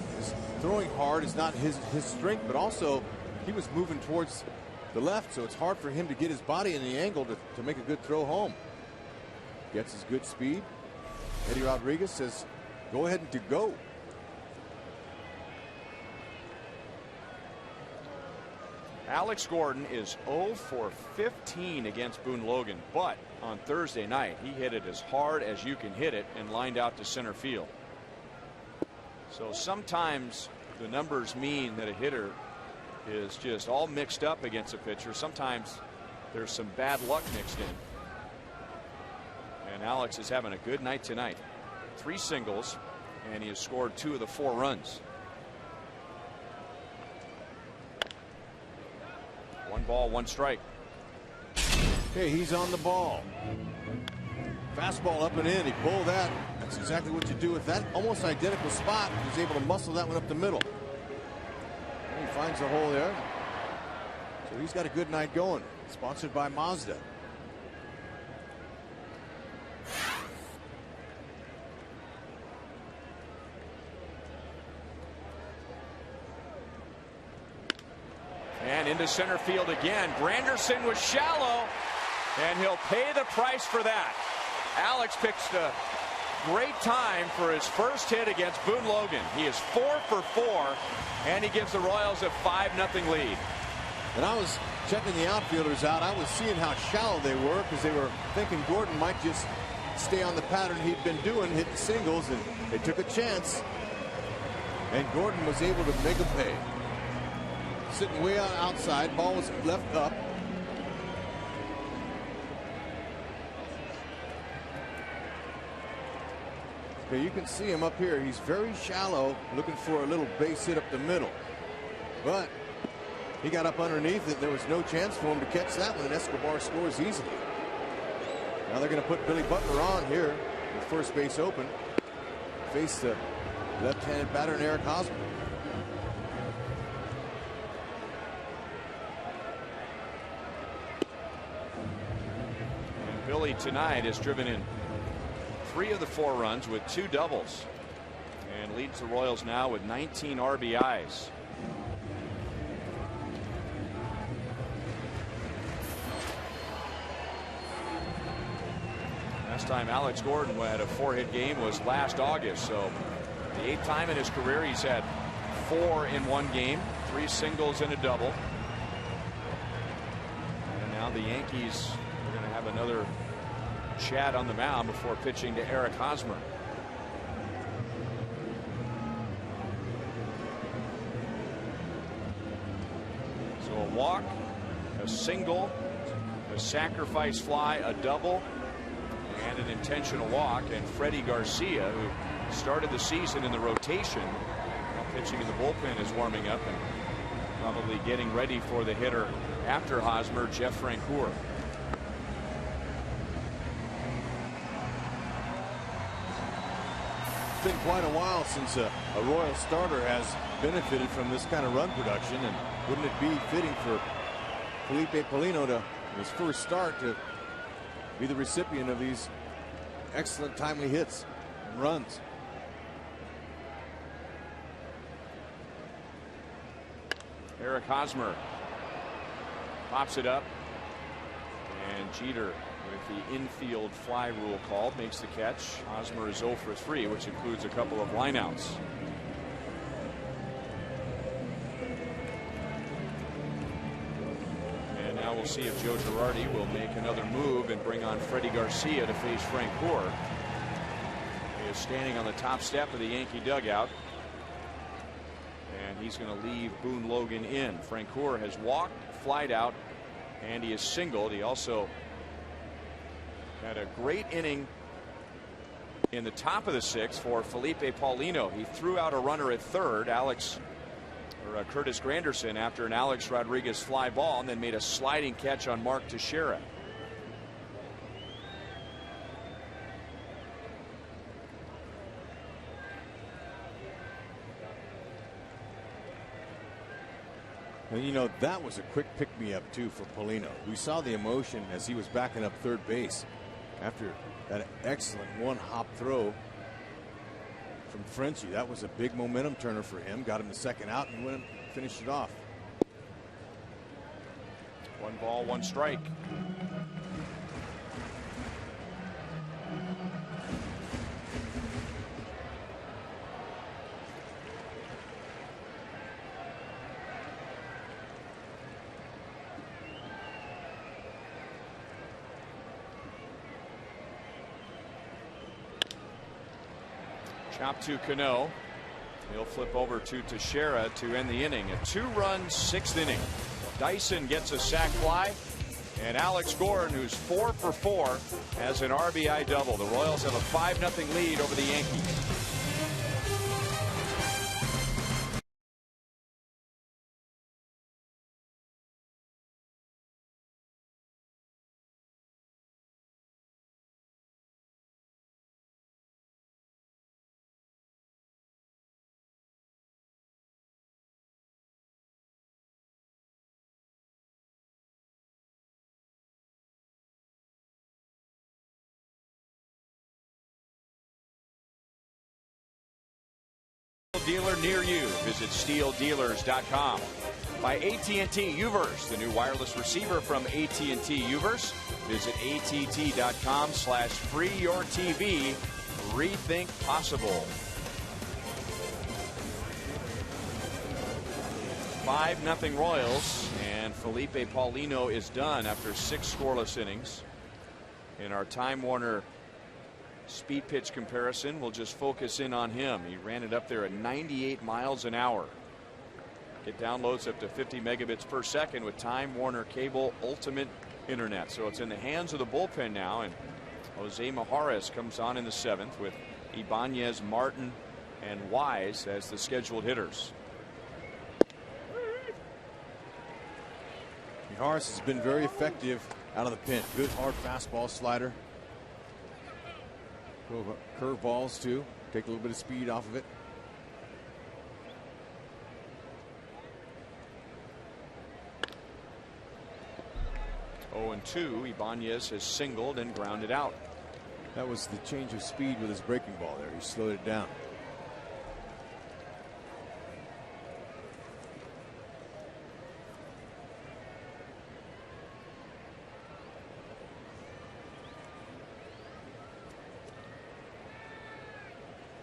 throwing hard is not his strength, but also he was moving towards the left, so it's hard for him to get his body in the angle to make a good throw home. Gets his good speed. Eddie Rodriguez says, go ahead and go. Alex Gordon is 0 for 15 against Boone Logan, but on Thursday night he hit it as hard as you can hit it and lined out to center field. So sometimes the numbers mean that a hitter is just all mixed up against a pitcher. Sometimes there's some bad luck mixed in. And Alex is having a good night tonight. 3 singles, and he has scored 2 of the 4 runs. 1 ball, 1 strike. Okay, he's on the ball. Fastball up and in. He pulled that. That's exactly what you do with that almost identical spot. He's able to muscle that one up the middle. And he finds the hole there. So he's got a good night going. Sponsored by Mazda. And into center field again. Granderson was shallow, and he'll pay the price for that. Alex picks a great time for his first hit against Boone Logan. He is 4 for 4, and he gives the Royals a 5-0 lead. And I was checking the outfielders out. I was seeing how shallow they were because they were thinking Gordon might just stay on the pattern he'd been doing, hitting singles, and they took a chance. And Gordon was able to make a pay. Sitting way outside, ball was left up. Okay, you can see him up here. He's very shallow, looking for a little base hit up the middle. But He got up underneath it. There was no chance for him to catch that one, and Escobar scores easily. Now they're going to put Billy Butler on here with first base open. Face the left-handed batter, Eric Hosmer. And Billy tonight has driven in 3 of the 4 runs with 2 doubles and leads the Royals now with 19 RBIs. Last time Alex Gordon had a 4-hit game was last August, so the 8th time in his career he's had 4 in one game, 3 singles and a double. And now the Yankees are going to have another chat on the mound before pitching to Eric Hosmer. So a walk, a single, a sacrifice fly, a double, and an intentional walk. And Freddie Garcia, who started the season in the rotation, while pitching in the bullpen, is warming up and probably getting ready for the hitter after Hosmer, Jeff Francoeur. It's been quite a while since a Royal starter has benefited from this kind of run production, and wouldn't it be fitting for Felipe Paulino to, his first start, to be the recipient of these excellent timely hits and runs? Eric Hosmer pops it up, and Jeter, with the infield fly rule called, makes the catch. Hosmer is 0 for 3, which includes a couple of lineouts. And now we'll see if Joe Girardi will make another move and bring on Freddie Garcia to face Francoeur. He is standing on the top step of the Yankee dugout, and he's going to leave Boone Logan in. Francoeur has walked, flied out, and he is singled. He also had a great inning in the top of the 6th for Felipe Paulino. He threw out a runner at third, Curtis Granderson, after an Alex Rodriguez fly ball, and then made a sliding catch on Mark Teixeira. And you know, that was a quick pick-me-up too for Paulino. We saw the emotion as he was backing up third base after that excellent one-hop throw from Frenchie. That was a big momentum turner for him. Got him the second out and went and finished it off. 1 ball, 1 strike. Chop to Cano. He'll flip over to Teixeira to end the inning. A 2-run 6th inning. Dyson gets a sac fly, and Alex Gordon, who's 4 for 4, has an RBI double. The Royals have a 5-0 lead over the Yankees. Dealer near you. Visit SteelDealers.com. By AT&T Uverse, the new wireless receiver from AT&T Uverse. Visit att.com/freeyourtv. Rethink possible. 5-0 Royals, and Felipe Paulino is done after 6 scoreless innings. In our Time Warner speed pitch comparison, we'll just focus in on him. He ran it up there at 98 miles an hour. Get downloads up to 50 megabits per second with Time Warner Cable Ultimate Internet. So it's in the hands of the bullpen now, and Jose Mijares comes on in the 7th with Ibanez, Martin, and Wise as the scheduled hitters. Maharis has been very effective out of the pen. Good hard fastball, slider. Curve balls too. Take a little bit of speed off of it. Oh, and 2. Ibanez has singled and grounded out. That was the change of speed with his breaking ball there. He slowed it down.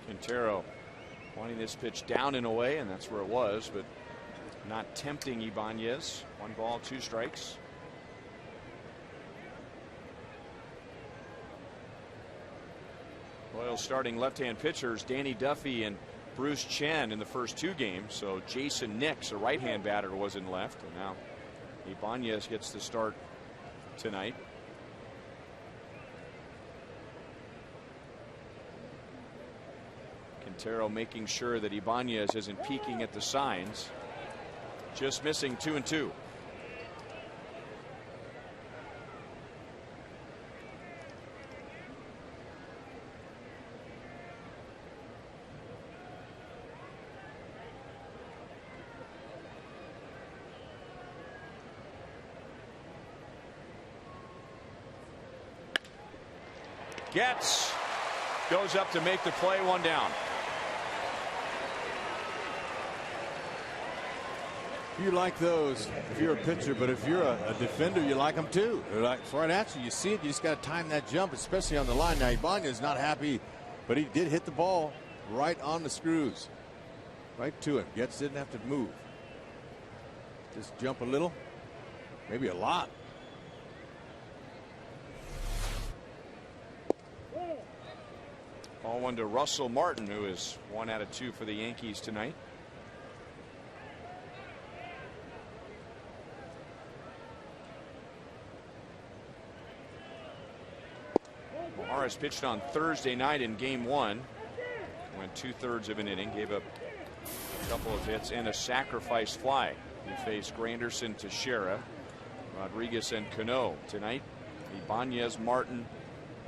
Quintero wanting this pitch down and away, and that's where it was, but not tempting Ibanez. 1 ball, 2 strikes. Royals starting left-hand pitchers Danny Duffy and Bruce Chen in the first 2 games. So Jason Nix, a right-hand batter, was in left, and now Ibanez gets the start tonight. Quintero making sure that Ibanez isn't peeking at the signs. Just missing 2 and 2. Gets, goes up to make the play, 1 down. You like those if you're a pitcher, but if you're a defender, you like them too. They're like, it's right at you. You see it, you just got to time that jump, especially on the line. Now, Ibanez is not happy, but he did hit the ball right on the screws. Right to him. Getz didn't have to move. Just jump a little, maybe a lot. Ball 1 to Russell Martin, who is 1 out of 2 for the Yankees tonight. Maharis pitched on Thursday night in game 1. Went 2/3 of an inning, gave up a couple of hits and a sacrifice fly. He faced Granderson, Teixeira, Rodriguez, and Cano. Tonight, Ibanez, Martin,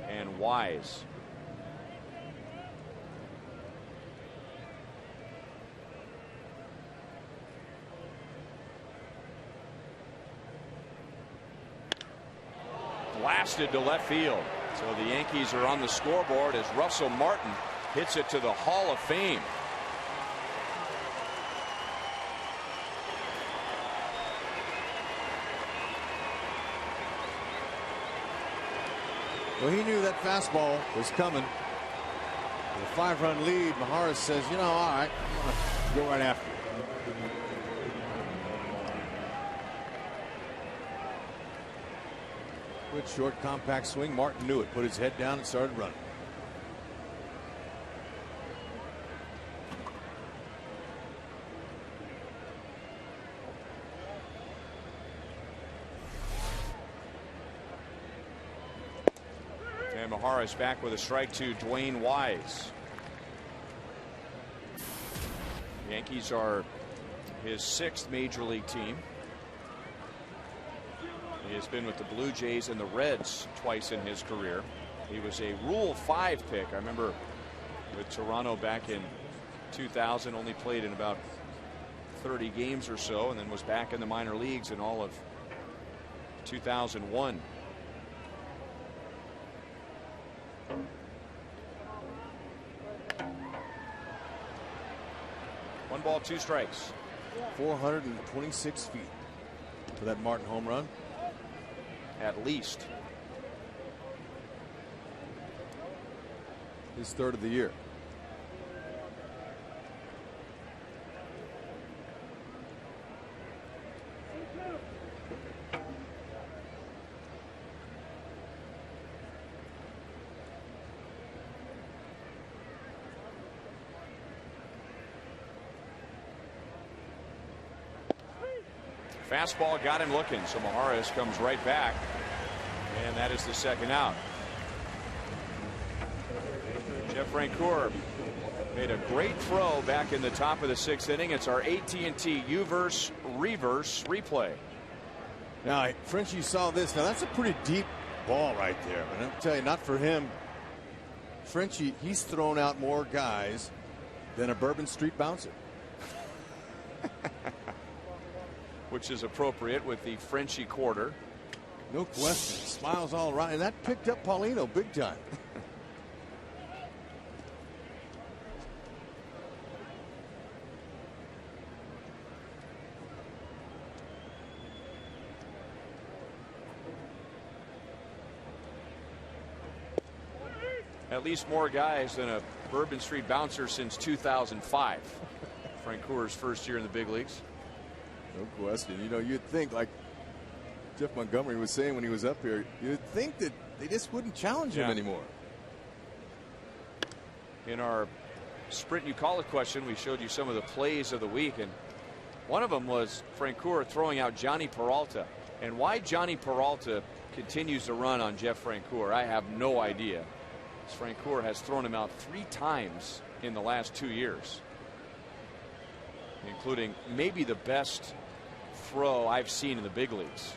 and Wise. Blasted to left field. So the Yankees are on the scoreboard as Russell Martin hits it to the Hall of Fame. Well, he knew that fastball was coming. With a 5-run lead, Maharis says, you know, all right, I'm going to go right after it. Good short compact swing. Martin knew it, put his head down and started running. And Maharis back with a strike to Dwayne Wise. Yankees are his 6th major league team. He has been with the Blue Jays and the Reds twice in his career. He was a Rule 5 pick. I remember with Toronto back in 2000, only played in about 30 games or so, and then was back in the minor leagues in all of 2001. One ball, 2 strikes. 426 feet for that Martin home run. At least. His 3rd of the year. Fastball got him looking, so Maharis comes right back, and that is the 2nd out. Jeff Francoeur made a great throw back in the top of the 6th inning. It's our AT&T UVerse reverse replay. Now, Frenchie saw this. Now, that's a pretty deep ball right there. But I'll tell you, not for him. Frenchie, he's thrown out more guys than a Bourbon Street bouncer. Which is appropriate with the Frenchie quarter. No question. Smiles all around. And that picked up Paulino big time. At least more guys than a Bourbon Street bouncer since 2005. Francoeur's first year in the big leagues. No question. You know, you'd think, like Jeff Montgomery was saying when he was up here, you'd think that they just wouldn't challenge him anymore. In our Sprint You Call It question, we showed you some of the plays of the week, and one of them was Francoeur throwing out Johnny Peralta. And why Johnny Peralta continues to run on Jeff Francoeur, I have no idea. Francoeur has thrown him out 3 times in the last 2 years, including maybe the best throw I've seen in the big leagues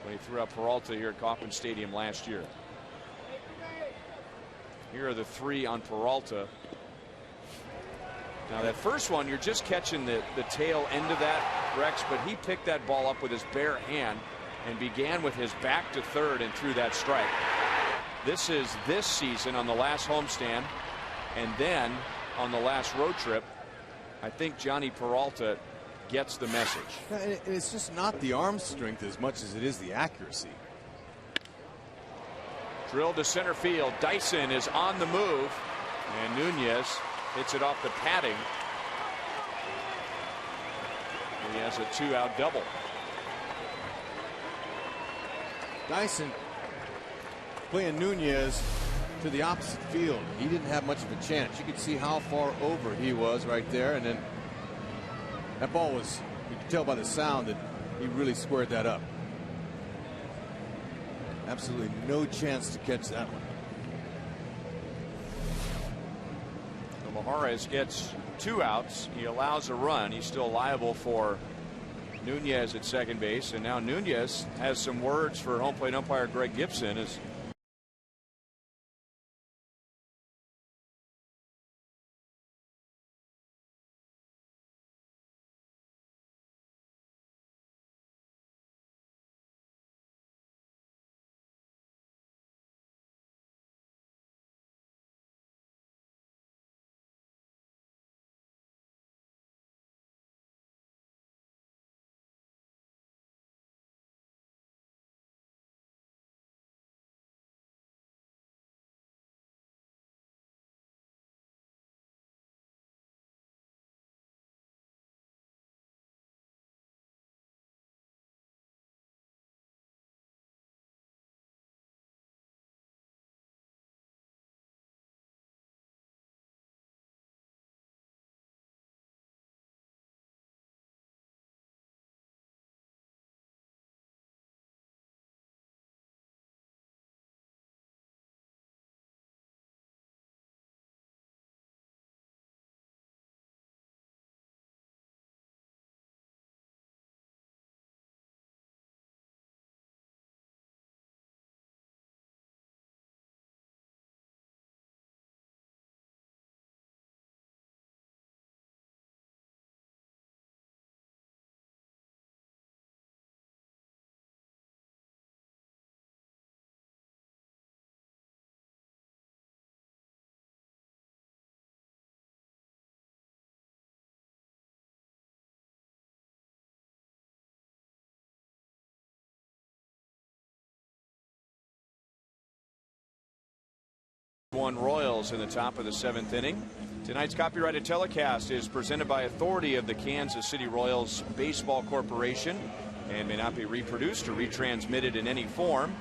when he threw out Peralta here at Kauffman Stadium last year. Here are the 3 on Peralta. Now that first one, you're just catching the tail end of that, Rex, but he picked that ball up with his bare hand and began with his back to third and threw that strike. This is this season on the last homestand, and then on the last road trip. I think Johnny Peralta gets the message. And it's just not the arm strength as much as it is the accuracy. Drilled to center field. Dyson is on the move, and Nunez hits it off the padding. He has a 2-out double. Dyson playing Nunez to the opposite field. He didn't have much of a chance. You could see how far over he was right there, and then that ball was, you could tell by the sound that he really squared that up. Absolutely no chance to catch that one. So Maharez gets 2 outs. He allows a run. He's still liable for Nunez at second base, and now Nunez has some words for home plate umpire Greg Gibson as one Royals in the top of the 7th inning. Tonight's copyrighted telecast is presented by authority of the Kansas City Royals Baseball Corporation and may not be reproduced or retransmitted in any form.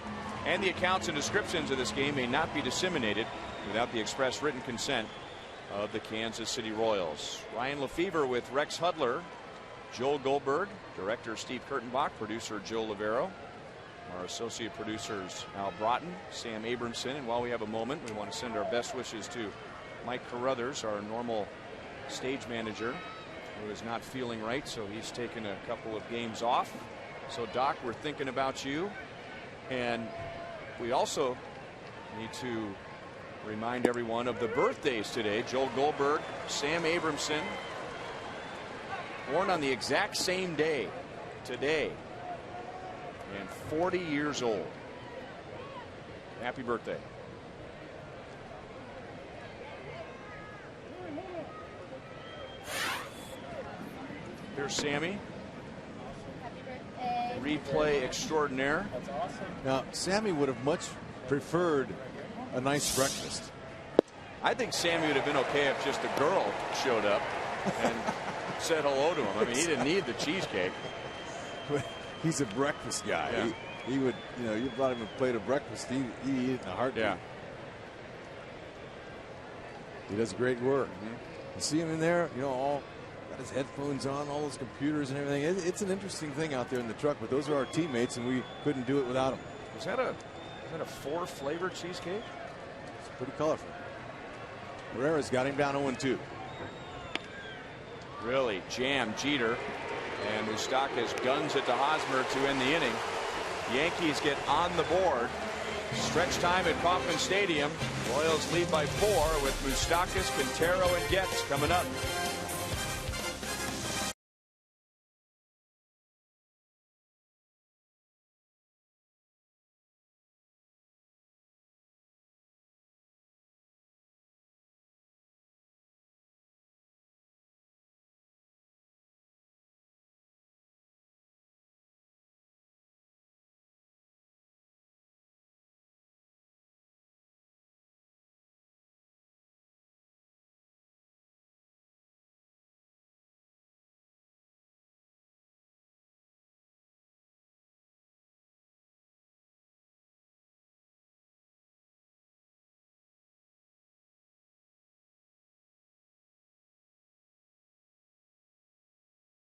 And the accounts and descriptions of this game may not be disseminated without the express written consent of the Kansas City Royals. Ryan Lefevre with Rex Hudler, Joel Goldberg, director Steve Kurtenbach, producer Joe Lavero. Our associate producers Al Broughton, Sam Abramson, and while we have a moment, we want to send our best wishes to Mike Carruthers, our normal stage manager, who is not feeling right, so he's taken a couple of games off. So, Doc, we're thinking about you. And we also need to remind everyone of the birthdays today. Joel Goldberg, Sam Abramson, born on the exact same day today, and 40 years old. Happy birthday. Here's Sammy. Replay extraordinaire. That's awesome. Now, Sammy would have much preferred a nice breakfast. I think Sammy would have been okay if just a girl showed up and said hello to him. I mean, he didn't need the cheesecake. He's a breakfast guy. Yeah. He would, you know, you brought him a plate of breakfast, he'd eat it in a heartbeat. Yeah. He does great work. You see him in there, you know, all got his headphones on, all those computers and everything. It's an interesting thing out there in the truck, but those are our teammates, and we couldn't do it without them. Was that a 4-flavor cheesecake? It's pretty colorful. Herrera's got him down 0-2. Really jammed Jeter, and Moustakas guns it to Hosmer to end the inning. Yankees get on the board. Stretch time at Kauffman Stadium. Royals lead by 4 with Moustakas, Quintero, and Getz coming up.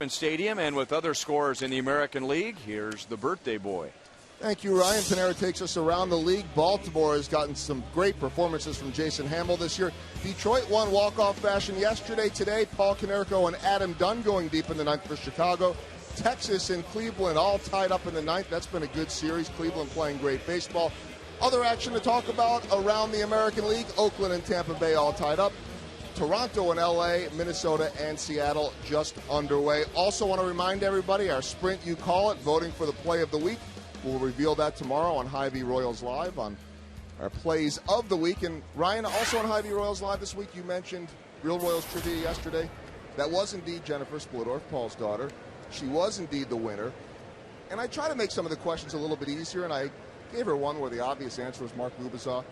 Stadium, and with other scores in the American League, here's the birthday boy. Thank you, Ryan. Panera takes us around the league. Baltimore has gotten some great performances from Jason Hamill this year. Detroit won walk-off fashion yesterday. Today, Paul Konerko and Adam Dunn going deep in the ninth for Chicago. Texas and Cleveland all tied up in the ninth. That's been a good series. Cleveland playing great baseball. Other action to talk about around the American League. Oakland and Tampa Bay all tied up. Toronto and LA, Minnesota and Seattle just underway. Also want to remind everybody, our Sprint You Call It, voting for the play of the week. We'll reveal that tomorrow on Hy-Vee Royals Live on our plays of the week. And Ryan, also on Hy-Vee Royals Live this week, you mentioned Real Royals Trivia yesterday. That was indeed Jennifer Splittorff, Paul's daughter. She was indeed the winner. And I try to make some of the questions a little bit easier, and I gave her one where the obvious answer was Mark Gubicza.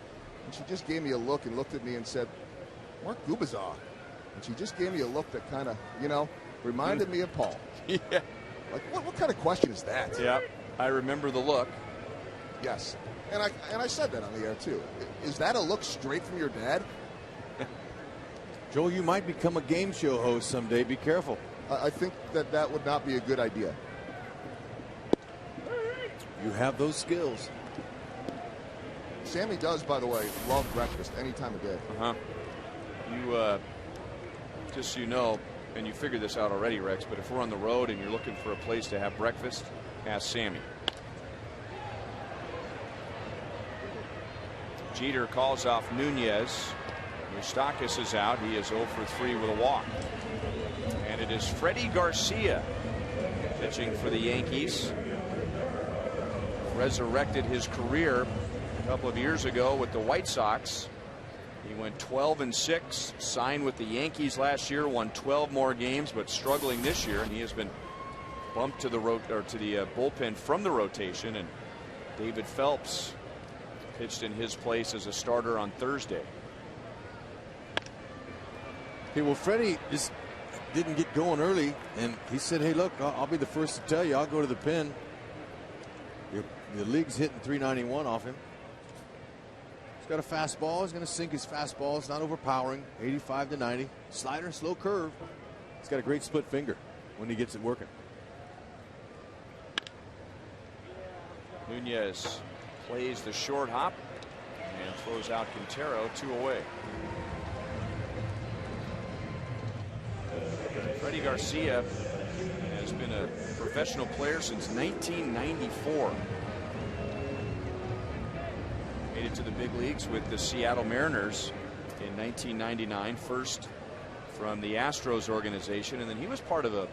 And she just gave me a look and looked at me and said, Mark Gubicza. And she just gave me a look that kind of, you know, reminded me of Paul. Yeah. Like, what kind of question is that? Yeah, I remember the look. Yes. And I said that on the air, too. Is that a look straight from your dad? Joel, you might become a game show host someday. Be careful. I think that would not be a good idea. You have those skills. Sammy does, by the way, love breakfast any time of day. Uh-huh. You, just so you know, and you figured this out already, Rex, but if we're on the road and you're looking for a place to have breakfast, ask Sammy. Jeter calls off Nunez. Moustakas is out. He is 0 for 3 with a walk. And it is Freddie Garcia pitching for the Yankees. Resurrected his career a couple of years ago with the White Sox. He went 12-6, signed with the Yankees last year, won 12 more games, but struggling this year, and he has been bumped to the bullpen from the rotation. And David Phelps pitched in his place as a starter on Thursday. Okay, well, Freddie just didn't get going early, and he said, hey, look, I'll be the first to tell you, I'll go to the pen. The league's hitting .391 off him. He's got a fastball. He's going to sink his fastball. It's not overpowering. 85 to 90. Slider, slow curve. He's got a great split finger when he gets it working. Nunez plays the short hop and throws out Quintero, 2 away. Freddie Garcia has been been a professional player since 1994. Made it to the big leagues with the Seattle Mariners in 1999, first from the Astros organization, and then he was part of a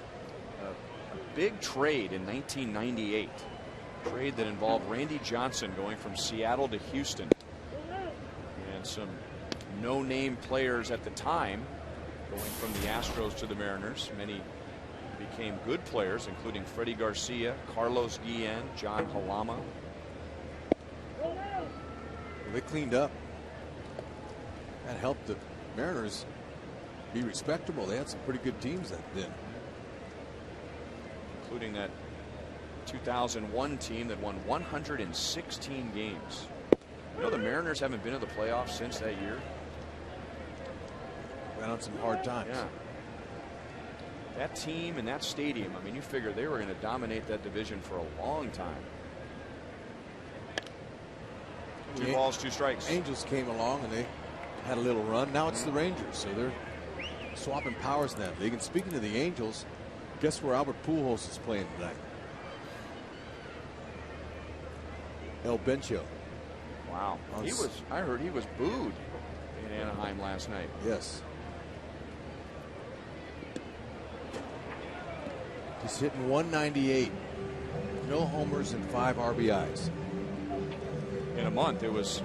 big trade in 1998. Trade that involved Randy Johnson going from Seattle to Houston, and some no-name players at the time going from the Astros to the Mariners. Many became good players, including Freddie Garcia, Carlos Guillen, John Halama. Well, they cleaned up. That helped the Mariners be respectable. They had some pretty good teams then, including that 2001 team that won 116 games. You know, the Mariners haven't been to the playoffs since that year. Went on some hard times. Yeah. That team and that stadium, I mean, you figure they were going to dominate that division for a long time. 2 balls, 2 strikes. Angels came along and they had a little run. Now it's the Rangers, so they're swapping powers in that league. And speaking of the Angels, guess where Albert Pujols is playing tonight? El Bencho. Wow. I heard he was booed in Anaheim last night. Yes. He's hitting 198. No homers and 5 RBIs. In a month. It was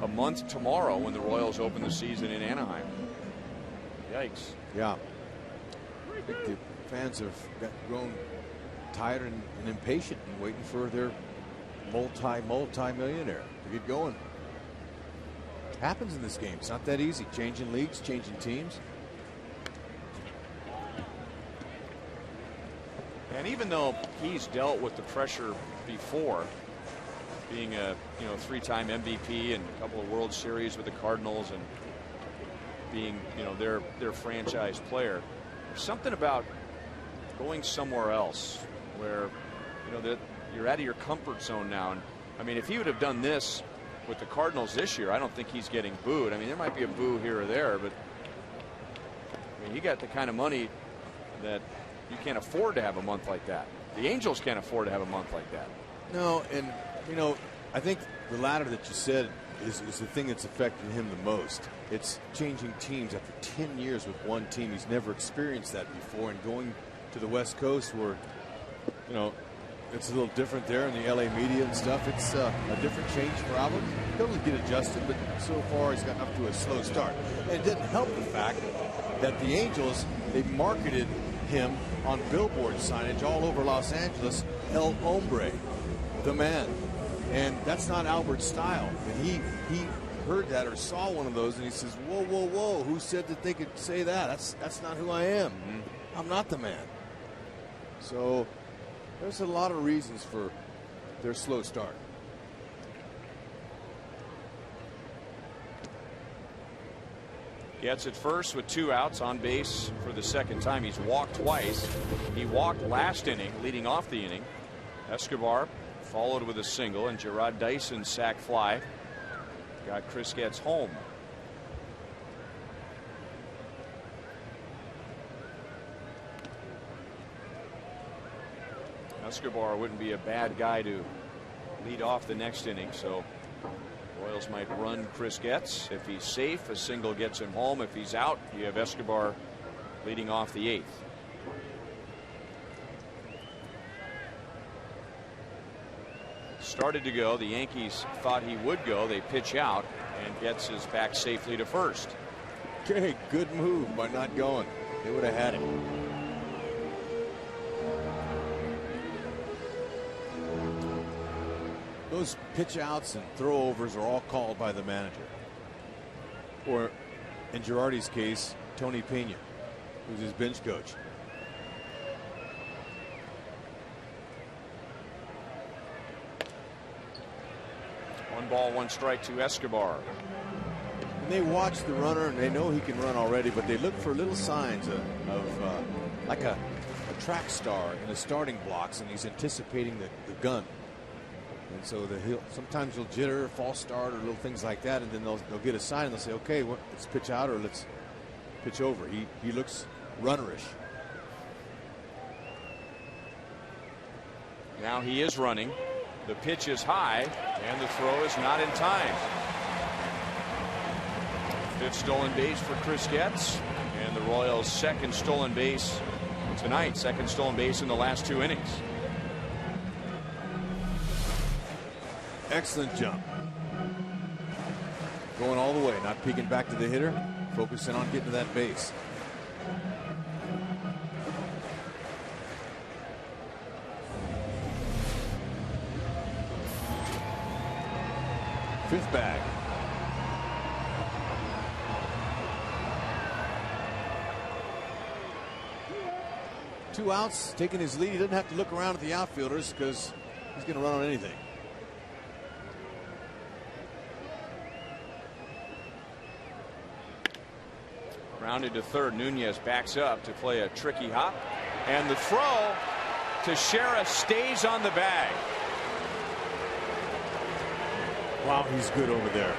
a month tomorrow when the Royals open the season in Anaheim. Yikes. Yeah. I think the fans have grown tired and impatient and waiting for their multi-millionaire to get going. Happens in this game. It's not that easy. Changing leagues, changing teams. And even though he's dealt with the pressure before, being a 3-time MVP and a couple of World Series with the Cardinals and being their franchise player, there's something about going somewhere else where that you're out of your comfort zone now. And I mean, if he would have done this with the Cardinals this year, I don't think he's getting booed. I mean, there might be a boo here or there, but I mean, he got the kind of money that you can't afford to have a month like that. The Angels can't afford to have a month like that. No, and I think the latter that you said is the thing that's affecting him the most. It's changing teams after 10 years with one team. He's never experienced that before, and going to the West Coast where it's a little different there in the LA media and stuff. It's a different change for Albert. He'll get adjusted, but so far he's gotten up to a slow start. And it didn't help the fact that the Angels, they marketed him on billboard signage all over Los Angeles, El Hombre, the man. And that's not Albert's style. And he heard that or saw one of those and he says, whoa, whoa, whoa, who said that they could say that? That's not who I am. I'm not the man. So there's a lot of reasons for their slow start. Gets it first with 2 outs, on base for the second time. He's walked twice. He walked last inning, leading off the inning. Escobar followed with a single, and Gerard Dyson's sac fly got Chris Getz home. Escobar wouldn't be a bad guy to lead off the next inning, so Royals might run Chris Getz. If he's safe, a single gets him home. If he's out, you have Escobar leading off the 8th. Started to go. The Yankees thought he would go. They pitch out, and Getz is back safely to first. Okay, good move by not going. They would have had him. Those pitch outs and throwovers are all called by the manager. Or in Girardi's case, Tony Pena, who's his bench coach. One ball, 1 strike to Escobar. And they watch the runner and they know he can run already, but they look for little signs of like a track star in the starting blocks, and he's anticipating the gun. And so sometimes he'll jitter, false start, or little things like that, and then they'll get a sign and they'll say, okay, let's pitch out or let's pitch over. He looks runnerish. Now he is running. The pitch is high, and the throw is not in time. 5th stolen base for Chris Getz, and the Royals' 2nd stolen base tonight. 2nd stolen base in the last 2 innings. Excellent jump. Going all the way, not peeking back to the hitter, focusing on getting to that base. Fifth bag. Two outs, taking his lead. He doesn't have to look around at the outfielders because he's going to run on anything. Rounded to third. Nunez backs up to play a tricky hop, and the throw to Shera stays on the bag. Wow, he's good over there.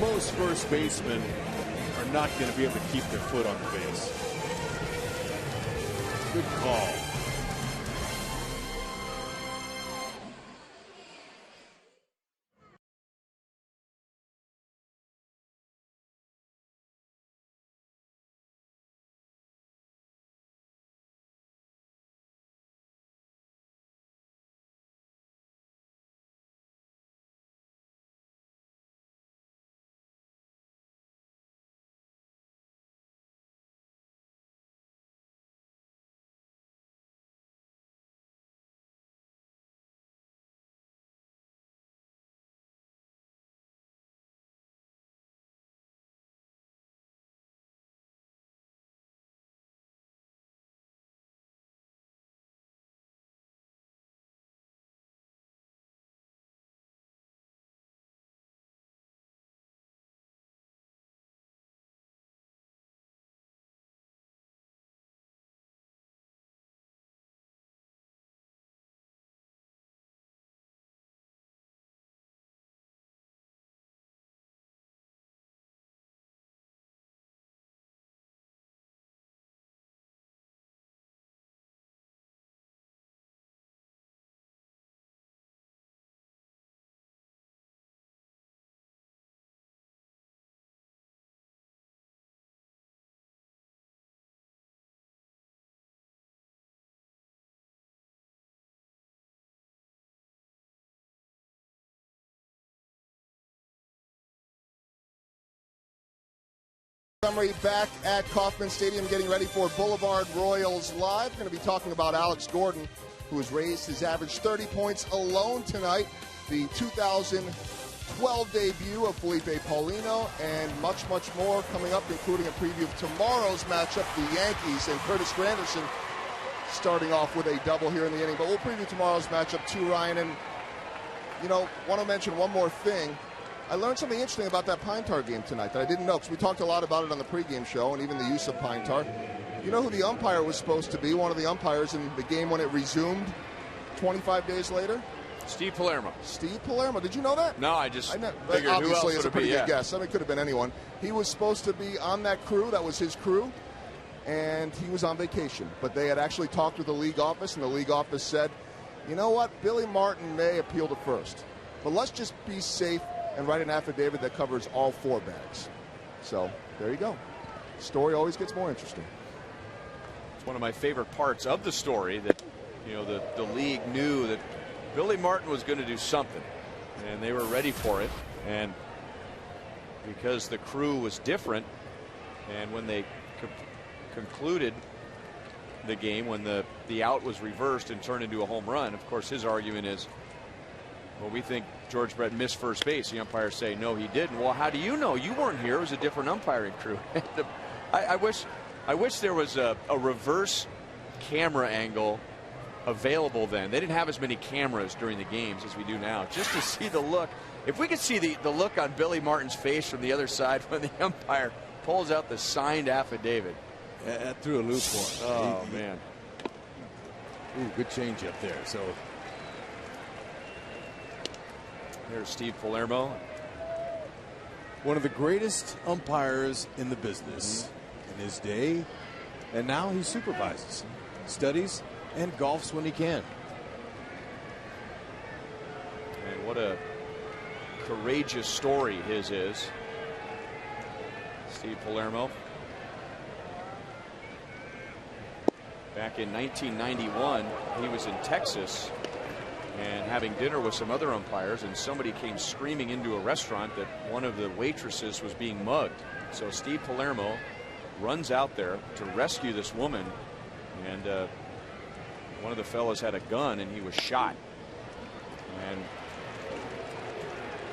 Most first basemen are not going to be able to keep their foot on the base. Good call. Summary back at Kauffman Stadium getting ready for Boulevard Royals Live. Going to be talking about Alex Gordon, who has raised his average 30 points alone tonight. The 2012 debut of Felipe Paulino and much, much more coming up, including a preview of tomorrow's matchup, the Yankees and Curtis Granderson starting off with a double here in the inning. But we'll preview tomorrow's matchup too, Ryan. And, you know, want to mention one more thing. I learned something interesting about that Pine Tar game tonight that I didn't know, because we talked a lot about it on the pregame show and even the use of Pine Tar. You know who the umpire was supposed to be, one of the umpires in the game when it resumed 25 days later? Steve Palermo. Steve Palermo. Did you know that? No, I just figured obviously who else it's a would pretty it be, good guess. I mean, it could have been anyone. He was supposed to be on that crew. That was his crew. And he was on vacation. But they had actually talked with the league office, and the league office said, you know what, Billy Martin may appeal to first. But let's just be safe and write an affidavit that covers all 4 bags. So there you go. Story always gets more interesting. It's one of my favorite parts of the story that, you know, the league knew that Billy Martin was going to do something, and they were ready for it. And because the crew was different, and when they concluded the game, when the out was reversed and turned into a home run, of course his argument is, well, we think George Brett missed first base. The umpires say, no, he didn't. Well, how do you know? You weren't here. It was a different umpiring crew. I wish there was a reverse camera angle available then. They didn't have as many cameras during the games as we do now, just to see the look. If we could see the look on Billy Martin's face from the other side when the umpire pulls out the signed affidavit. That threw a loop for him. Oh, man. Ooh, good change up there. So there's Steve Palermo. One of the greatest umpires in the business in his day. And now he supervises, studies, and golfs when he can. And what a courageous story his is. Steve Palermo. Back in 1991, he was in Texas and having dinner with some other umpires, and somebody came screaming into a restaurant that one of the waitresses was being mugged. So Steve Palermo runs out there to rescue this woman, and one of the fellas had a gun and he was shot and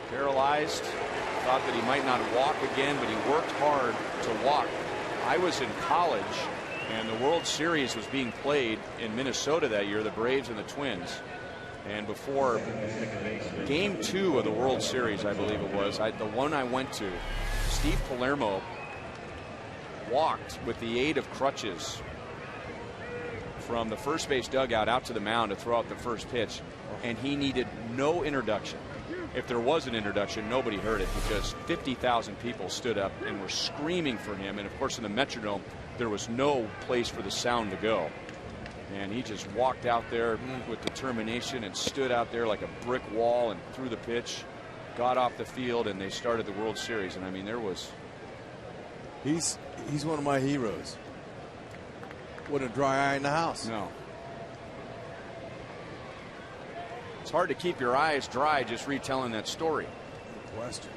paralyzed. Thought that he might not walk again, but he worked hard to walk. I was in college and the World Series was being played in Minnesota that year, the Braves and the Twins. And before game 2 of the World Series, I believe it was, the one I went to, Steve Palermo walked with the aid of crutches from the first base dugout out to the mound to throw out the first pitch, and he needed no introduction. If there was an introduction, nobody heard it because 50,000 people stood up and were screaming for him. And of course, in the Metrodome, there was no place for the sound to go. And he just walked out there with determination and stood out there like a brick wall and threw the pitch, got off the field, and they started the World Series. And I mean, there was. He's one of my heroes. Wasn't a dry eye in the house. No. It's hard to keep your eyes dry just retelling that story. No question.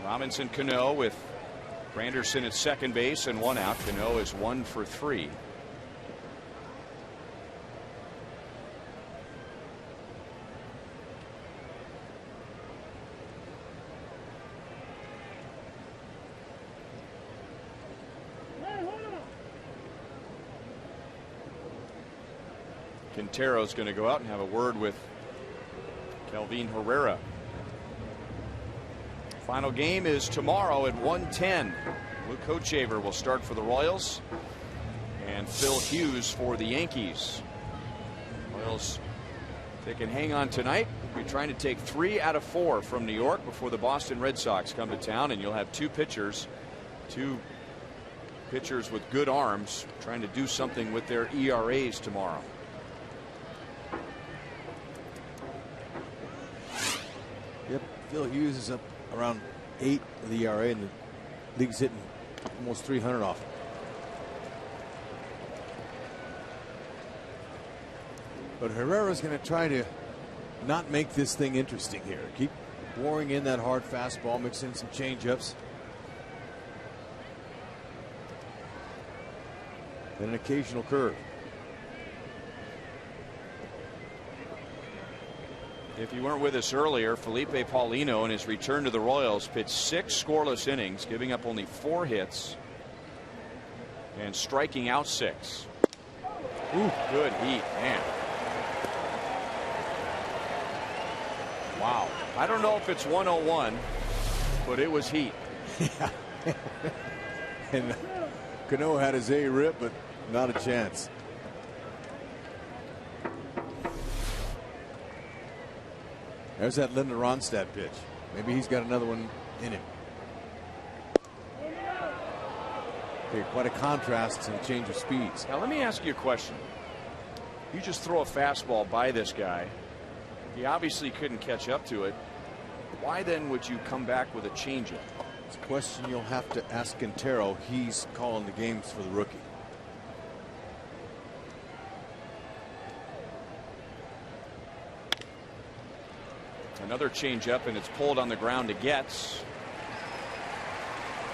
Robinson Cano with Granderson at second base and 1 out. Cano is 1 for 3. Quintero's going to go out and have a word with Kelvin Herrera. Final game is tomorrow at 1:10. Luke Hochevar will start for the Royals and Phil Hughes for the Yankees. Royals, they can hang on tonight. We're trying to take 3 out of 4 from New York before the Boston Red Sox come to town, and you'll have two pitchers with good arms trying to do something with their ERAs tomorrow. Yep, Phil Hughes is up around 8 of the ERA, and the league's hitting almost 300 off. But Herrera's going to try to not make this thing interesting here. Keep boring in that hard fastball, mix in some changeups. And an occasional curve. If you weren't with us earlier, Felipe Paulino in his return to the Royals pitched 6 scoreless innings, giving up only 4 hits and striking out 6. Ooh, good heat, man. Wow. I don't know if it's 101, but it was heat. Yeah. And Cano had his A rip, but not a chance. There's that Linda Ronstadt pitch. Maybe he's got another one in him. Okay, quite a contrast and change of speeds. Now let me ask you a question. You just throw a fastball by this guy. He obviously couldn't catch up to it. Why then would you come back with a changeup? It's a question you'll have to ask Quintero. He's calling the games for the rookie. Another changeup, and it's pulled on the ground to Getz.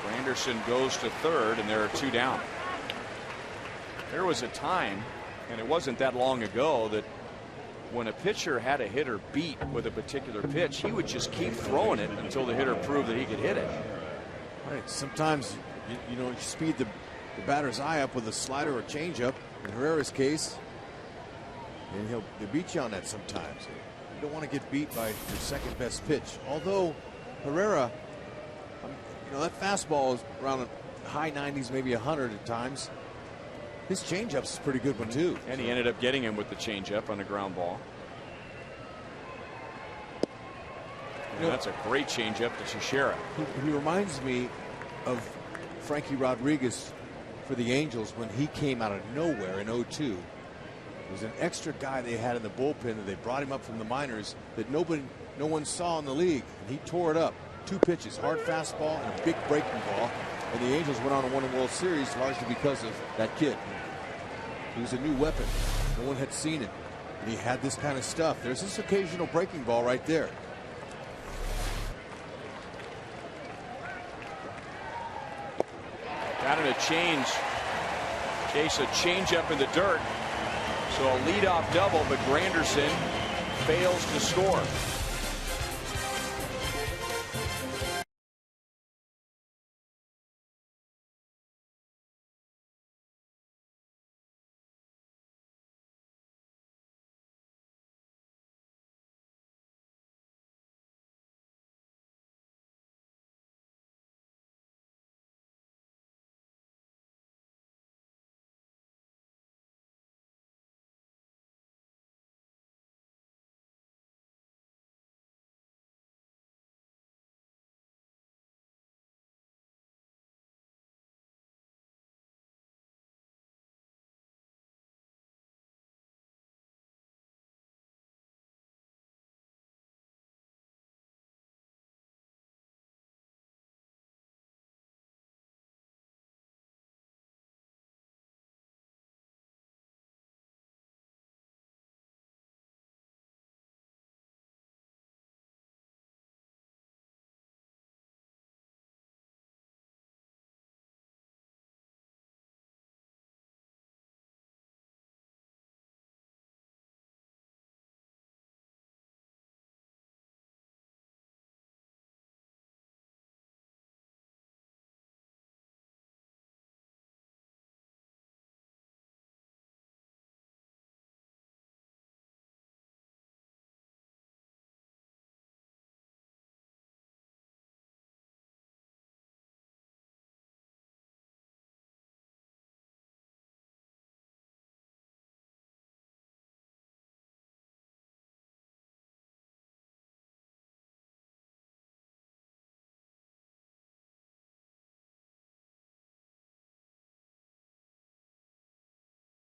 Granderson goes to third, and there are 2 down. There was a time, and it wasn't that long ago, that when a pitcher had a hitter beat with a particular pitch, he would just keep throwing it until the hitter proved that he could hit it. Right. Sometimes you speed the batter's eye up with a slider or changeup. In Herrera's case, and he'll beat you on that sometimes. You don't want to get beat by your second best pitch. Although Herrera, that fastball is around the high 90s, maybe 100 at times. His changeup's a pretty good one too. And he ended up getting him with the changeup on a ground ball. And that's a great changeup to Teixeira. He reminds me of Frankie Rodriguez for the Angels when he came out of nowhere in 02. It was an extra guy they had in the bullpen that they brought him up from the minors that no one saw in the league. And he tore it up. 2 pitches, hard fastball and a big breaking ball. And the Angels went on to win a World Series largely because of that kid. He was a new weapon. No one had seen it. And he had this kind of stuff. There's this occasional breaking ball right there. Got him to chase a changeup in the dirt. So a leadoff double, but Granderson fails to score.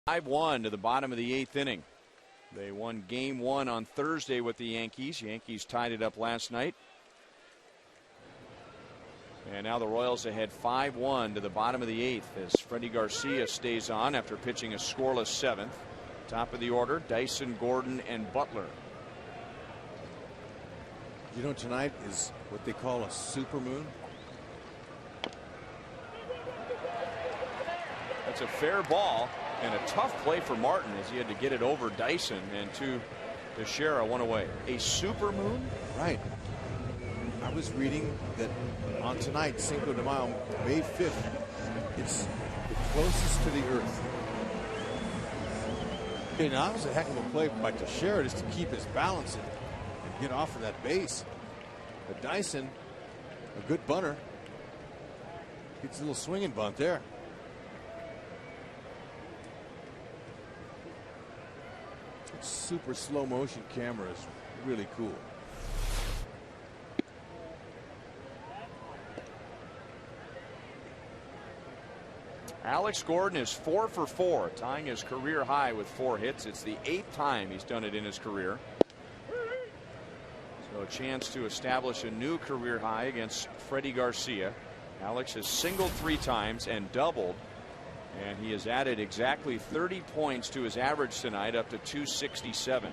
Five-1 to the bottom of the 8th inning. They won game 1 on Thursday with the Yankees. Yankees tied it up last night. And now the Royals ahead 5-1 to the bottom of the 8th as Freddie Garcia stays on after pitching a scoreless 7th. Top of the order, Dyson, Gordon, and Butler. You know, tonight is what they call a supermoon. That's a fair ball and a tough play for Martin as he had to get it over Dyson and to Teixeira, one away. A supermoon? Right. I was reading that on tonight, Cinco de Mayo, May 5th, it's the closest to the Earth. And that was a heck of a play by Teixeira just to keep his balance and get off of that base. But Dyson, a good bunter, gets a little swinging bunt there. Super slow motion camera is really cool. Alex Gordon is 4 for 4, tying his career high with 4 hits. It's the 8th time he's done it in his career. So a chance to establish a new career high against Freddie Garcia. Alex has singled 3 times and doubled. And he has added exactly 30 points to his average tonight, up to 267.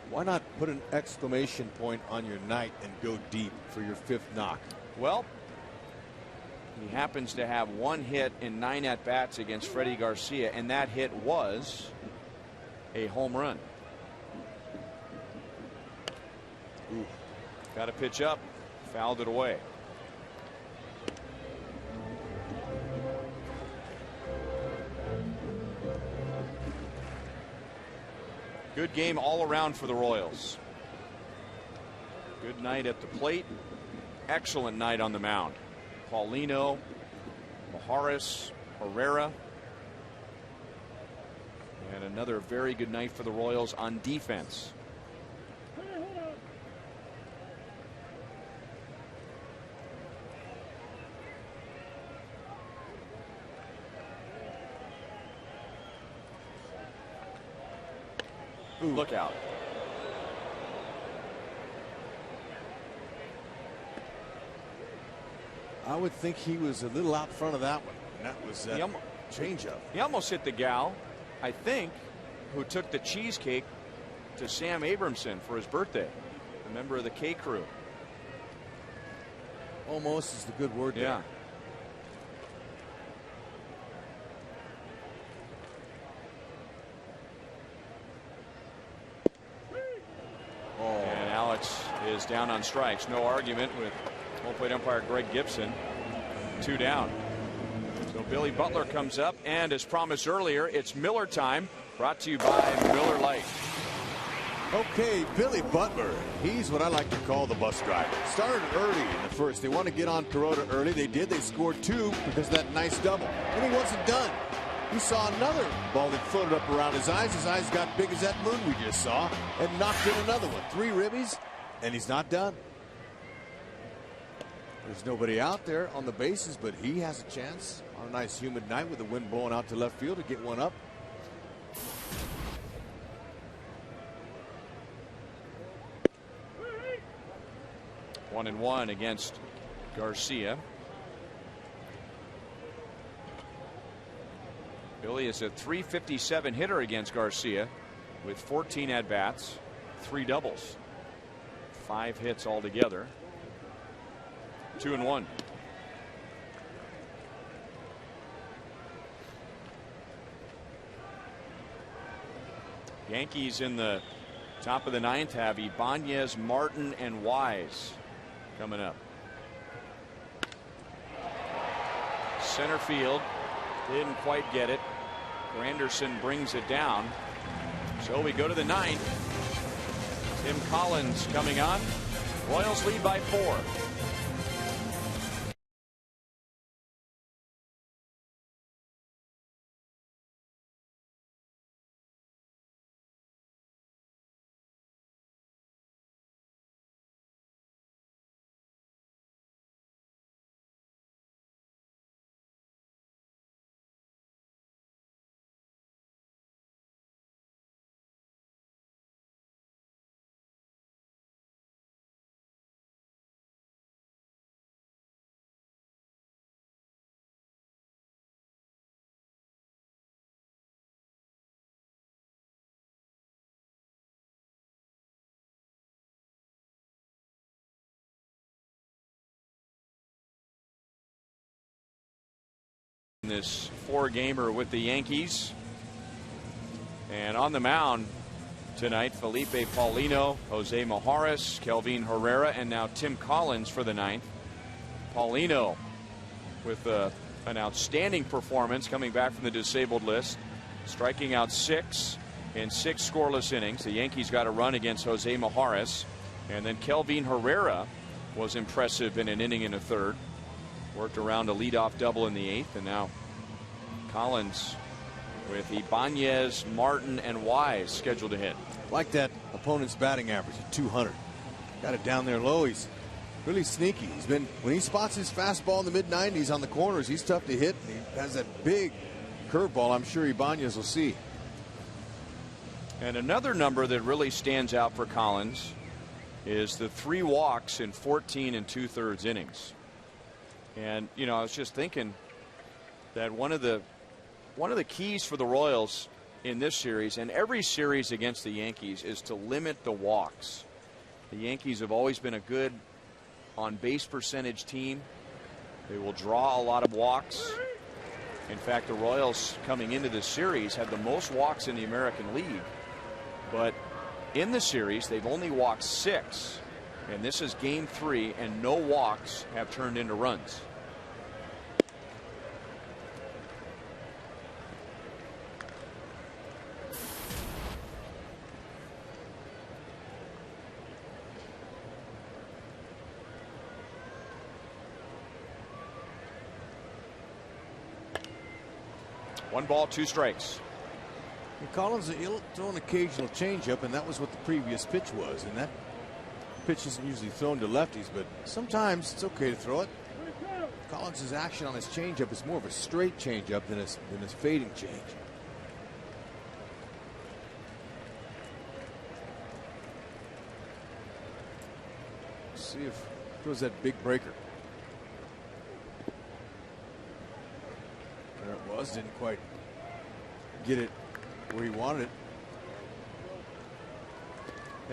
Why not put an exclamation point on your night and go deep for your 5th knock? Well, he happens to have 1 hit in 9 at-bats against Freddie Garcia, and that hit was a home run. Got to pitch up, fouled it away. Good game all around for the Royals. Good night at the plate. Excellent night on the mound. Paulino, Maharis, Herrera. And another very good night for the Royals on defense. Look out. I would think he was a little out front of that one. And that was that changeup. He almost hit the gal, I think, who took the cheesecake to Sam Abramson for his birthday, a member of the K crew. Almost is the good word there. Yeah. And Alex is down on strikes. No argument with home plate umpire Greg Gibson. 2 down. So Billy Butler comes up, and as promised earlier, it's Miller time, brought to you by Miller Lite. Okay, Billy Butler. He's what I like to call the bus driver. Started early in the first. They want to get on Kuroda early. They did. They scored 2 because of that nice double. And he wasn't done. He saw another ball that floated up around his eyes. His eyes got big as that moon we just saw and knocked in another one. 3 ribbies, and he's not done. There's nobody out there on the bases, but he has a chance on a nice humid night with the wind blowing out to left field to get one up. One and one against Garcia. Billy is a .357 hitter against Garcia with 14 at-bats, 3 doubles, 5 hits altogether. 2 and 1. Yankees in the top of the 9th have Ibanez, Martin, and Wise coming up. Center field, didn't quite get it. Granderson brings it down. So we go to the 9th. Tim Collins coming on. Royals lead by 4. This 4-gamer with the Yankees. And on the mound tonight, Felipe Paulino, Jose Mojarras, Kelvin Herrera, and now Tim Collins for the 9th. Paulino with an outstanding performance coming back from the disabled list, striking out 6 in 6 scoreless innings. The Yankees got a run against Jose Mojarras, and then Kelvin Herrera was impressive in an inning and a third. Worked around a leadoff double in the 8th, and now Collins with Ibanez, Martin, and Wise scheduled to hit. Like that opponent's batting average at 200. Got it down there low. He's really sneaky. He's been, when he spots his fastball in the mid-90s on the corners, he's tough to hit. He has that big curveball I'm sure Ibanez will see. And another number that really stands out for Collins is the 3 walks in 14 2/3 innings. And you know, I was just thinking that one of the keys for the Royals in this series and every series against the Yankees is to limit the walks. The Yankees have always been a good on base percentage team. They will draw a lot of walks. In fact, the Royals coming into this series had the most walks in the American League, but in the series they've only walked 6, and this is game 3, and no walks have turned into runs. One ball, 2 strikes. And Collins, he'll throw an occasional changeup, and that was what the previous pitch was. And that pitch isn't usually thrown to lefties, but sometimes it's okay to throw it. Collins' action on his changeup is more of a straight changeup than his fading change. See if it was that big breaker. There it was. Didn't quite get it where he wanted it.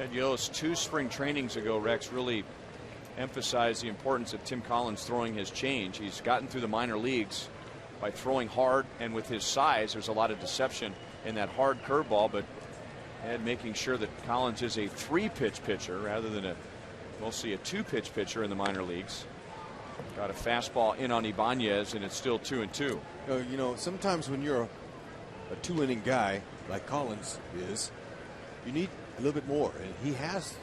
Ed Yost, 2 spring trainings ago, Rex, really emphasized the importance of Tim Collins throwing his change. He's gotten through the minor leagues by throwing hard, and with his size, there's a lot of deception in that hard curveball, but Ed making sure that Collins is a 3-pitch pitcher rather than mostly a 2-pitch pitcher in the minor leagues. Got a fastball in on Ibanez, and it's still 2-2. You know, sometimes when you're a 2-inning guy like Collins is, you need a little bit more, and he has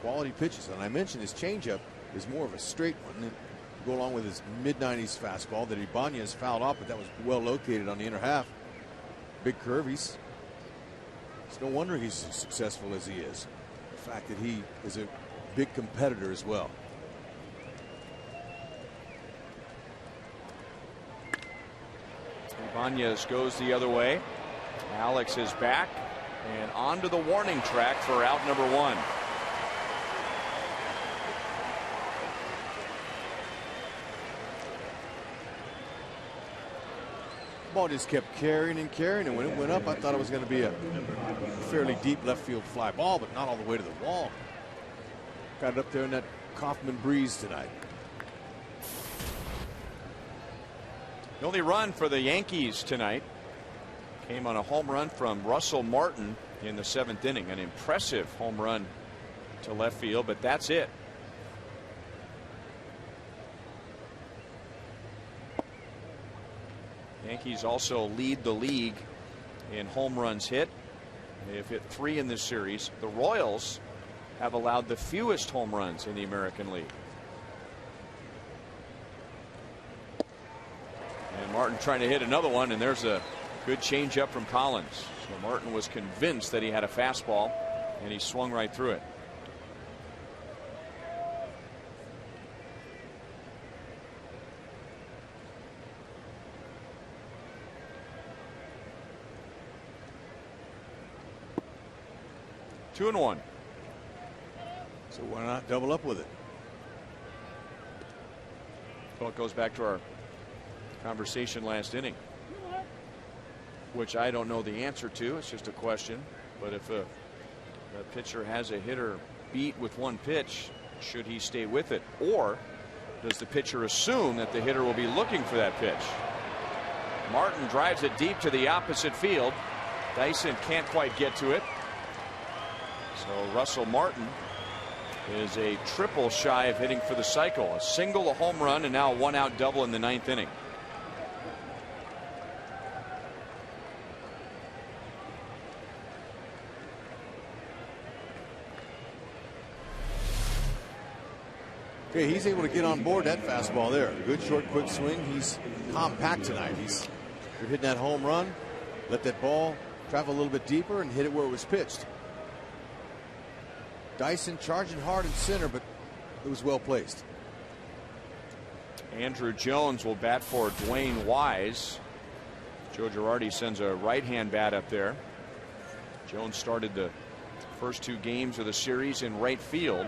quality pitches. And I mentioned his changeup is more of a straight one, and go along with his mid-90s fastball that Ibanez fouled off, but that was well located on the inner half. Big curve. It's no wonder he's as successful as he is. The fact that he is a big competitor as well. Ibanez goes the other way. Alex is back and onto the warning track for out number 1. Ball just kept carrying and carrying, and when it went up, I thought it was going to be a fairly deep left field fly ball, but not all the way to the wall. Got it up there in that Kaufman breeze tonight. The only run for the Yankees tonight came on a home run from Russell Martin in the 7th inning. An impressive home run to left field, but that's it. Yankees also lead the league in home runs hit. They've hit 3 in this series. The Royals have allowed the fewest home runs in the American League. And Martin trying to hit another one, and there's a good changeup from Collins. So Martin was convinced that he had a fastball, and he swung right through it. Two and 1. So why not double up with it? Well, it goes back to our conversation last inning, which I don't know the answer to. It's just a question. But if a pitcher has a hitter beat with 1 pitch, should he stay with it? Or does the pitcher assume that the hitter will be looking for that pitch? Martin drives it deep to the opposite field. Dyson can't quite get to it. So Russell Martin is a triple shy of hitting for the cycle. A single, a home run, and now a 1-out double in the 9th inning. Okay, he's able to get on board that fastball there. Good short, quick swing. He's compact tonight. You're hitting that home run. Let that ball travel a little bit deeper and hit it where it was pitched. Dyson charging hard in center, but it was well placed. Andrew Jones will bat for Dwayne Wise. Joe Girardi sends a right-hand bat up there. Jones started the first 2 games of the series in right field,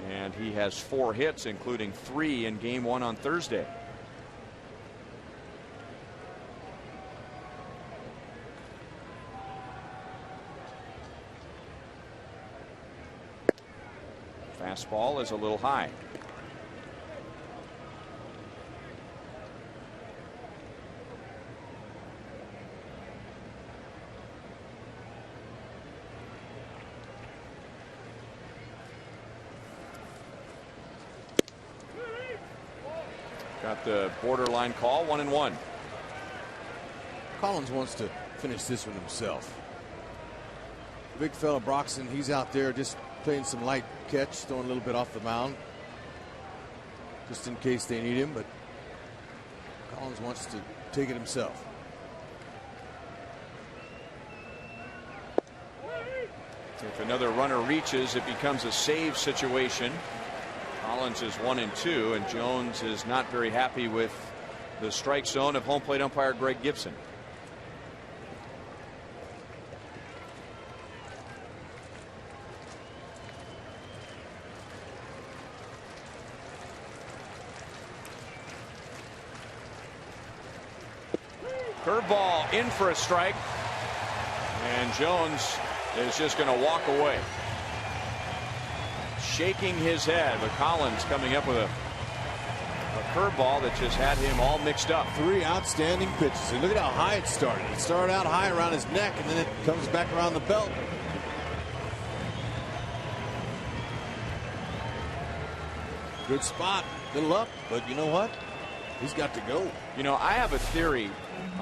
and he has 4 hits, including 3 in game 1 on Thursday. Fastball is a little high. Got the borderline call, 1-1. Collins wants to finish this one himself. Big fella Broxton, he's out there just playing some light catch, throwing a little bit off the mound just in case they need him, but Collins wants to take it himself. If another runner reaches, it becomes a save situation. Collins is 1-2, and Jones is not very happy with the strike zone of home plate umpire Greg Gibson. Curveball in for a strike. And Jones is just going to walk away. Shaking his head, but Collins coming up with a curveball that just had him all mixed up. 3 outstanding pitches. And look at how high it started. It started out high around his neck, and then it comes back around the belt. Good spot. Little up, but you know what? He's got to go. You know, I have a theory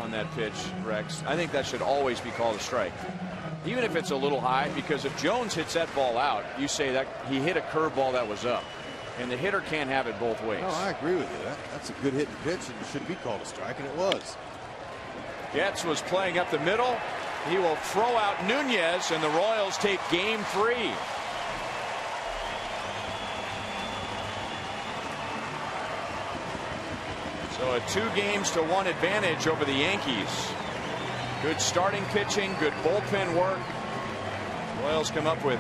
on that pitch, Rex. I think that should always be called a strike, even if it's a little high, because if Jones hits that ball out, you say that he hit a curveball that was up, and the hitter can't have it both ways. No, I agree with you. That's a good hitting pitch, and it should be called a strike, and it was. Getz was playing up the middle. He will throw out Nunez, and the Royals take game 3. So a 2-1 advantage over the Yankees. Good starting pitching, good bullpen work. Royals come up with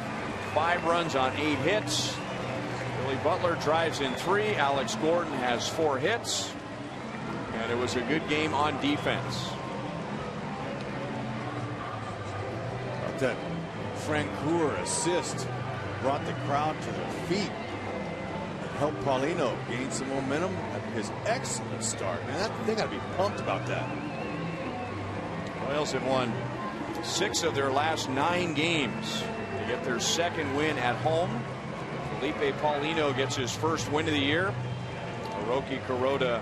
5 runs on 8 hits. Billy Butler drives in 3. Alex Gordon has 4 hits. And it was a good game on defense. That Francoeur assist brought the crowd to their feet. Helped Paulino gain some momentum at his excellent start. And they got to be pumped about that. Royals have won 6 of their last 9 games. They get their 2nd win at home. Felipe Paulino gets his 1st win of the year. Hiroki Kuroda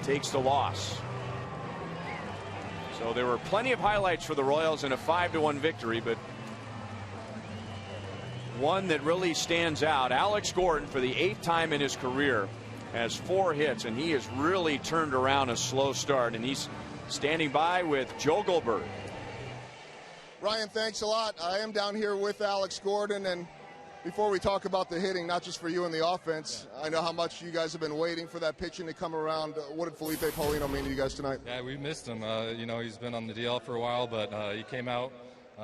takes the loss. So there were plenty of highlights for the Royals in a 5-1 victory, but one that really stands out, Alex Gordon, for the 8th time in his career, has 4 hits, and he has really turned around a slow start, and he's standing by with Joe Goldberg. Ryan, thanks a lot. I am down here with Alex Gordon, and before we talk about the hitting, not just for you and the offense, I know how much you guys have been waiting for that pitching to come around. What did Felipe Paulino mean to you guys tonight? Yeah, we missed him. You know, he's been on the DL for a while, but he came out.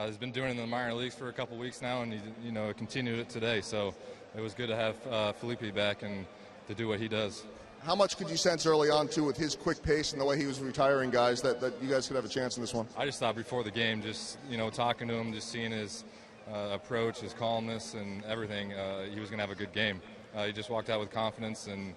He's been doing it in the minor leagues for a couple weeks now, and he, you know, continued it today. So it was good to have Felipe back and to do what he does. How much could you sense early on, too, with his quick pace and the way he was retiring guys, that you guys could have a chance in this one? I just thought before the game, just, you know, talking to him, just seeing his approach, his calmness, and everything, he was going to have a good game. He just walked out with confidence and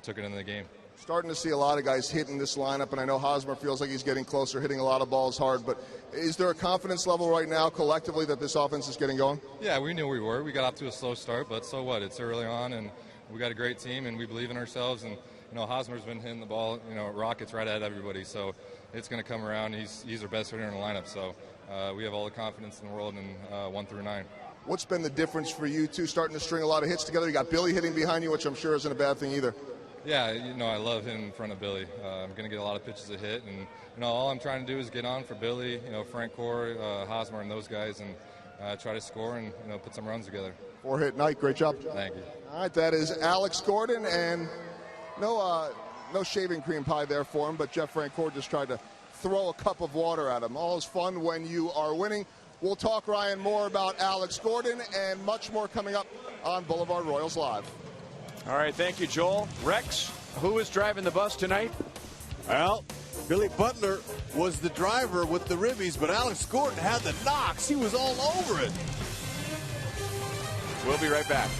took it into the game. Starting to see a lot of guys hitting this lineup, and I know Hosmer feels like he's getting closer, hitting a lot of balls hard, but is there a confidence level right now collectively that this offense is getting going? Yeah, we knew we were. We got off to a slow start, but so what? It's early on, and we got a great team, and we believe in ourselves, and you know, Hosmer's been hitting the ball, you know, rockets right at everybody, so it's going to come around. He's our best hitter in the lineup, so we have all the confidence in the world in 1 through 9. What's been the difference for you two starting to string a lot of hits together? You got Billy hitting behind you, which I'm sure isn't a bad thing either. Yeah, you know, I love hitting in front of Billy. I'm going to get a lot of pitches to hit, and you know, all I'm trying to do is get on for Billy, you know, Francoeur, Hosmer, and those guys, and try to score and, you know, put some runs together. 4-hit night, great job. Thank you. All right, that is Alex Gordon, and no shaving cream pie there for him, but Jeff Francoeur just tried to throw a cup of water at him. All is fun when you are winning. We'll talk, Ryan, more about Alex Gordon and much more coming up on Boulevard Royals Live. All right, thank you, Joel. Rex, who is driving the bus tonight? Well, Billy Butler was the driver with the ribbies, but Alex Gordon had the knocks. He was all over it. We'll be right back.